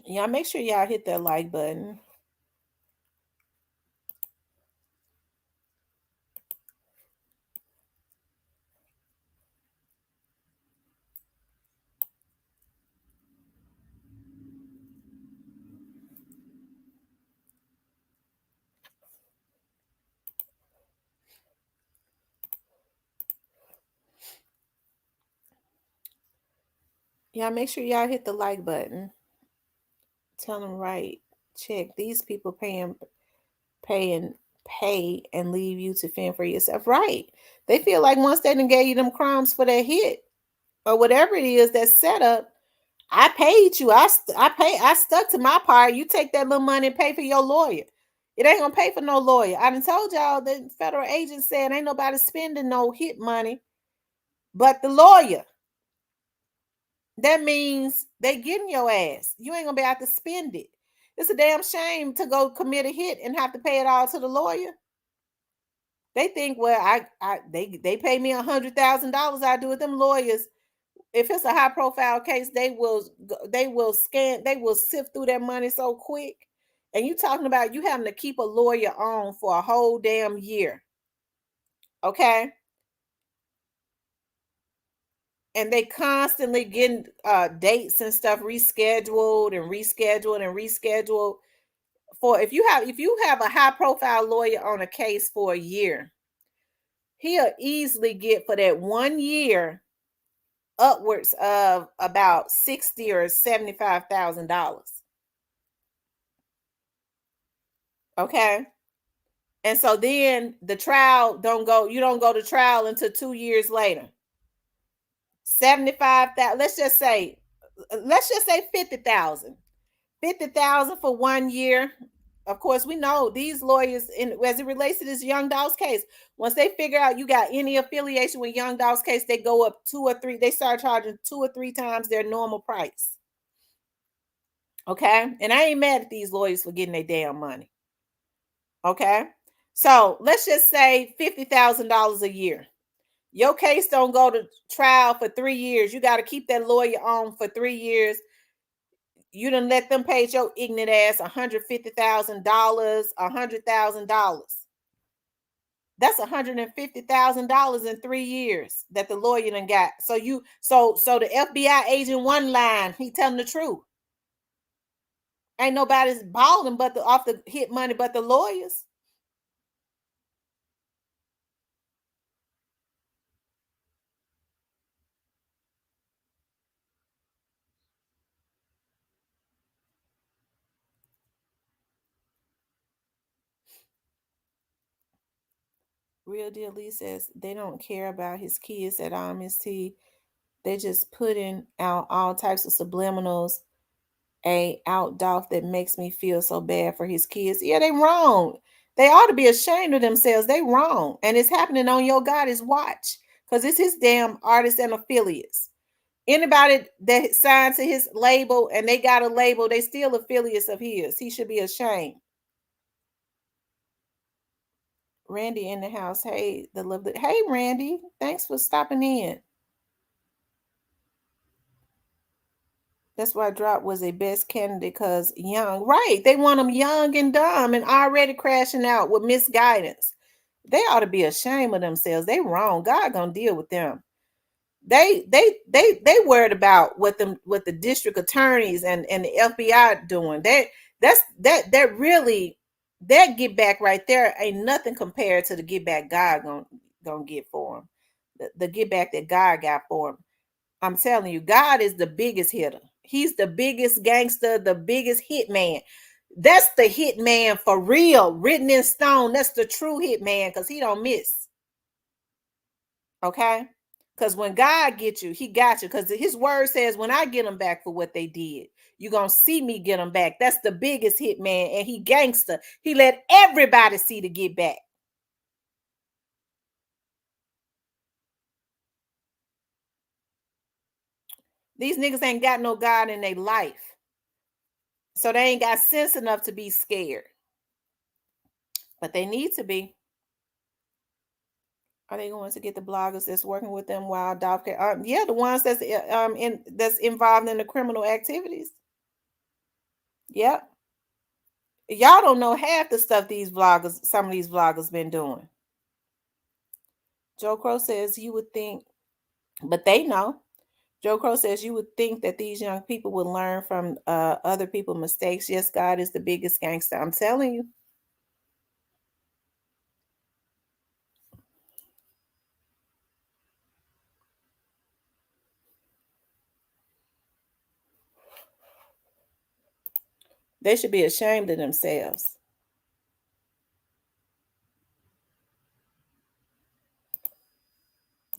Y'all make sure y'all hit that like button. Y'all make sure y'all hit the like button. Tell them right. Check. These people pay and leave you to fend for yourself. Right. They feel like once they done gave you them crumbs for that hit or whatever it is that's set up, I paid you. I stuck to my part. You take that little money and pay for your lawyer. It ain't gonna pay for no lawyer. I done told y'all the federal agent said ain't nobody spending no hit money but the lawyer. That means they getting your ass. You ain't gonna be able to spend it. It's a damn shame to go commit a hit and have to pay it all to the lawyer. They think, well, they pay me $100,000. I do with them lawyers. If it's a high profile case, they will sift through that money so quick. And you talking about you having to keep a lawyer on for a whole damn year. Okay. And they constantly getting dates and stuff rescheduled and rescheduled and rescheduled. For if you have a high profile lawyer on a case for a year, he'll easily get for that 1 year upwards of about $60,000 or $75,000. Okay. And so then the trial you don't go to trial until 2 years later. 75,000, let's just say let's just say 50,000. 50,000 for 1 year. Of course, we know these lawyers, as it relates to this Young Dolls case, once they figure out you got any affiliation with Young Dolls case, they go up 2 or 3. They start charging 2 or 3 times their normal price. Okay, and I ain't mad at these lawyers for getting their damn money. Okay, so let's just say $50,000 a year. Your case don't go to trial for 3 years. You got to keep that lawyer on for 3 years. You done let them pay your ignorant ass $150,000, $100,000. That's $150,000 in 3 years that the lawyer done got. So the FBI agent one line, he telling the truth. Ain't nobody's balling but off the hit money but the lawyers. Real Deal Lee says they don't care about his kids at all, Miss T. They just putting out all types of subliminals, out Dolph that makes me feel so bad for his kids. Yeah, they wrong. They ought to be ashamed of themselves. They wrong. And it's happening on Yo Gotti's watch because it's his damn artists and affiliates. Anybody that signed to his label and they got a label, they still affiliates of his. He should be ashamed. Randy in the house. Hey, hey, Randy. Thanks for stopping in. That's why Drop was a best candidate because young. Right. They want them young and dumb and already crashing out with misguidance. They ought to be ashamed of themselves. They wrong. God gonna deal with them. They worried about what the district attorneys and the FBI doing. That really, that get back right there ain't nothing compared to the get back God gonna get for them. The get back that God got for them. I'm telling you, God is the biggest hitter. He's the biggest gangster, the biggest hitman. That's the hitman for real, written in stone. That's the true hitman because he don't miss. Okay? Because when God gets you, he got you. Because his word says, when I get them back for what they did, you're going to see me get them back. That's the biggest hitman. And he gangster. He let everybody see to get back. These niggas ain't got no God in their life. So they ain't got sense enough to be scared. But they need to be. Are they going to get the bloggers that's working with them while Dolph? Yeah, the ones that's that's involved in the criminal activities. Yep. Y'all don't know half the stuff some of these vloggers been doing. Joe Crow says you would think, but they know. Joe Crow says you would think that these young people would learn from other people's mistakes. Yes, God is the biggest gangster. I'm telling you. They should be ashamed of themselves.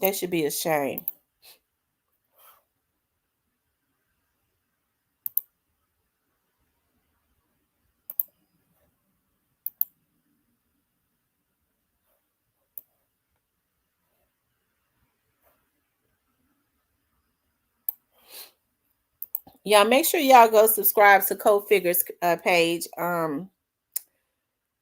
They should be ashamed. Yeah, make sure y'all go subscribe to Code Figure's page.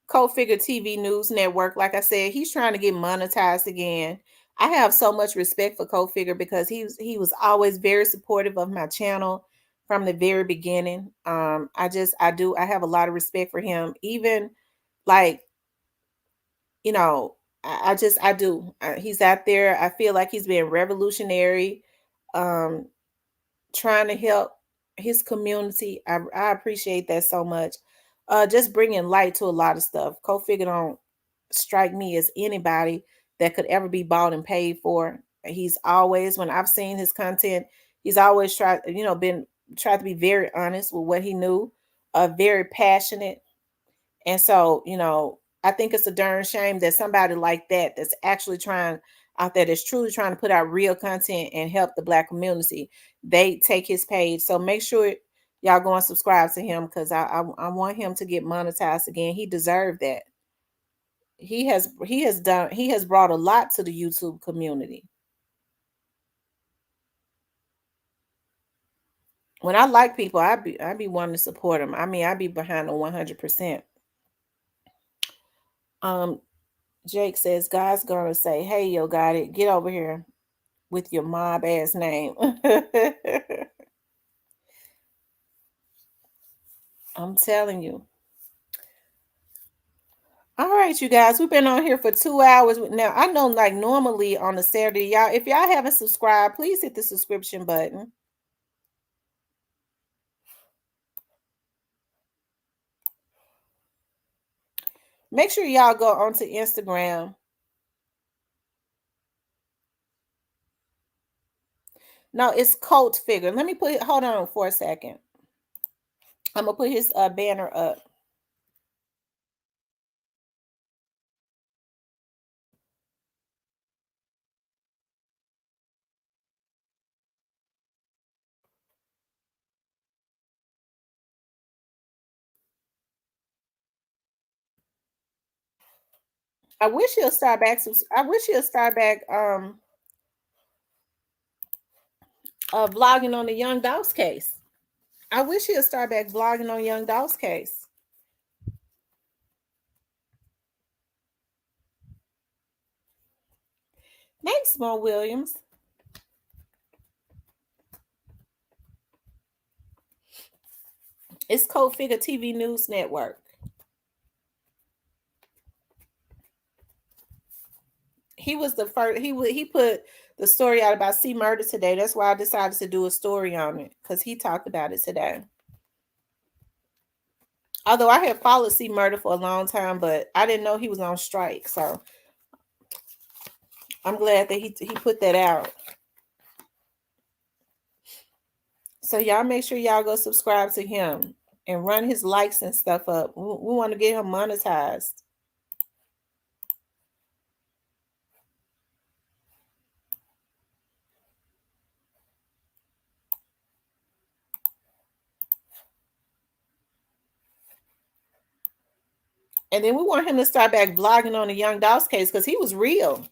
Code Figure TV News Network. Like I said, he's trying to get monetized again. I have so much respect for Code Figure because he was always very supportive of my channel from the very beginning. I have a lot of respect for him. Even like, you know, I do. He's out there. I feel like he's being revolutionary, trying to help his community. I appreciate that so much. Just bringing light to a lot of stuff. Co-Figure don't strike me as anybody that could ever be bought and paid for. He's always, when I've seen his content, he's always tried to be very honest with what he knew, very passionate. And so, I think it's a darn shame that somebody like that that's actually trying. out there that's truly trying to put out real content and help the Black community, they take his page. So make sure y'all go and subscribe to him, because I want him to get monetized again. He deserved that. He has brought a lot to the YouTube community. When I like people, I be wanting to support them. I mean, I be behind them 100%. Jake says, God's gonna say, hey, yo, got it. Get over here with your mob ass name. I'm telling you. All right, you guys, we've been on here for 2 hours. Now, I know, like, normally on a Saturday, y'all, if y'all haven't subscribed, please hit the subscription button. Make sure y'all go onto Instagram. No, it's Cult Figure. Let me hold on for a second. I'm gonna put his banner up. I wish he'll start back. I wish he'll start back vlogging on the Young Dolph's case. I wish he'll start back vlogging on Young Dolph's case. Thanks, Mo Williams. It's Code Figure TV News Network. He was the first. He put the story out about cmurder today. That's why I decided to do a story on it, because he talked about it today. Although I had followed cmurder for a long time, but I didn't know he was on strike. So I'm glad that he put that out. So y'all make sure y'all go subscribe to him and run his likes and stuff up. We want to get him monetized. And then we want him to start back vlogging on the Young Dolph's case, because he was real.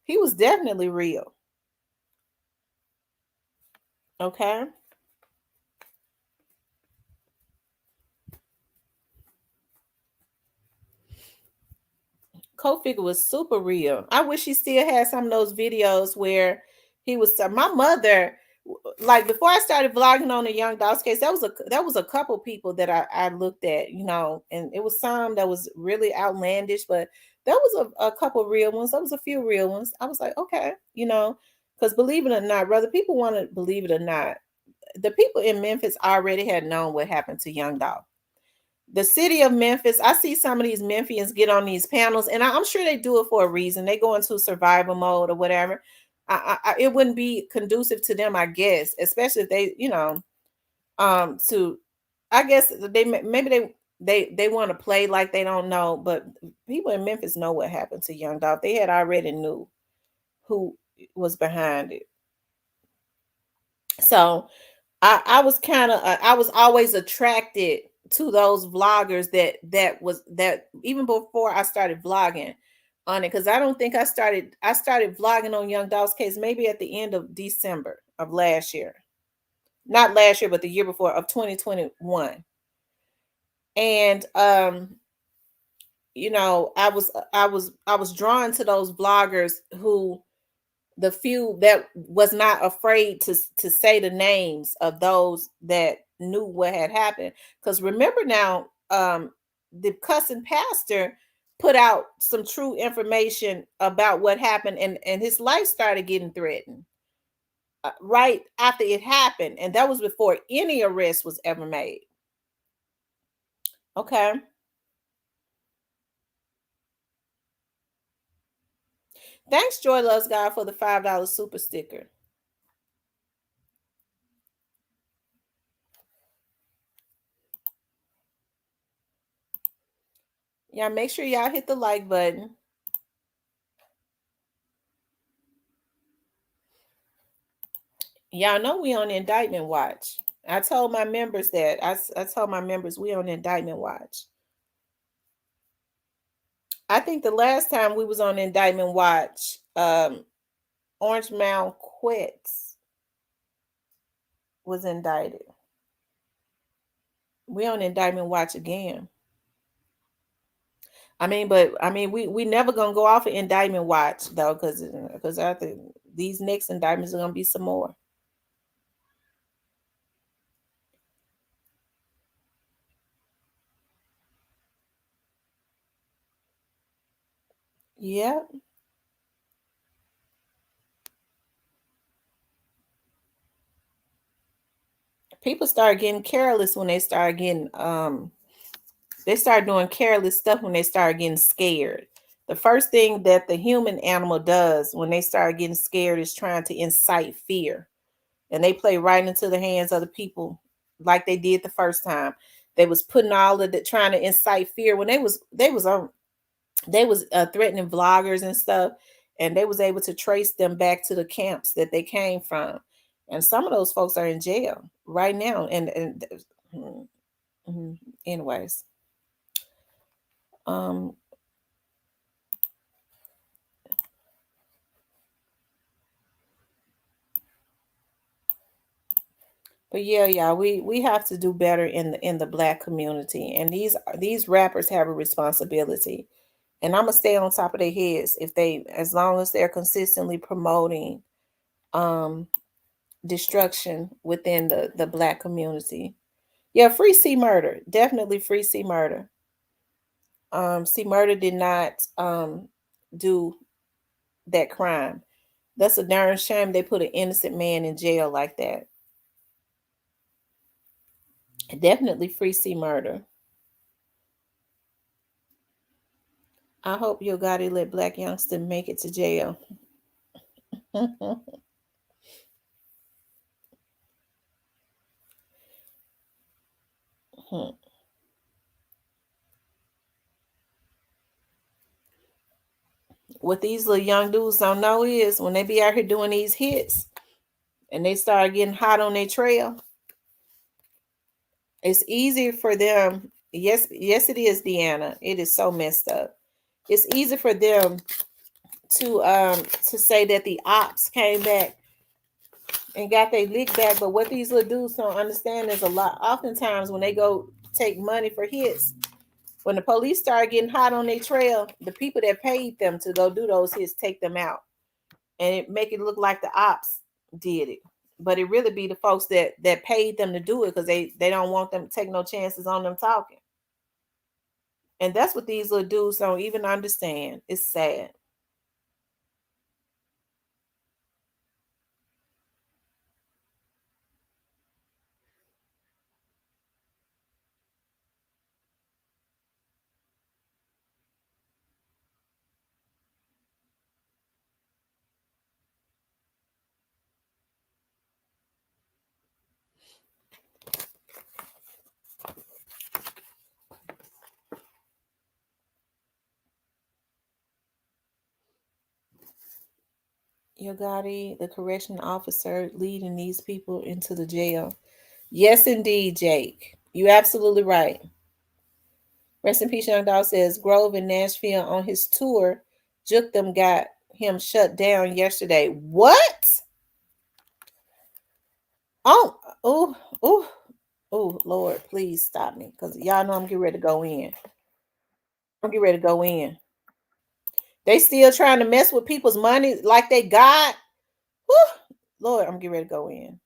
He was definitely real. Okay. Code Figure was super real. I wish he still had some of those videos where he was. My mother, like, before I started vlogging on the Young Dolph's case, that was a couple people that I looked at, you know, and it was some that was really outlandish, but there was a couple real ones. There was a few real ones. I was like, okay, you know, because believe it or not, whether people want to believe it or not, the people in Memphis already had known what happened to Young Dolph. The city of Memphis, I see some of these Memphians get on these panels, and I'm sure they do it for a reason. They go into survival mode or whatever. It wouldn't be conducive to them, I guess, especially if they, you know, to, I guess maybe they want to play like they don't know, but people in Memphis know what happened to Young Dolph. They had already knew who was behind it. So I was always attracted to those vloggers that even before I started vlogging on it, because I don't think I started vlogging on Young Dolph's case maybe at the end of December of last year. Not last year, but the year before, of 2021. And you know, I was drawn to those vloggers who, the few that was not afraid to say the names of those that knew what had happened. Because remember now, the cussing pastor put out some true information about what happened, and his life started getting threatened right after it happened, and that was before any arrest was ever made. Okay. Thanks, Joy Loves God, for the $5 super sticker. Yeah, make sure y'all hit the like button. Y'all know we on indictment watch. I told my members that. I told my members we on indictment watch. I think the last time we was on indictment watch, Orange Mound Quits was indicted. We on indictment watch again. We never gonna go off of indictment watch though, because I think these next indictments are gonna be some more. Yeah. People start getting careless when they start getting they start doing careless stuff when they start getting scared. The first thing that the human animal does when they start getting scared is trying to incite fear. And they play right into the hands of the people like they did the first time. They was putting all of the trying to incite fear when they was threatening vloggers and stuff, and they was able to trace them back to the camps that they came from. And some of those folks are in jail right now. And anyways, um, but yeah, y'all, we have to do better in the black community, and these rappers have a responsibility. And I'm gonna stay on top of their heads if they, as long as they're consistently promoting destruction within the black community. Yeah, free cmurder, definitely free cmurder. Cmurder did not do that crime. That's a darn shame they put an innocent man in jail like that. Definitely free cmurder. I hope Yo Gotti let black youngster make it to jail. What these little young dudes don't know is when they be out here doing these hits and they start getting hot on their trail, it's easier for them. Yes, yes, it is, Deanna. It is so messed up. It's easy for them to say that the ops came back and got their lick back. But what these little dudes don't understand is a lot. Oftentimes, when they go take money for hits, when the police start getting hot on their trail, the people that paid them to go do those hits take them out, and it make it look like the ops did it. But it really be the folks that paid them to do it because they don't want them to take no chances on them talking. And that's what these little dudes don't even understand. It's sad. Yo Gotti, the correction officer leading these people into the jail. Yes, indeed, Jake. You absolutely right. Rest in peace, Young Dog says Grove in Nashville on his tour. Juke them got him shut down yesterday. What? Oh, oh, oh, oh, Lord, please stop me. Because y'all know I'm getting ready to go in. I'm getting ready to go in. They still trying to mess with people's money like they got. Whew. Lord, I'm getting ready to go in.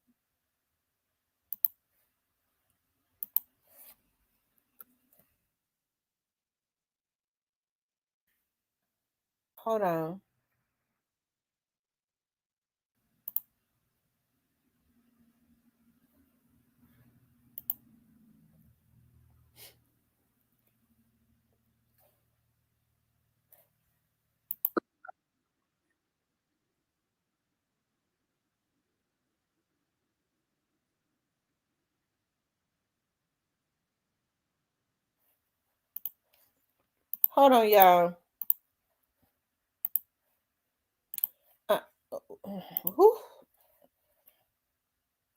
Hold on. Hold on, y'all. Whew.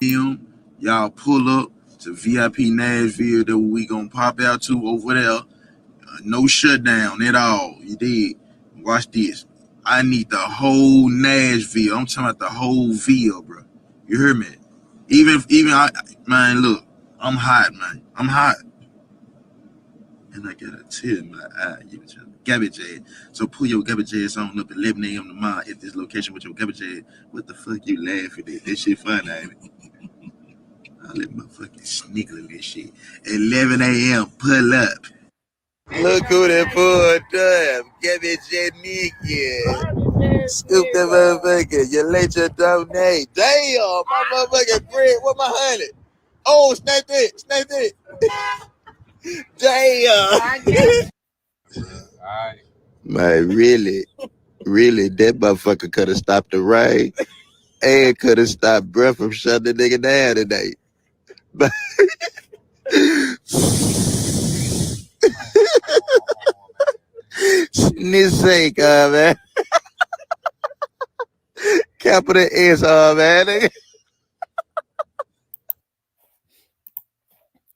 Y'all pull up to VIP Nashville that we gonna pop out to over there. No shutdown at all. You did. Watch this. I need the whole Nashville. I'm talking about the whole Ville, bro. You hear me? Even man, look, I'm hot, man. I'm hot. And I got a tear in my eye. You garbage ass. So pull your garbage ass on up at 11 a.m. tomorrow at this location with your garbage ass. What the fuck you laughing at? That shit fun, ain't it? I let my fucking snickle in this shit. 11 a.m. Pull up. Look who that pulled up. Garbage ass nigga. Scoop that motherfucker. You let your donate. Damn, my motherfucking bread. What my honey? Oh, snap it. Snap it. Damn. Man, really, that motherfucker could have stopped the rain and could have stopped breath from shutting the nigga down today. But this ain't man. Capital S, man.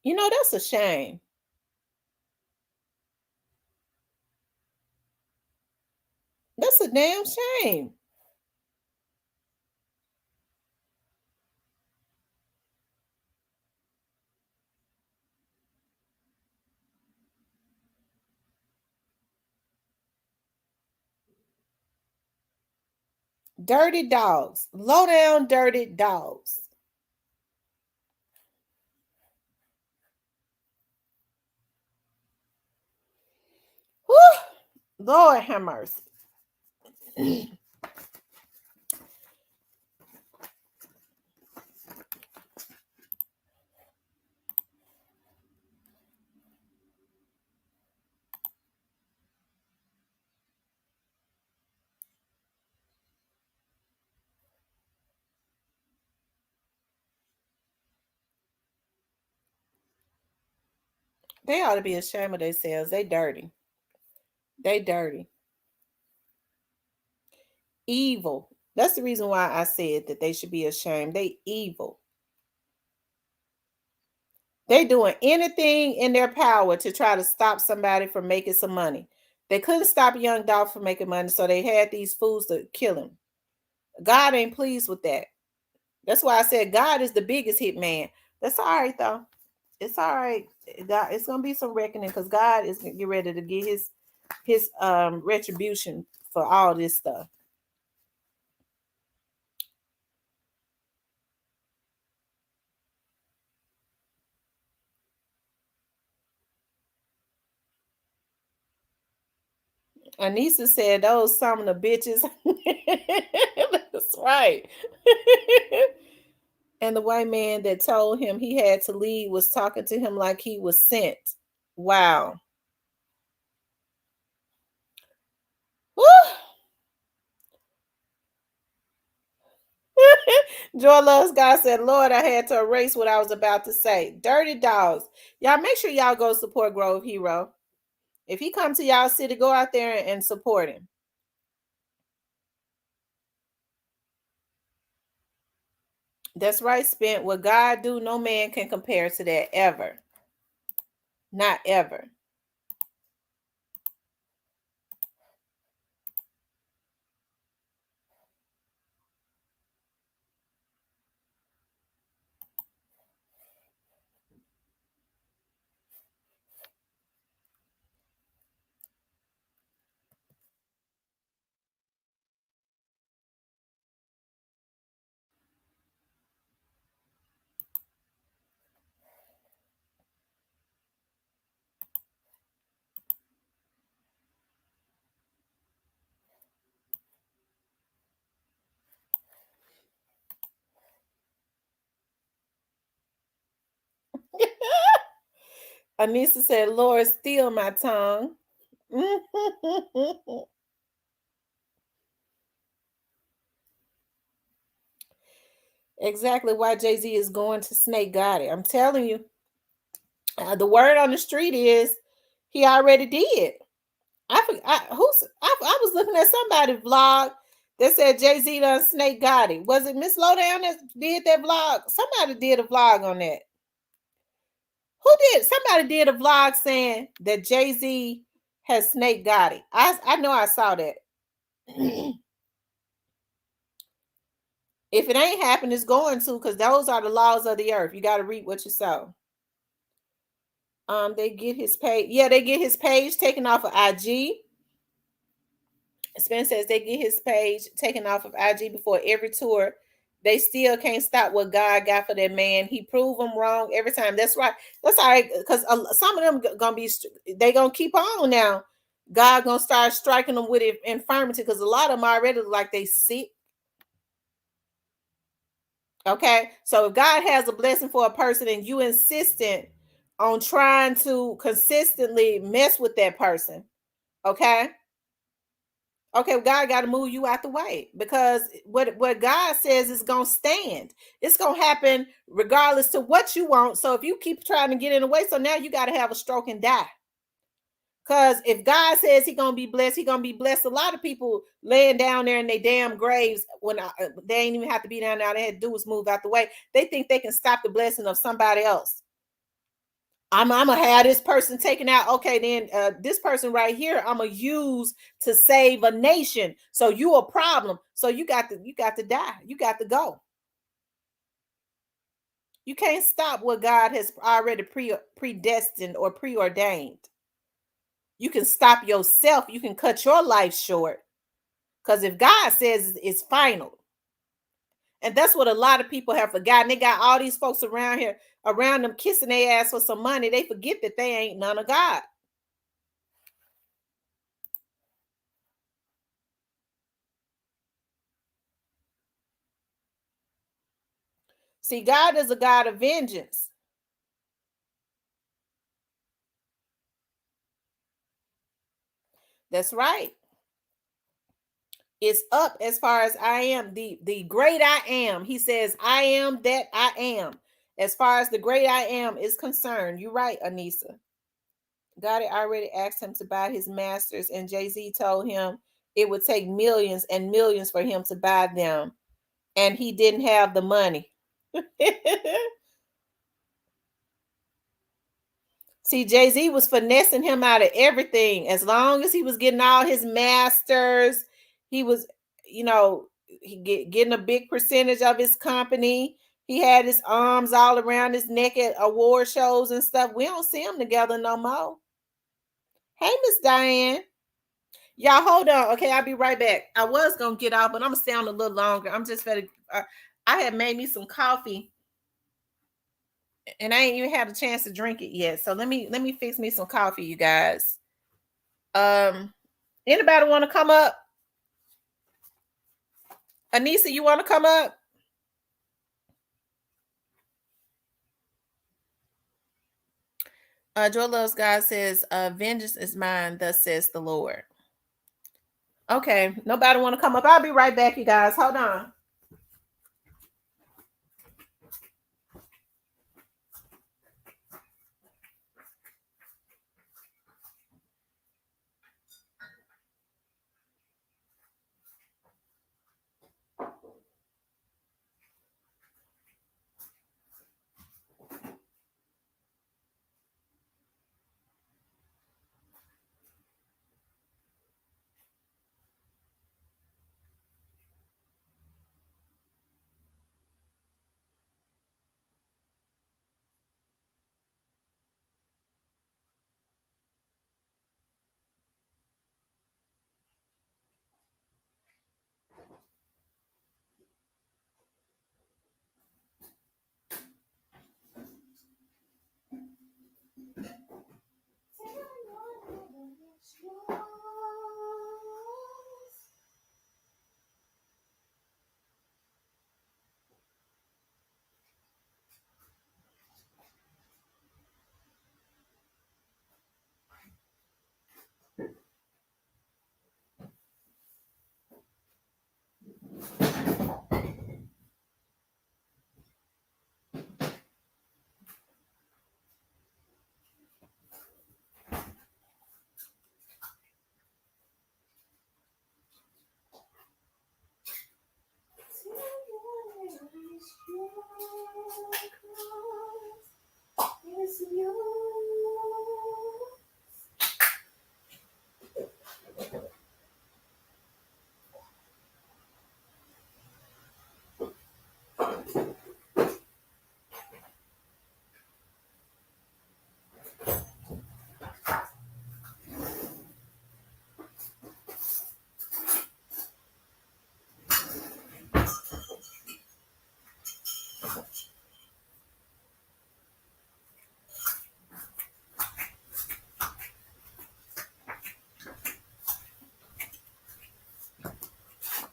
You know, that's a shame. That's a damn shame. Dirty dogs. Low down dirty dogs. Whew. Lord have mercy. They ought to be ashamed of themselves. They dirty. They dirty. Evil. That's the reason why I said that they should be ashamed. They evil. They doing anything in their power to try to stop somebody from making some money. They couldn't stop a young dog from making money, so they had these fools to kill him. God ain't pleased with that. That's why I said God is the biggest hit man. That's all right, though. It's all right. God, it's gonna be some reckoning because God is gonna get ready to get his retribution for all this stuff. Anissa said those some of the bitches. That's right. And the white man that told him he had to leave was talking to him like he was sent. Wow. Woo! Joy Loves God said, Lord, I had to erase what I was about to say. Dirty dogs. Y'all make sure y'all go support Grove Hero. If he comes to y'all city, go out there and support him. That's right, Spent. What God do, no man can compare to that ever. Not ever. Anissa said, Lord, steal my tongue. Exactly why Jay-Z is going to Snake Gotti. I'm telling you. The word on the street is he already did. I was looking at somebody's vlog They said Jay-Z done snake Gotti. Was it Miss Lowdown that did that vlog? Somebody did a vlog on that. Who did? Somebody did a vlog saying that Jay-Z has snake Gotti. I know I saw that. If it ain't happened, it's going to, because those are the laws of the earth. You got to reap what you sow. They get his page. Yeah, they get his page taken off of IG. Spence says they get his page taken off of IG before every tour. They still can't stop what God got for that man. He proved them wrong every time. That's right. That's all right. Because some of them gonna be, they gonna keep on now. God gonna start striking them with infirmity, because a lot of them already look like they sick. Okay, so if God has a blessing for a person and you insistent on trying to consistently mess with that person, okay, God got to move you out the way, because what God says is gonna stand. It's gonna happen regardless to what you want. So if you keep trying to get in the way, so now you got to have a stroke and die. Because if God says He's gonna be blessed, He's gonna be blessed. A lot of people laying down there in their damn graves when they ain't even have to be down there. All they had to do was move out the way. They think they can stop the blessing of somebody else. I'm gonna have this person taken out. Okay, then this person right here, I'm gonna use to save a nation. So you a problem. So you got to die. You got to go. You can't stop what God has already predestined or preordained. You can stop yourself. You can cut your life short. Because if God says it's final, and that's what a lot of people have forgotten. They got all these folks around them kissing their ass for some money. They forget that they ain't none of God. See, God is a God of vengeance. That's right. It's up as far as I am. The great I am. He says, I am that I am. As far as the great I am is concerned. You're right, Anissa. God had already asked him to buy his masters, and Jay-Z told him it would take millions and millions for him to buy them. And he didn't have the money. See, Jay-Z was finessing him out of everything. As long as he was getting all his masters, he was, getting a big percentage of his company. He had his arms all around his neck at award shows and stuff. We don't see them together no more. Hey, Miss Diane. Y'all hold on. Okay, I'll be right back. I was going to get off, but I'm going to stay on a little longer. I'm just going to, I had made me some coffee, and I ain't even had a chance to drink it yet. So let me fix me some coffee, you guys. Anybody want to come up? Anissa, you want to come up? Joy Loves God says, vengeance is mine, thus says the Lord. Okay, nobody want to come up. I'll be right back, you guys. Hold on.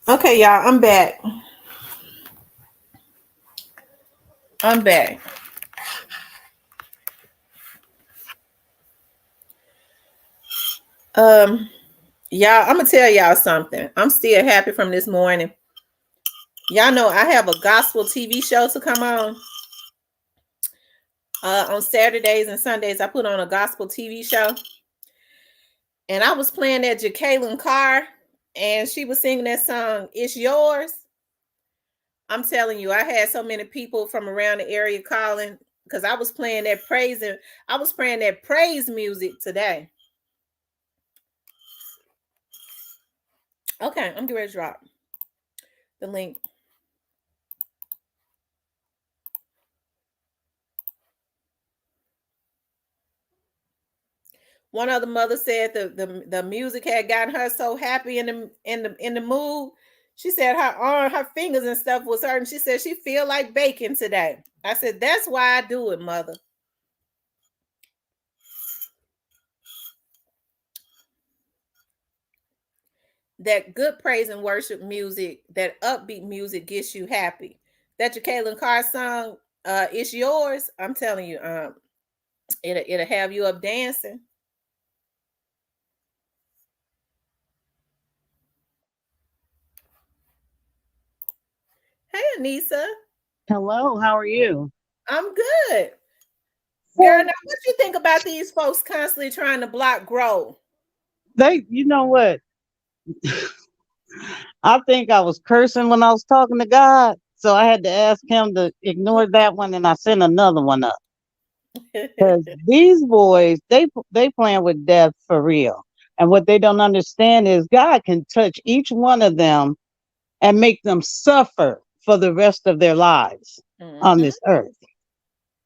Okay, y'all, I'm back. I'm back. Um, y'all, I'm gonna tell y'all something. I'm still happy from this morning. Y'all know I have a gospel TV show to come on Saturdays and Sundays. I put on a gospel TV show, and I was playing that Jacqueline Carr, and she was singing that song "It's Yours." I'm telling you, I had so many people from around the area calling because I was playing that praise and I was playing that praise music today. Okay, I'm getting ready to drop the link. One other mother said the music had gotten her so happy in the mood. She said her fingers and stuff was hurting. She said she feel like baking today. I said that's why I do it, mother. That good praise and worship music, that upbeat music gets you happy. That Jacqueline Carr song, "It's Yours." I'm telling you, it'll have you up dancing. Hey, Anissa. Hello, how are you? I'm good. Girl, now what you think about these folks constantly trying to block grow? You know what? I think I was cursing when I was talking to God, so I had to ask him to ignore that one, and I sent another one up. Because these boys, they playing with death for real, and what they don't understand is God can touch each one of them and make them suffer for the rest of their lives on this earth.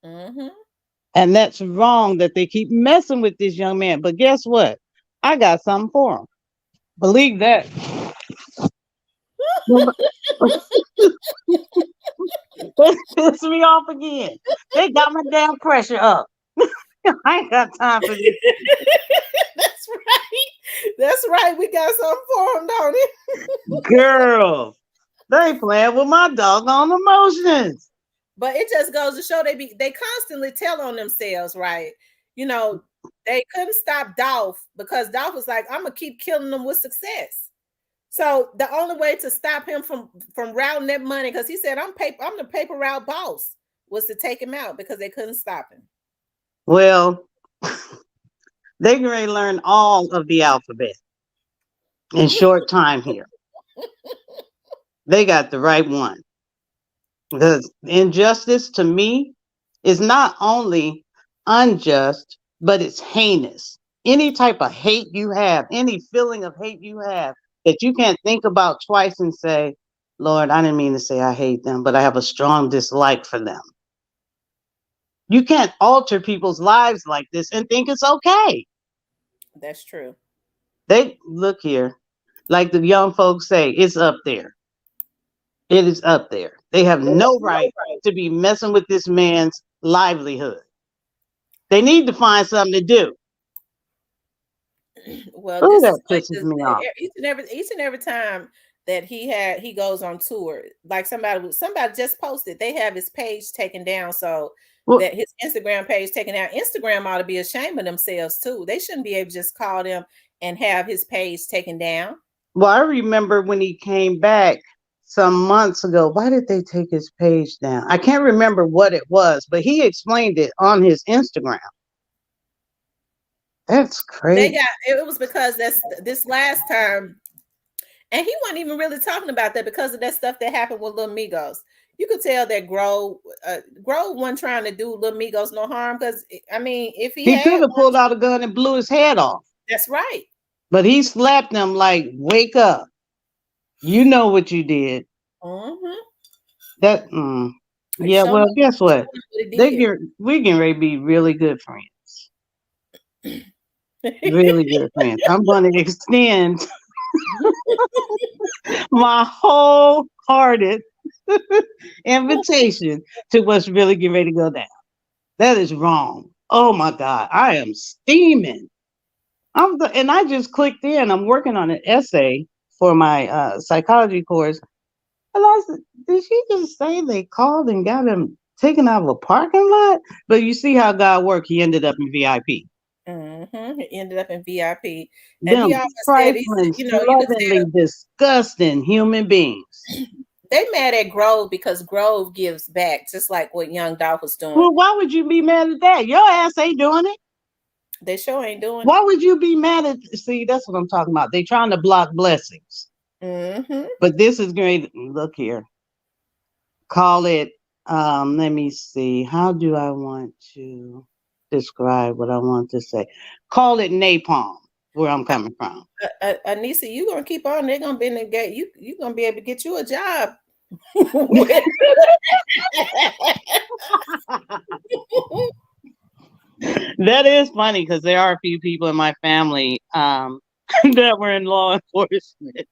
Mm-hmm. And that's wrong that they keep messing with this young man. But guess what? I got something for him. Believe that. They pissed me off again. They got my damn pressure up. I ain't got time for this. That's right. That's right. We got something for them, don't it? Girl, they playing with my doggone emotions. But it just goes to show they constantly tell on themselves, right? You know, they couldn't stop Dolph because Dolph was like, I'm gonna keep killing them with success. So the only way to stop him from routing that money, because he said, I'm the paper route boss, was to take him out because they couldn't stop him. Well, they can really learn all of the alphabet in short time here. They got the right one. Because injustice to me is not only unjust, but it's heinous. Any type of hate you have, any feeling of hate you have that you can't think about twice and say, Lord, I didn't mean to say I hate them, but I have a strong dislike for them. You can't alter people's lives like this and think it's okay. That's true. They look here, like the young folks say, it's up there. It is up there. They have no right to be messing with this man's livelihood. They need to find something to do. Well, Oh, this that is like pisses this me off. each and every time that he goes on tour, like somebody just posted, they have his page taken down, so that his Instagram page taken down. Instagram ought to be ashamed of themselves too. They shouldn't be able to just call them and have his page taken down. Well, I remember when he came back some months ago. Why did they take his page down? I can't remember what it was, but he explained it on his Instagram. That's crazy. It was because this last time, and he wasn't even really talking about that because of that stuff that happened with Lil Migos. You could tell that Grow wasn't trying to do Lil Migos no harm because I mean, if he could have pulled out a gun and blew his head off. That's right. But he slapped them like, "Wake up! You know what you did." Mm-hmm. Yeah. Well, guess what? We getting ready to be really good friends. Really good friends. I'm going to extend my wholehearted invitation to what's really getting ready to go down. That is wrong. Oh my God, I am steaming. And I just clicked in. I'm working on an essay for my psychology course. And I said, did she just say they called and got him taken out of a parking lot? But you see how God worked. He ended up in VIP. He ended up in VIP. And he Them always said, he said, trifling, you know, you could slovenly, tell disgusting human beings. they mad at Grove because Grove gives back, just like what Young Dolph was doing. Well, why would you be mad at that? Your ass ain't doing it. They sure ain't doing Why would you be mad at? See, that's what I'm talking about. They trying to block blessings. it. But this is great. Look here. Call it. Let me see. How do I want to describe what I want to say? Call it napalm. Where I'm coming from. Anissa, you gonna keep on? They're gonna be in the gate. You gonna be able to get you a job. That is funny because there are a few people in my family that were in law enforcement.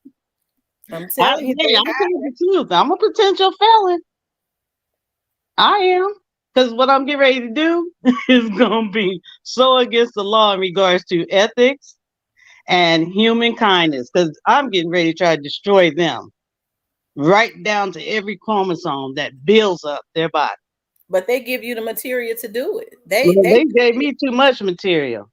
I'm telling you, I'm telling the truth. I'm a potential felon. I am. Because what I'm getting ready to do is going to be so against the law in regards to ethics and human kindness. Because I'm getting ready to try to destroy them right down to every chromosome that builds up their body. But they give you the material to do it. They gave me too much material.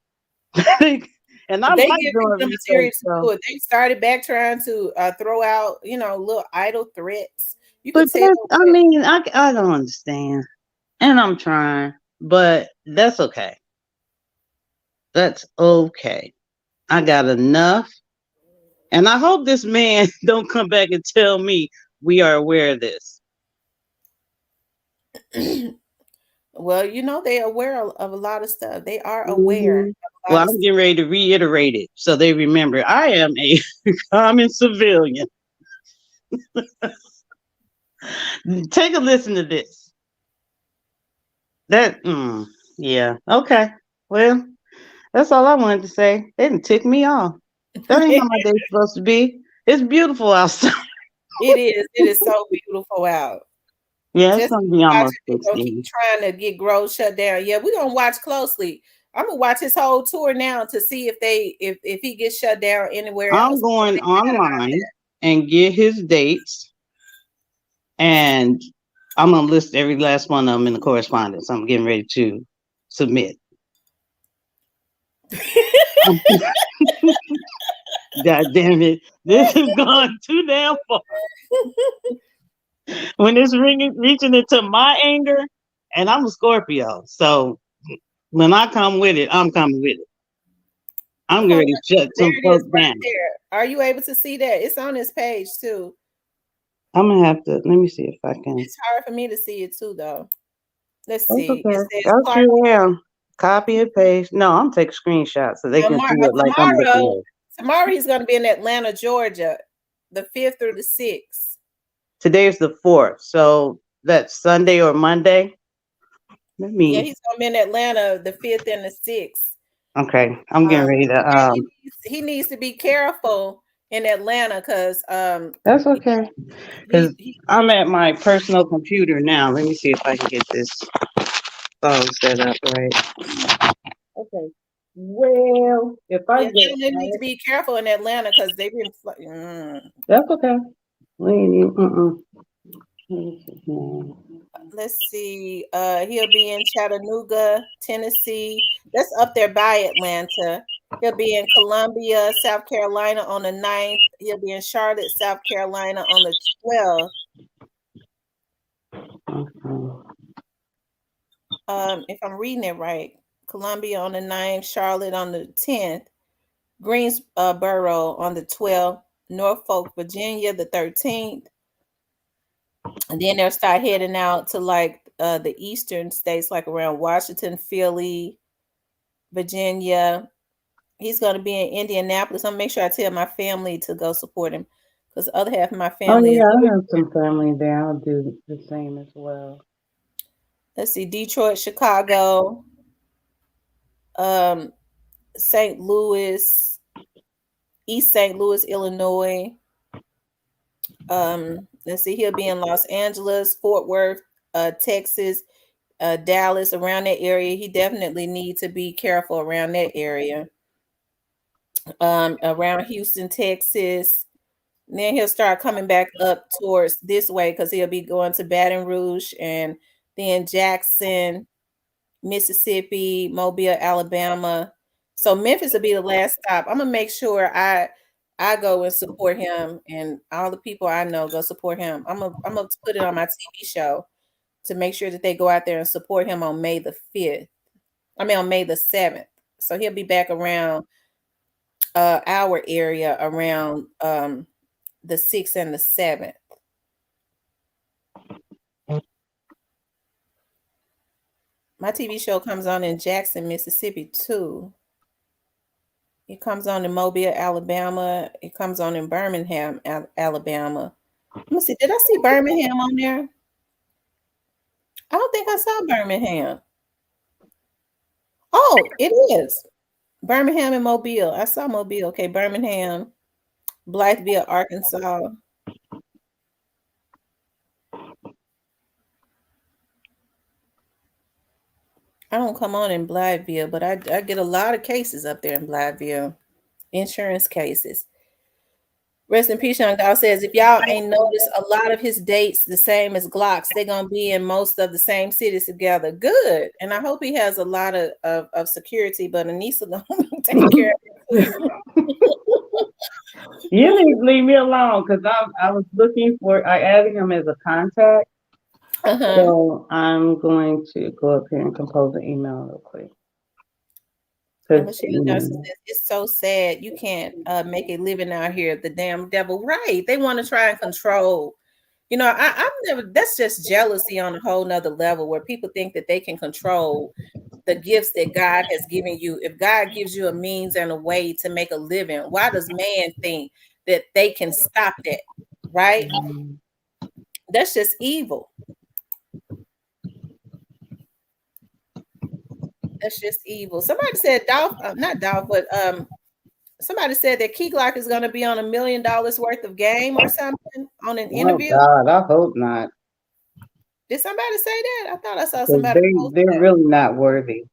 And I they like give doing you the research, material to so. do it. They started back trying to throw out, little idle threats. You But could tell. I mean, I don't understand. And I'm trying, but that's okay. That's okay. I got enough. And I hope this man don't come back and tell me we are aware of this. Well, they're aware of a lot of stuff. They are aware of a Well, lot of I'm getting ready to reiterate it so they remember I am a common civilian. Take a listen to this. Yeah, okay. Well, that's all I wanted to say. They didn't tick me off. That ain't how my day's supposed to be. It's beautiful outside. It is. It is so beautiful out. Yeah, it's gonna be almost We're gonna keep trying to get Grove shut down. Yeah, we're gonna watch closely. I'm gonna watch his whole tour now to see if he gets shut down anywhere else. I'm going online and get his dates, and I'm gonna list every last one of them in the correspondence. I'm getting ready to submit. God damn it! This has gone too damn far. When it's reaching into my anger, and I'm a Scorpio, so when I come with it, I'm coming with it. I'm going to shut some folks down. There. Are you able to see that? It's on his page too. I'm gonna have to. Let me see if I can. It's hard for me to see it too, though. Let's That's see. okay. That's true. Yeah. Copy and paste. No, I'm taking screenshots so they can see it like I'm looking at it. Tomorrow he's going to be in Atlanta, Georgia, the 5th through the 6th. Today is the 4th, so that's Sunday or Monday. Yeah, he's going to be in Atlanta the 5th and the 6th. Okay, I'm getting ready to. He needs to be careful in Atlanta because that's okay. Because I'm at my personal computer now. Let me see if I can get this phone set up right. Okay. Well, if I get, they need to be careful in Atlanta because they've been. That's okay. Let's see. He'll be in Chattanooga, Tennessee. That's up there by Atlanta. He'll be in Columbia, South Carolina on the 9th. He'll be in Charlotte, South Carolina on the 12th. If I'm reading it right, Columbia on the 9th, Charlotte on the 10th, Greensboro on the 12th, Norfolk, Virginia the 13th. And then they'll start heading out to like the eastern states, like around Washington, Philly, Virginia. He's going to be in Indianapolis. I'm going to make sure I tell my family to go support him because the other half of my family. Oh, yeah, I have some family there. I'll do the same as well. Let's see, Detroit, Chicago, St. Louis, East St. Louis, Illinois. Let's see, he'll be in Los Angeles, Fort Worth, Texas, Dallas, around that area. He definitely needs to be careful around that area. Around Houston, Texas, Then he'll start coming back up towards this way because he'll be going to Baton Rouge and then Jackson, Mississippi, Mobile, Alabama. So Memphis will be the last stop. I'm gonna make sure I go and support him, and all the people I know go support him. I'm gonna put it on my TV show to make sure that they go out there and support him on May the 5th. I mean on May the 7th. So he'll be back around our area around the 6th and the 7th. My TV show comes on in Jackson, Mississippi too. It comes on in Mobile, Alabama. It comes on in Birmingham, Alabama. Let me see. Did I see Birmingham on there? I don't think I saw Birmingham. Oh, it is. Birmingham and Mobile. I saw Mobile. Okay, Birmingham, Blytheville, Arkansas. I don't come on in Blytheville, but I get a lot of cases up there in Blytheville. Insurance cases. Rest in peace, Sean God says, if y'all ain't noticed, a lot of his dates the same as Glock's. They're gonna be in most of the same cities together. Good. And I hope he has a lot of security, but Anissa gonna take care of it. You need to leave me alone because I was looking for, I added him as a contact. So I'm going to go up here and compose an email real quick. It's so sad. You can't make a living out here. The damn devil, right? They want to try and control. You know, I've never. That's just jealousy on a whole nother level, where people think that they can control the gifts that God has given you. If God gives you a means and a way to make a living, why does man think that they can stop that? Right? That's just evil. That's just evil. Somebody said not Dolph, but somebody said that Key Glock is going to be on $1 million worth of game or something on an interview. Oh God, I hope not. Did somebody say that? I thought I saw somebody. They're really not worthy.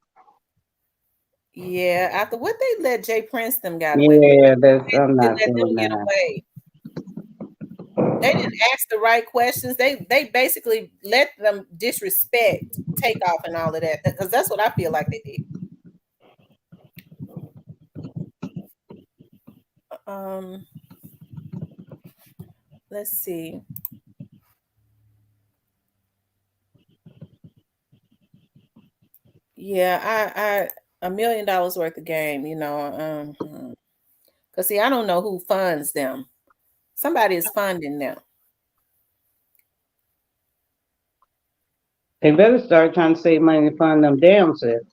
Yeah, after what they let Jay Prince them got away with. Yeah, I'm not let them doing get that. away. They didn't ask the right questions. They basically let them disrespect Takeoff and all of that, because that's what I feel like they did. Let's see. Yeah, I $1 million worth of game, you know. Because see, I don't know who funds them. Somebody is funding them. They better start trying to save money to fund them damn selves.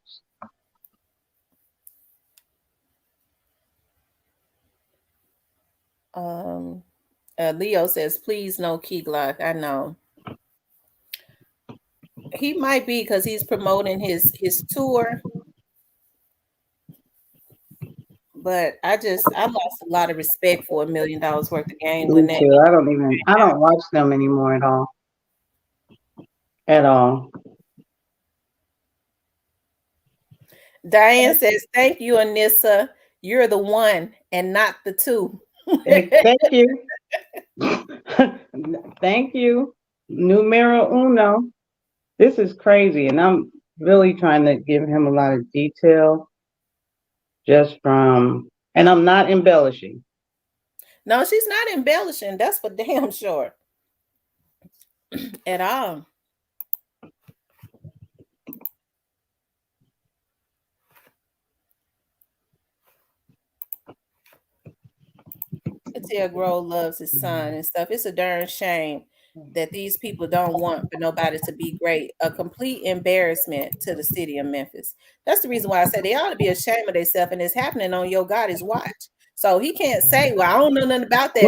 Leo says, please no Key Glock. I know. He might be because he's promoting his tour. But I lost a lot of respect for $1 million worth of game. Me too. I don't watch them anymore at all. At all. Diane says, thank you, Anissa. You're the one and not the two. Thank you. Thank you. Numero uno. This is crazy. And I'm really trying to give him a lot of detail and I'm not embellishing. No, she's not embellishing. That's for damn sure. At all. Tell Grove loves his son and stuff. It's a darn shame that these people don't want for nobody to be great. A complete embarrassment to the city of Memphis. That's the reason why I say they ought to be ashamed of themselves, and it's happening on Yo Gotti's watch. So he can't say, well, I don't know nothing about that.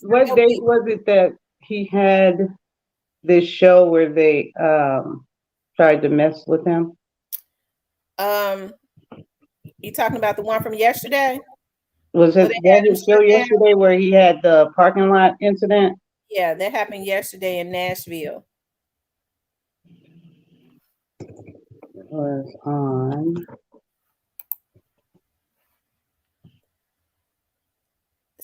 What date was it that he had this show where they tried to mess with him? You talking about the one from yesterday? Was it his show yesterday where he had the parking lot incident? Yeah, that happened yesterday in Nashville. It was on.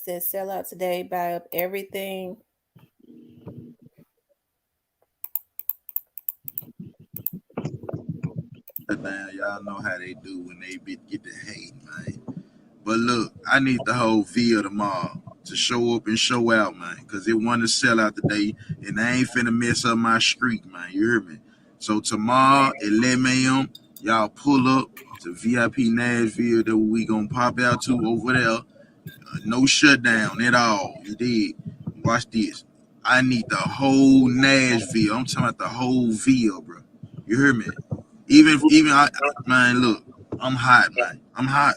said sell out today, buy up everything. Man, y'all know how they do when they get the hate, man. But look, I need the whole V tomorrow to show up and show out, man, because it want to sell out today, and I ain't finna mess up my streak, man. You hear me? So tomorrow at 11 a.m., y'all pull up to VIP Nashville that we gonna pop out to over there. No shutdown at all. You dig? Watch this. I need the whole Nashville. I'm talking about the whole Ville, bro. You hear me? Even man, look, I'm hot, man. I'm hot.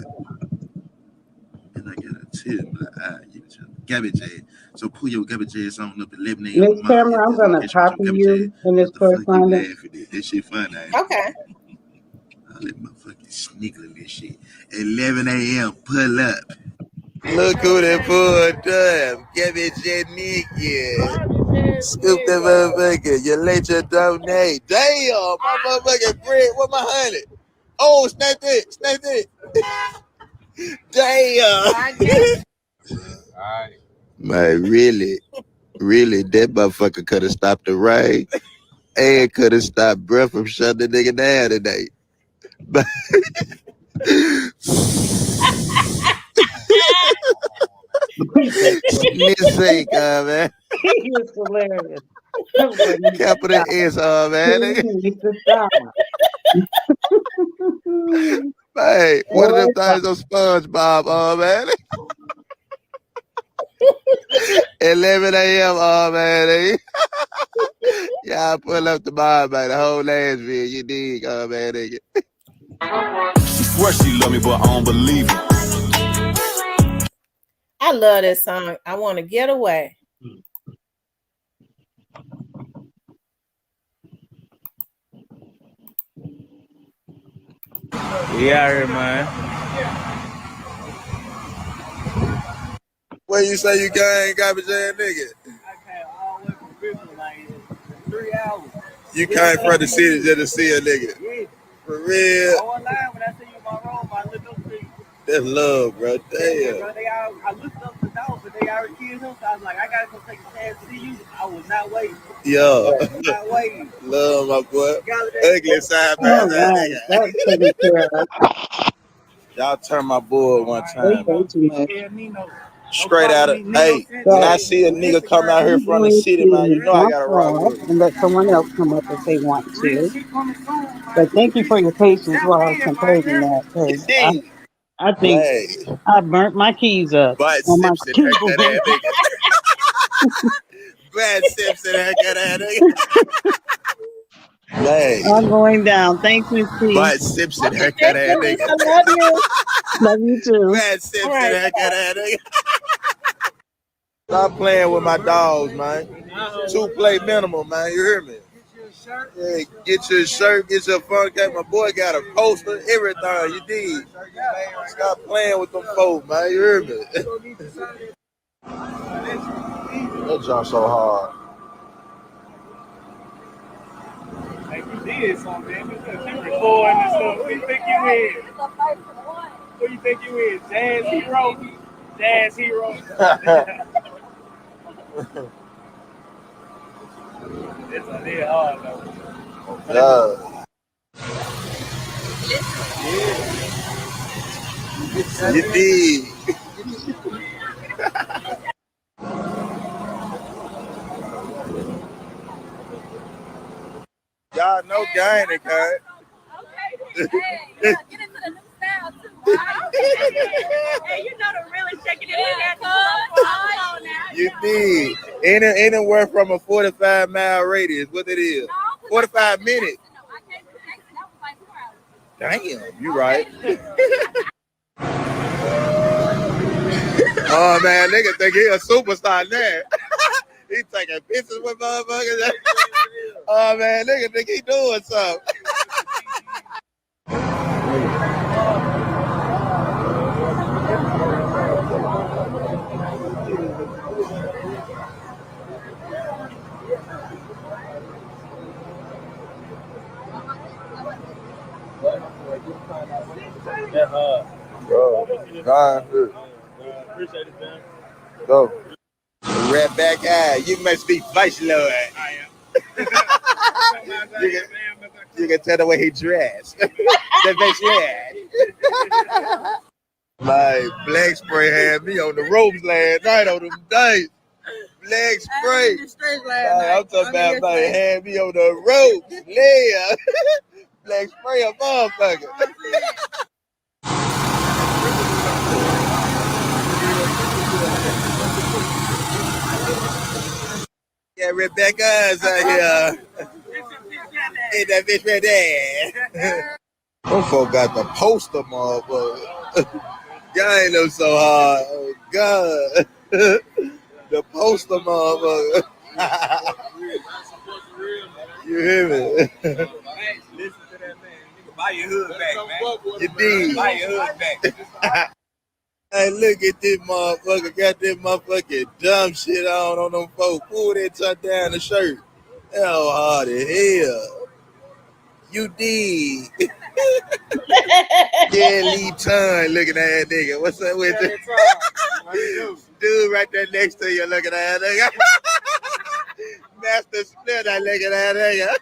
And I got a tip, but I give it to you. Garbage ass. So pull your garbage ass on up at 11 a.m. Miss tomorrow. Tamara, I'm going to Catch with copy your garbage you ass. in this What the fuck you correspondence. laughing at? That shit funny. Okay. I let my fucking snickle this shit. 11 a.m. Pull up. Look who they pulled up. Garbage ass nigga. Scoop that motherfucker. You let your donate. Damn, my motherfucking bread. What my honey? Oh, snap it. Snap it. Damn. Man, really, that motherfucker could have stopped the rain and could have stopped breath from shutting the nigga down today. But Snitsake, man. He is hilarious. Everybody needs to Capital stop. S, man. He needs to stop. Hey, one of them Boy, things on SpongeBob, man. 11 a.m., man. Y'all pull up tomorrow, man. The whole Nashville, you dig, man. Nigga. Swear she love me, but I don't believe it. I love this song. I want to get away. We out here, man. Where you say you gang, garbage ass nigga? I came all the way from Bristol, like 3 hours. You came from the city just to see a nigga? Yeah. For real? I wasn't lying when I see you in my room. I looked up to you. That's love, bro. Damn. Yeah, bro, I looked up the dog, but they already killed him. So I was like, I gotta come take a chance to see you. I was not waiting. Yeah. I was not waiting. Love, my boy. Ugly side, all man. right. That's taken care of. Y'all turn my boy one They time. say too much. Straight out of, hey, So when I see a nigga come out here I'm from the going city, man, you to know I jump gotta rock off with him. and let someone else come up if they want to. But thank you for your patience while I was composing that, because Indeed. I think Hey, I burnt my keys up Bud on my Simpson, heck keyboard. that ass nigga. Brad Simpson, heck that ass nigga. Man, I'm going down. Thanks, Miss T. Bud Simpson, heck that ass I nigga. love you. Love you too. Brad Simpson, All right, heck that ass nigga. Stop playing with my dogs, man. 2 play minimum, man. You hear me? Yeah, get your shirt, get your fun cap. My boy got a poster, everything. You dig? Stop playing with them folks, man. You hear me? That jump so hard. Like you did something, man. You recording and stuff. Who you think you is? Who you think you is? Jazz hero? Jazz hero? It's a little hard though. Yeah. You dig? Y'all know Guyana, cuz. Okay. Hey, get into the new style too. Hey, you know the really shaking it. You dig? Anywhere from a 45-mile radius, what it is? 45 minutes. Damn, you right. Oh man, nigga think he a superstar now. He taking pictures with motherfuckers. Oh man, nigga think he doing something. Bro, God, Appreciate it, man. Go. Rebecca, you must be Vice Lord. I am. You can tell the way he dressed. The Vice Lord. My black spray had me on the ropes last night on them days. Black spray. I'm talking about had me on the ropes. Yeah. Black spray a motherfucker. Yeah, Rebecca's out here. Ain't that bitch right there? Them folk got the poster, motherfucker. God ain't no so hard. Oh, God. The poster, motherfucker. You hear me? Listen to that man. Nigga, buy your hood back, man. You did. Buy your hood back. Hey, look at this motherfucker. Got this motherfucking dumb shit on them folks. Pull that tuck down the shirt. Hell hard as hell. You did. Yeah, Lee Ton looking at that nigga. What's up with it? Dude right there next to you looking at that nigga. Master Splinter looking at that nigga.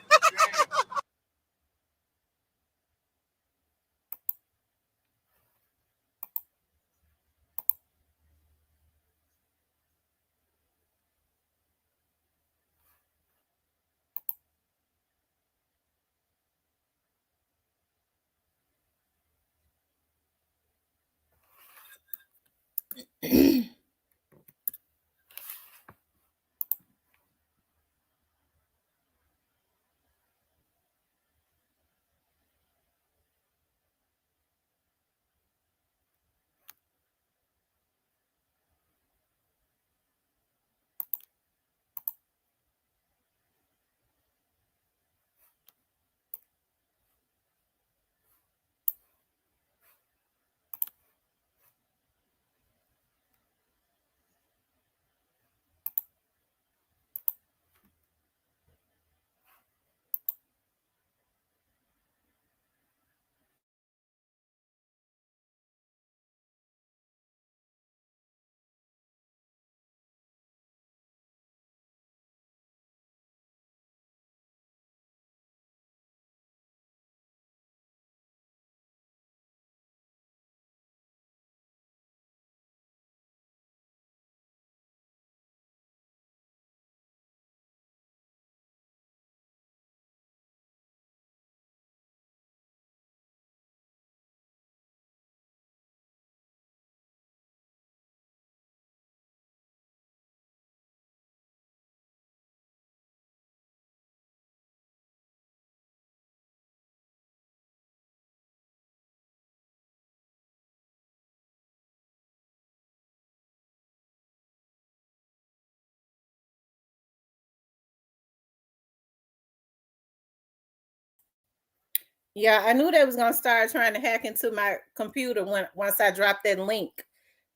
Yeah, I knew they was gonna start trying to hack into my computer once I dropped that link.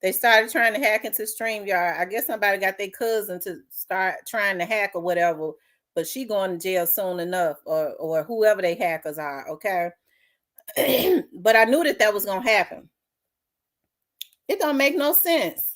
They started trying to hack into StreamYard. I guess somebody got their cousin to start trying to hack or whatever, but she going to jail soon enough, or whoever they hackers are, okay? But I knew that was gonna happen. It don't make no sense.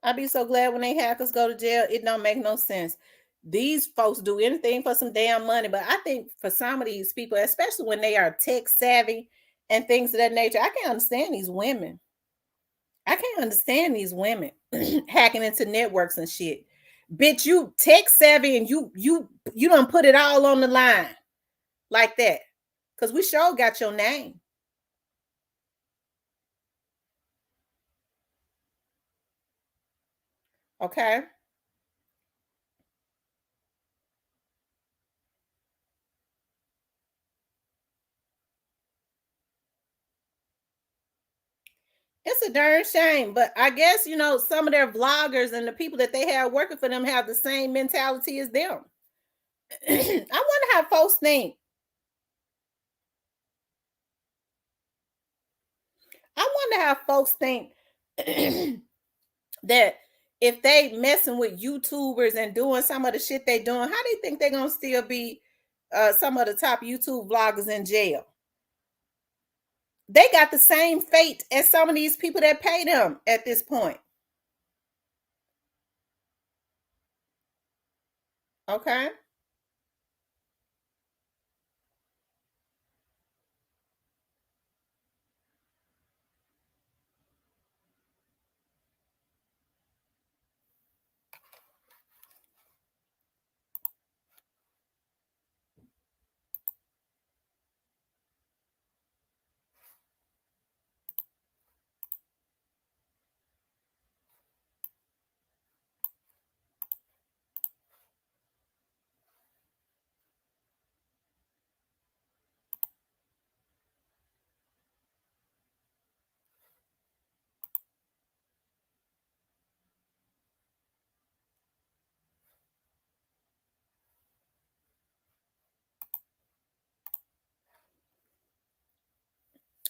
I'd be so glad when they hackers go to jail. It don't make no sense. These folks do anything for some damn money, but I think for some of these people, especially when they are tech savvy and things of that nature, I can't understand these women. I can't understand these women hacking into networks and shit. Bitch, you tech savvy and you don't put it all on the line like that. Cause we sure got your name. Okay. It's a darn shame, but I guess some of their vloggers and the people that they have working for them have the same mentality as them. I wonder how folks think. I wonder how folks think that if they messing with YouTubers and doing some of the shit they doing, how do you think they're gonna still be some of the top YouTube vloggers in jail? They got the same fate as some of these people that pay them at this point. Okay.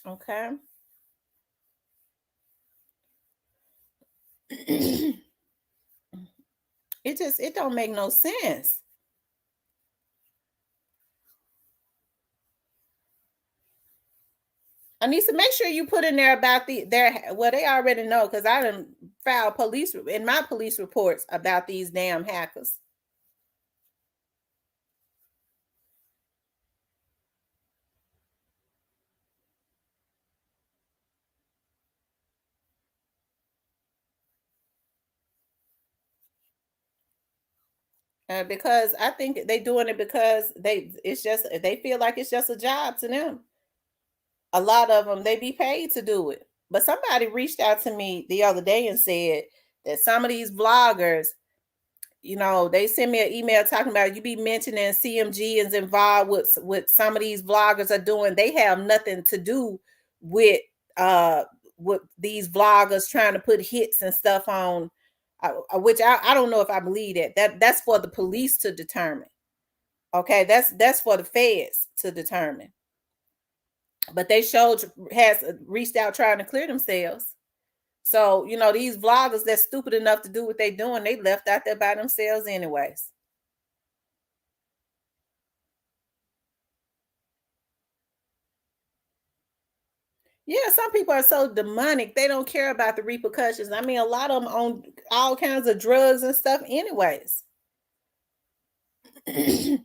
Okay. It don't make no sense. Anissa, make sure you put in there about well, they already know because I done filed police in my police reports about these damn hackers. Because I think they doing it because they feel like it's just a job to them. A lot of them, they be paid to do it. But somebody reached out to me the other day and said that some of these vloggers, they sent me an email talking about you be mentioning CMG is involved with some of these vloggers are doing. They have nothing to do with these vloggers trying to put hits and stuff on, which I don't know if I believe that's for the police to determine. Okay, that's for the feds to determine. But they has reached out trying to clear themselves. So, these vloggers that's stupid enough to do what they doing, they left out there by themselves anyways. Yeah, some people are so demonic, they don't care about the repercussions. I mean, a lot of them on all kinds of drugs and stuff anyways. They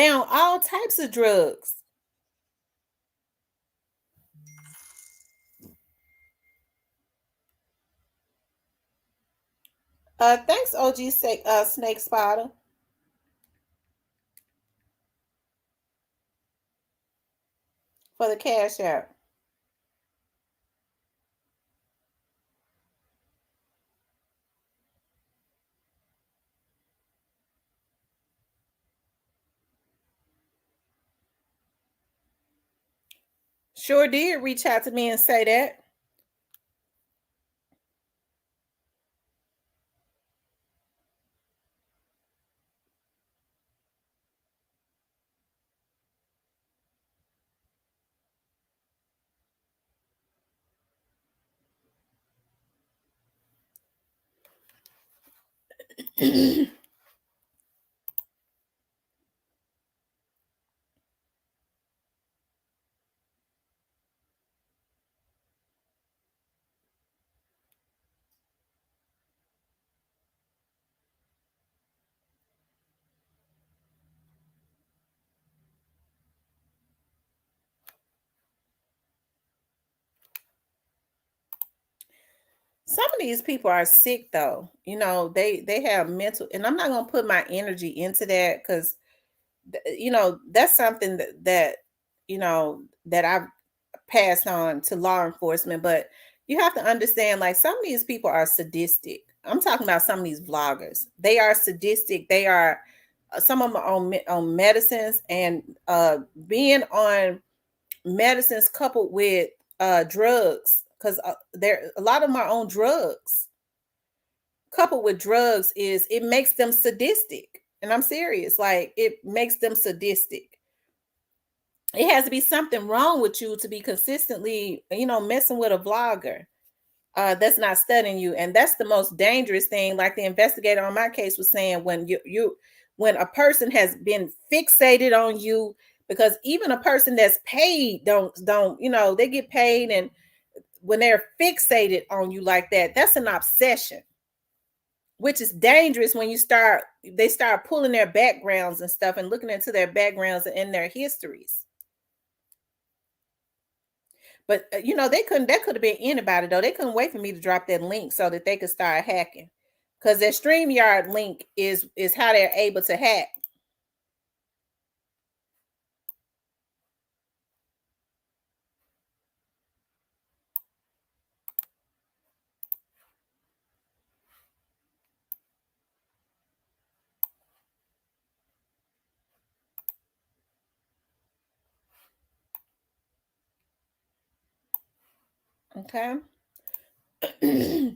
on all types of drugs. Thanks, OG Snake Spotter, for the cash out. Sure did reach out to me and say that. Some of these people are sick though. They have mental, and I'm not going to put my energy into that because that's something that I've passed on to law enforcement. But you have to understand, like, some of these people are sadistic. I'm talking about some of these vloggers. They are sadistic. They are some of them are on medicines, and being on medicines coupled with drugs, because a lot of them are on drugs. Coupled with drugs it makes them sadistic, and I'm serious. Like, it makes them sadistic. It has to be something wrong with you to be consistently, messing with a vlogger. that's not studying you. And that's the most dangerous thing. Like the investigator on my case was saying, when when a person has been fixated on you, because even a person that's paid don't, they get paid, and when they're fixated on you like that, that's an obsession, which is dangerous when they start pulling their backgrounds and stuff and looking into their backgrounds and their histories. But that could have been anybody though. They couldn't wait for me to drop that link so that they could start hacking, because that StreamYard link is how they're able to hack. Okay. They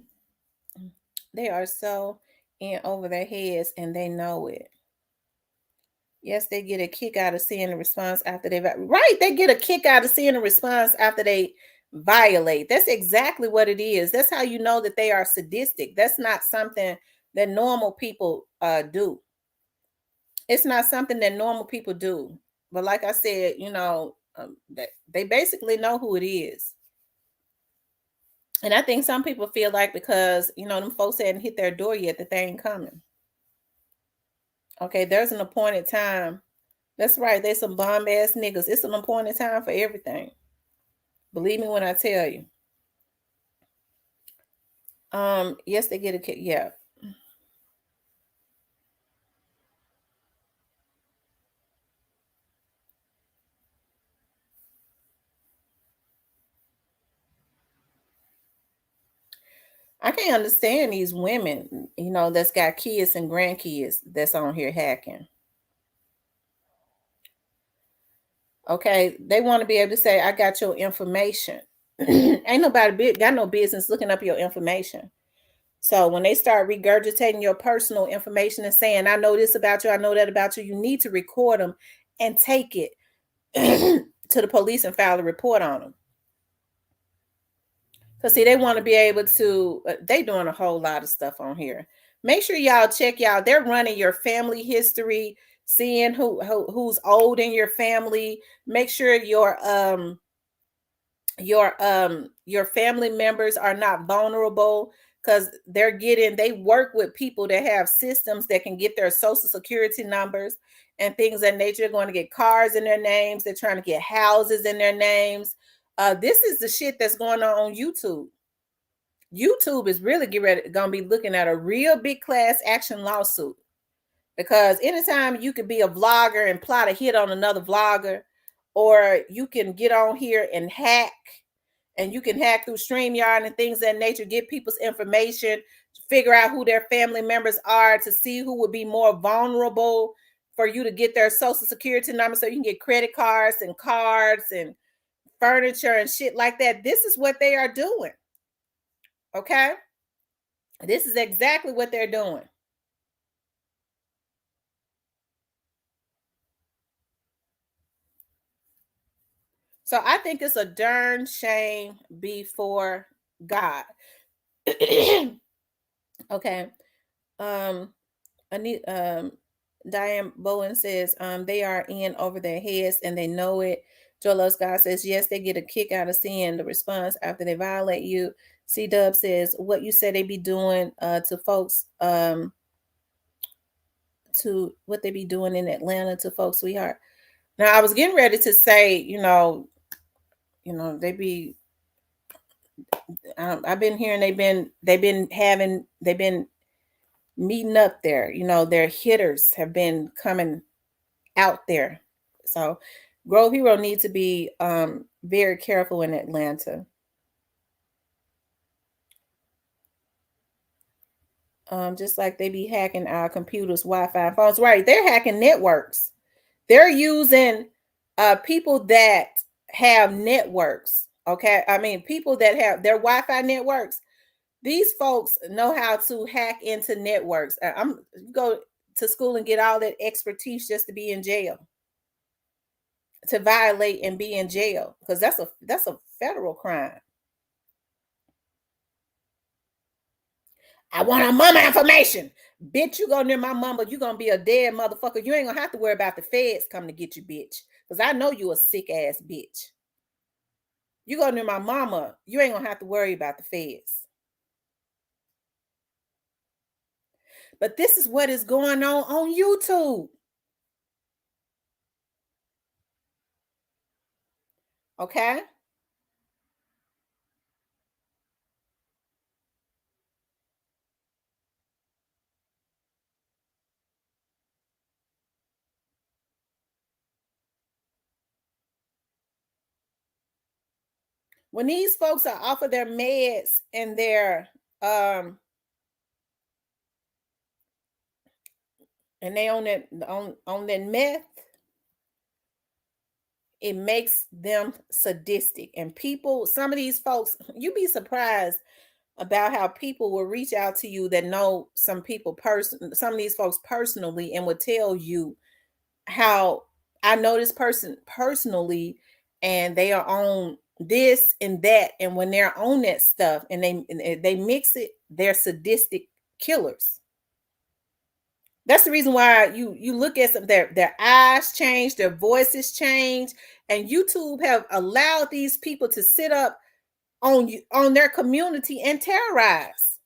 are so in over their heads and they know it. Yes, they get a kick out of seeing the response after they they get a kick out of seeing the response after they violate. That's exactly what it is. That's how you know that they are sadistic. That's not something that normal people do. It's not something that normal people do. But like I said, they basically know who it is. And I think some people feel like because, them folks hadn't hit their door yet, that they ain't coming. Okay, there's an appointed time. That's right. They some bomb ass niggas. It's an appointed time for everything. Believe me when I tell you. Yes, they get a kick. Yeah. I can't understand these women, that's got kids and grandkids that's on here hacking. Okay, they want to be able to say, I got your information. Ain't nobody got no business looking up your information. So when they start regurgitating your personal information and saying, I know this about you, I know that about you, you need to record them and take it to the police and file a report on them. Because see, they want to be able to, they doing a whole lot of stuff on here. Make sure y'all check y'all. They're running your family history, seeing who's old in your family. Make sure your family members are not vulnerable, because they work with people that have systems that can get their social security numbers and things of that nature. They're going to get cars in their names. They're trying to get houses in their names. This is the shit that's going on YouTube. YouTube is really going to be looking at a real big class action lawsuit, because anytime you could be a vlogger and plot a hit on another vlogger, or you can get on here and hack, and you can hack through StreamYard and things of that nature, get people's information, figure out who their family members are, to see who would be more vulnerable for you to get their social security number so you can get credit cards and furniture and shit like that. This is what they are doing. Okay? This is exactly what they're doing. So I think it's a darn shame before God. Okay. Diane Bowen says, they are in over their heads and they know it. Joe Loves God says, yes, they get a kick out of seeing the response after they violate you. C Dub says, what you said they be doing to folks, to what they be doing in Atlanta to folks, sweetheart. Now I was getting ready to say, they be, I've been hearing they've been meeting up there. Their hitters have been coming out there. So Grove Hero needs to be very careful in Atlanta. Just like they be hacking our computers, Wi-Fi, phones. Right, they're hacking networks. They're using people that have networks. Okay, I mean people that have their Wi-Fi networks. These folks know how to hack into networks. Go to school and get all that expertise just to be in jail, to violate and be in jail, because that's a federal crime. I want her mama information. Bitch, you go near my mama, you gonna be a dead motherfucker. You ain't gonna have to worry about the feds coming to get you, bitch. Because I know you a sick ass bitch. You go near my mama, you ain't gonna have to worry about the feds. But this is what is going on YouTube. Okay? When these folks are off of their meds and their and they on that meth, it makes them sadistic. And people, some of these folks, you'd be surprised about how people will reach out to you that know some of these folks personally, and would tell you how I know this person personally, and they are on this and that, and when they're on that stuff and they mix it, they're sadistic killers. That's the reason why you look at some their eyes change, their voices change, and YouTube have allowed these people to sit up on their community and terrorize.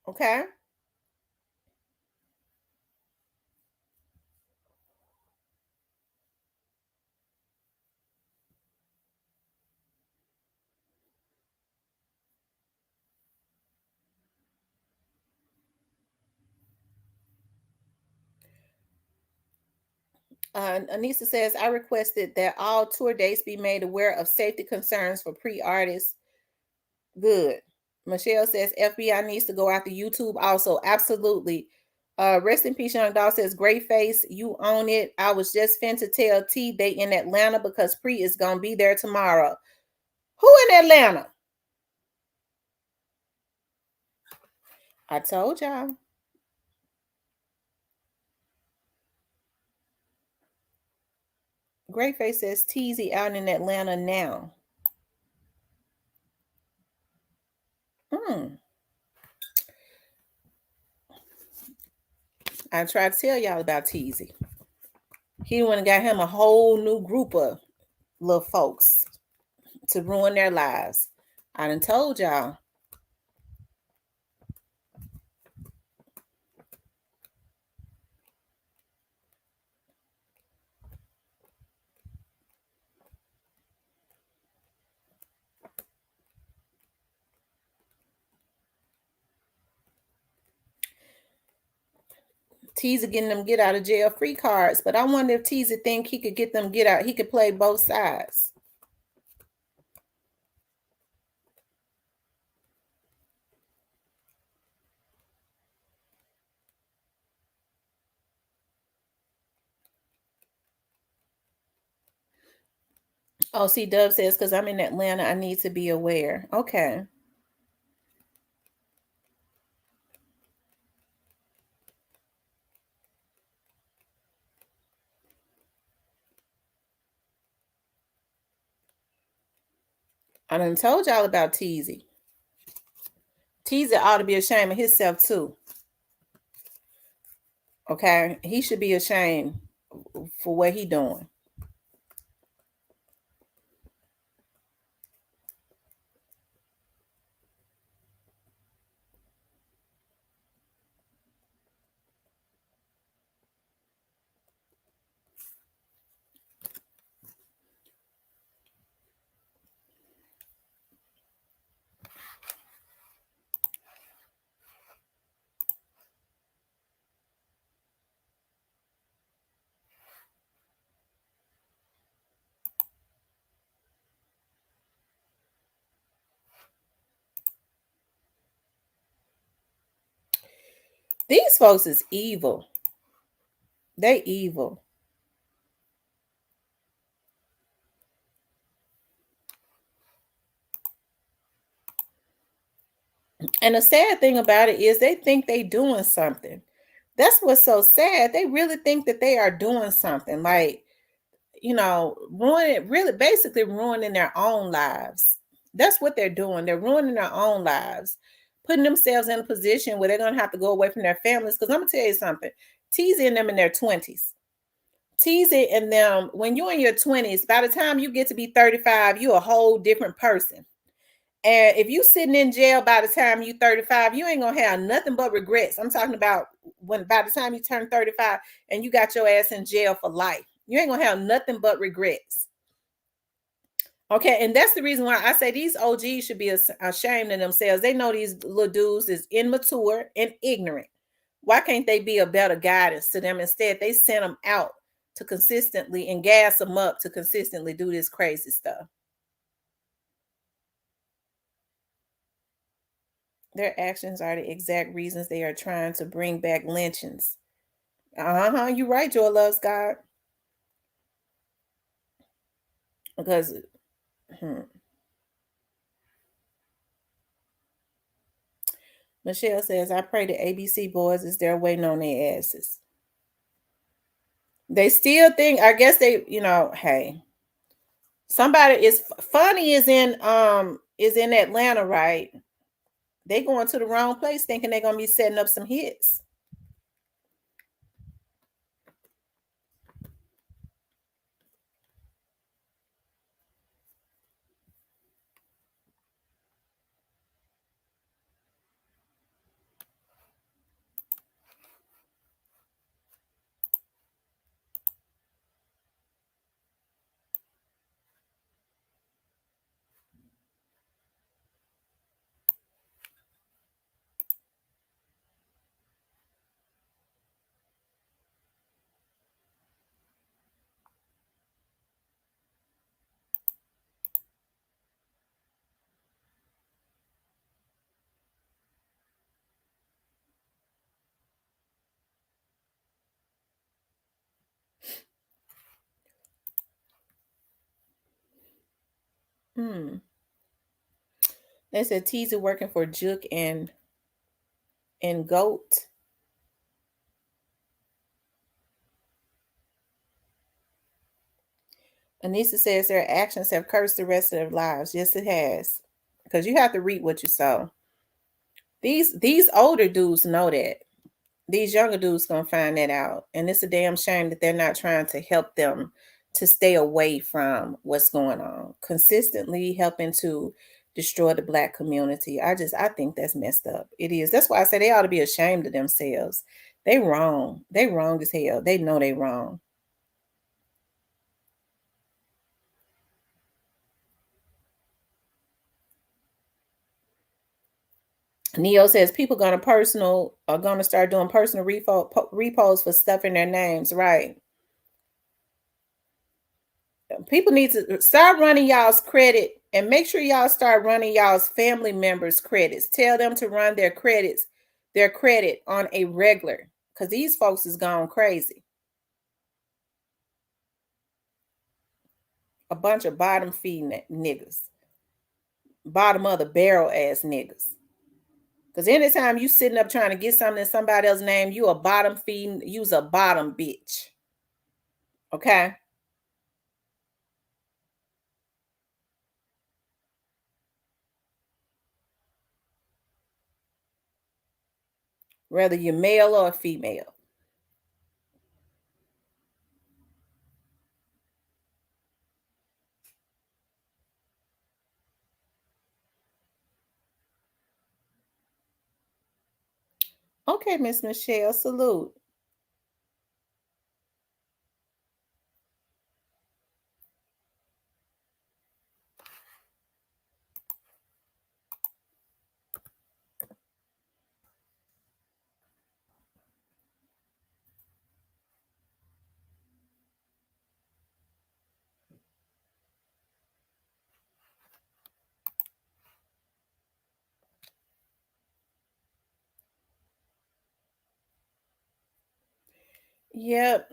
Okay? Anissa says, I requested that all tour dates be made aware of safety concerns for pre-artists. Good. Michelle says, FBI needs to go after YouTube also. Absolutely. Rest in peace, Young Dog says, great face. You own it. I was just finna tell T they in Atlanta because Pre is going to be there tomorrow. Who in Atlanta? I told y'all. Great face says, Teasy out in Atlanta now. I tried to tell y'all about Teasy. He went and got him a whole new group of little folks to ruin their lives. I done told y'all. Teaser getting them get out of jail free cards, but I wonder if Teaser think he could get them get out. He could play both sides. Oh, see, Dove says, because I'm in Atlanta, I need to be aware. Okay. I done told y'all about Teasy. Teasy ought to be ashamed of himself too. Okay? He should be ashamed for what he doing. These folks is evil. They evil. And the sad thing about it is they think they doing something. That's what's so sad. They really think that they are doing something. Like, basically ruining their own lives. That's what they're doing. They're ruining their own lives, putting themselves in a position where they're going to have to go away from their families. Because I'm going to tell you something, teasing them in their 20s. Teasing in them when you're in your 20s, by the time you get to be 35, you're a whole different person. And if you sitting in jail by the time you 35, you ain't gonna have nothing but regrets. I'm talking about by the time you turn 35 and you got your ass in jail for life, you ain't gonna have nothing but regrets. Okay, and that's the reason why I say these OGs should be ashamed of themselves. They know these little dudes is immature and ignorant. Why can't they be a better guidance to them? Instead, they send them out to consistently and gas them up to consistently do this crazy stuff. Their actions are the exact reasons they are trying to bring back lynchings. You're right, Joy loves God. Because Michelle says, I pray the ABC boys is there waiting on their asses. They still think, I guess they, hey, somebody is funny is in Atlanta, right? They going to the wrong place thinking they're gonna be setting up some hits. They said Teaser working for Juke and Goat. Anissa says their actions have cursed the rest of their lives. Yes, it has. Because you have to reap what you sow. These older dudes know that. These younger dudes gonna find that out. And it's a damn shame that they're not trying to help them to stay away from what's going on. Consistently helping to destroy the Black community. I think that's messed up. It is. That's why I say they ought to be ashamed of themselves. They wrong. They wrong as hell. They know they wrong. Neo says people are gonna start doing personal reposts for stuff in their names, right? People need to start running y'all's credit and make sure y'all start running y'all's family members' credits. Tell them to run their credit on a regular, because these folks is gone crazy. A bunch of bottom feeding niggas, bottom of the barrel ass niggas. Because anytime you sitting up trying to get something in somebody else's name, you a bottom feeding, you's a bottom bitch. Okay? Whether you're male or female. Okay, Miss Michelle, salute. Yep.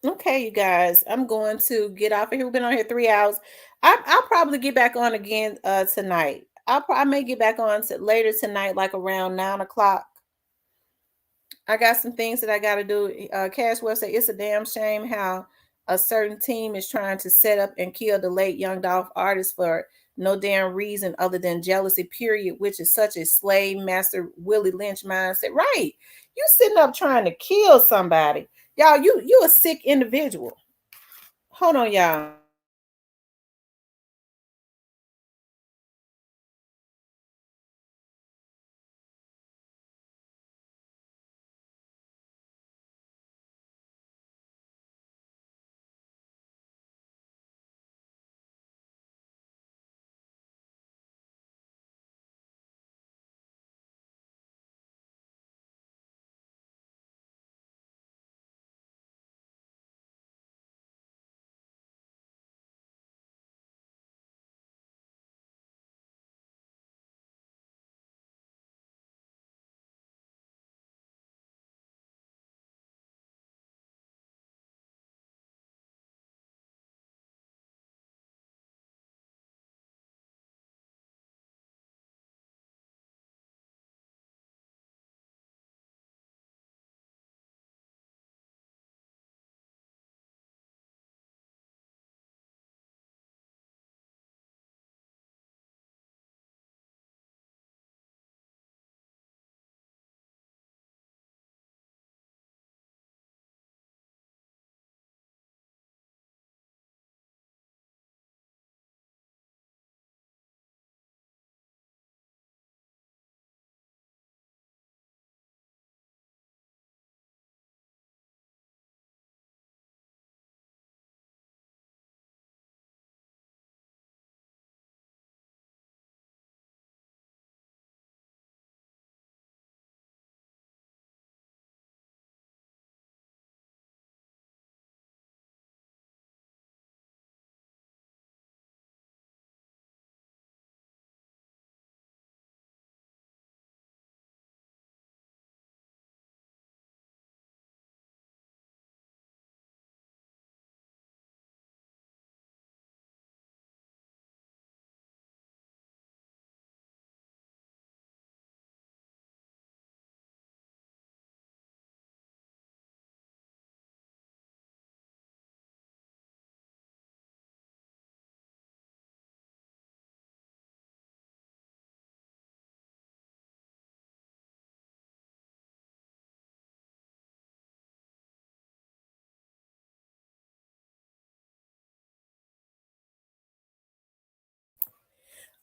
Okay, you guys, I'm going to get off of here. We've been on here 3 hours. I'll probably get back on again tonight. I may get back on later tonight, like around 9 o'clock. I got some things that I got to do. Cash will say it's a damn shame how a certain team is trying to set up and kill the late Young Dolph artist for no damn reason other than jealousy, period, which is such a slave master Willie Lynch mindset. Right. You sitting up trying to kill somebody. Y'all, you a sick individual. Hold on, y'all.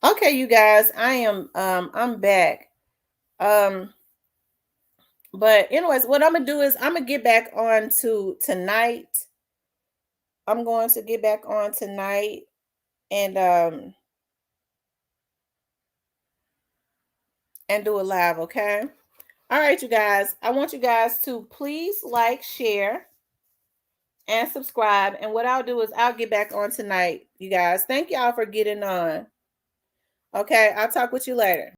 Okay, you guys, I'm back. Um, but anyways, what I'm gonna do is I'm gonna get back on to tonight. I'm going to get back on tonight and do a live, okay? All right, you guys. I want you guys to please like, share, and subscribe. And what I'll do is I'll get back on tonight, you guys. Thank y'all for getting on. Okay, I'll talk with you later.